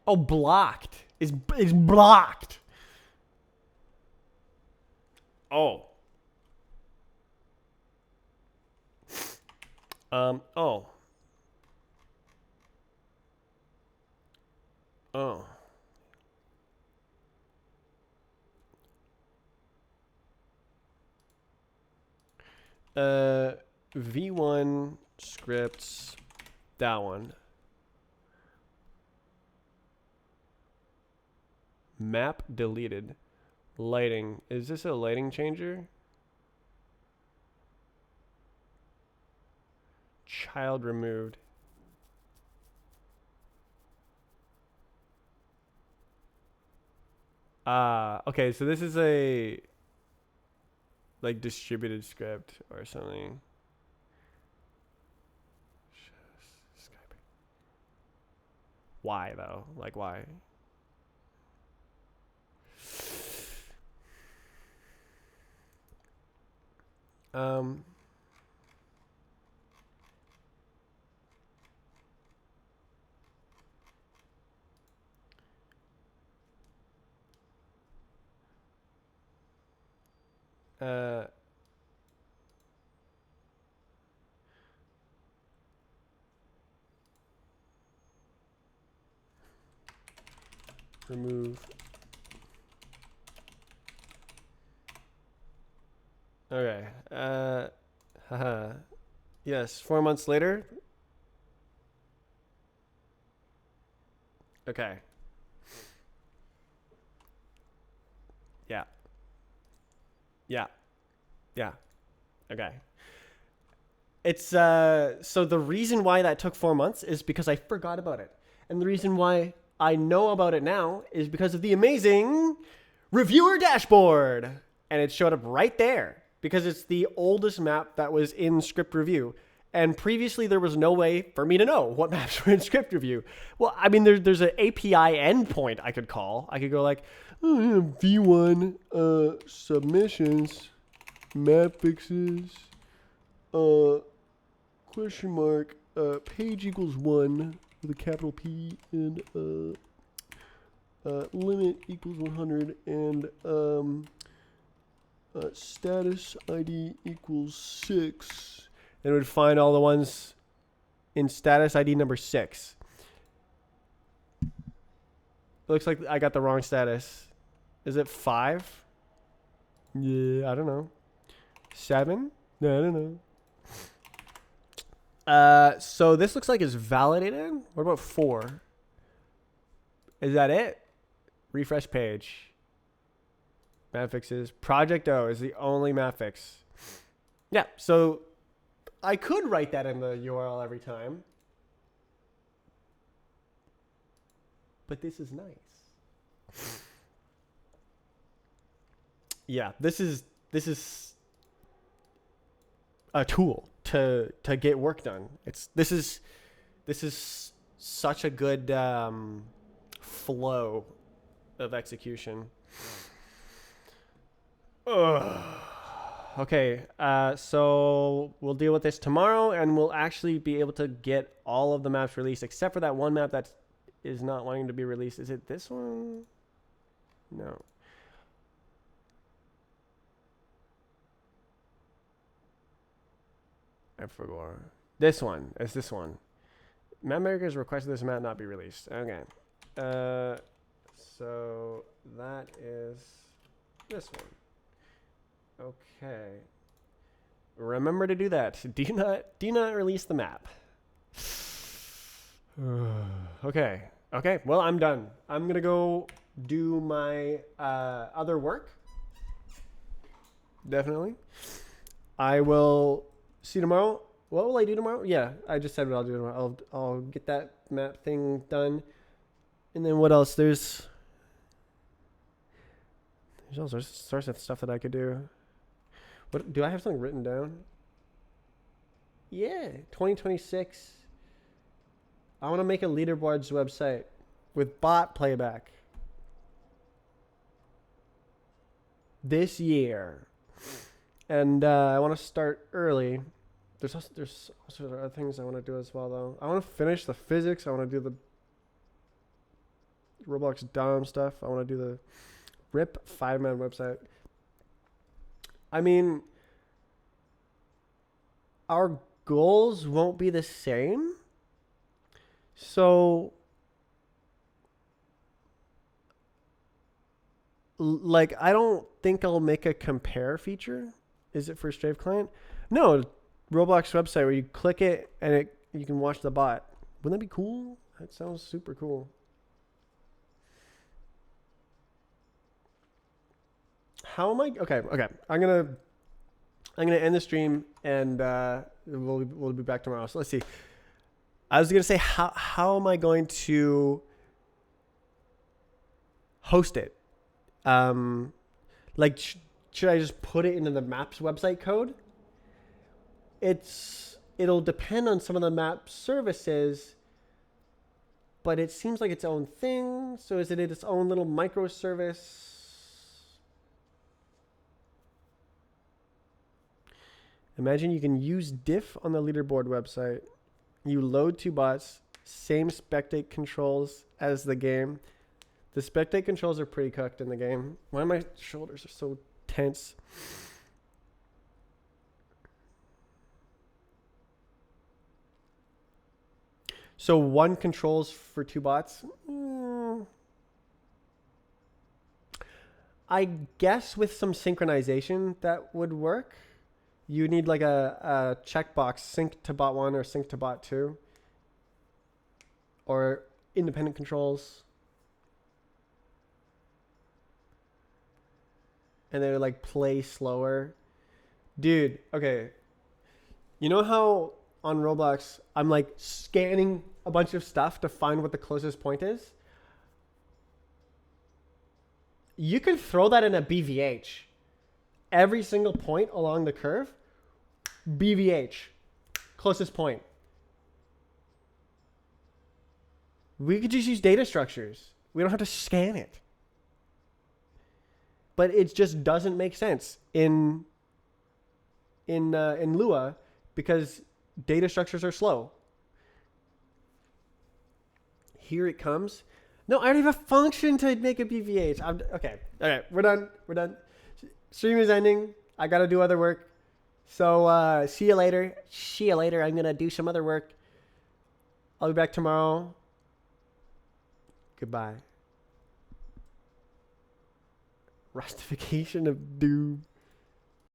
Oh, blocked. Is blocked. Oh. Oh. Oh. V1 scripts, that one. Map deleted. Lighting. Is this a lighting changer? Child removed. Okay, so this is a like distributed script or something. Why though? Like why? Remove. Okay. Haha. Yes, 4 months later. Okay. Yeah. Okay. It's so the reason why that took 4 months is because I forgot about it. And the reason why I know about it now is because of the amazing reviewer dashboard. And it showed up right there because it's the oldest map that was in script review. And previously there was no way for me to know what maps were in script review. Well, I mean, there's an API endpoint I could call. I could go like, oh, yeah, V1 submissions, map fixes, question mark, page equals 1 with a capital P and limit equals 100 and status ID equals 6. And it would find all the ones in status ID number 6. It looks like I got the wrong status. Is it 5? Yeah, I don't know. 7? No, I don't know. So this looks like it's validated. What about 4? Is that it? Refresh page. Map fixes. Project O is the only map fix. Yeah, so I could write that in the URL every time. But this is nice. Yeah, this is a tool to get work done. This is such a good flow of execution. Ugh. Okay, so we'll deal with this tomorrow, and we'll actually be able to get all of the maps released, except for that one map that is not wanting to be released. Is it this one? No. I forgot. This one. It's this one. Map makers requested this map not be released. Okay. So that is this one. Okay. Remember to do that. Do not release the map. Okay. Okay. Well, I'm done. I'm gonna go do my other work. Definitely. I will see you tomorrow. What will I do tomorrow? Yeah, I just said what I'll do tomorrow. I'll get that map thing done. And then what else? There's all sorts of stuff that I could do. What do I have something written down? Yeah, 2026. I want to make a leaderboards website with bot playback this year, and I want to start early. There's also other things I want to do as well, though. I want to finish the physics. I want to do the Roblox Dom stuff. I want to do the RIP 5-man website. I mean, our goals won't be the same. So, like, I don't think I'll make a compare feature. Is it for Strave Client? No, Roblox website where you click it and you can watch the bot. Wouldn't that be cool? That sounds super cool. How am I? Okay. I'm gonna end the stream and we'll be back tomorrow. So let's see. I was gonna say how am I going to host it? Like should I just put it into the Maps website code? It'll depend on some of the map services, but it seems like its own thing. So is it its own little microservice? Imagine you can use diff on the leaderboard website. You load 2 bots, same spectate controls as the game. The spectate controls are pretty cooked in the game. Why my shoulders are so tense? So 1 controls for 2 bots? I guess with some synchronization that would work. You need like a checkbox, sync to bot 1 or sync to bot 2. Or independent controls. And they're like play slower. Dude, okay. You know how on Roblox I'm like scanning a bunch of stuff to find what the closest point is? You can throw that in a BVH. Every single point along the curve, BVH, closest point. We could just use data structures. We don't have to scan it. But it just doesn't make sense in Lua because data structures are slow. Here it comes. No, I already have a function to make a BVH. Okay. All right, we're done. Stream is ending. I got to do other work. So see you later. I'm going to do some other work. I'll be back tomorrow. Goodbye. Rustification of Doom.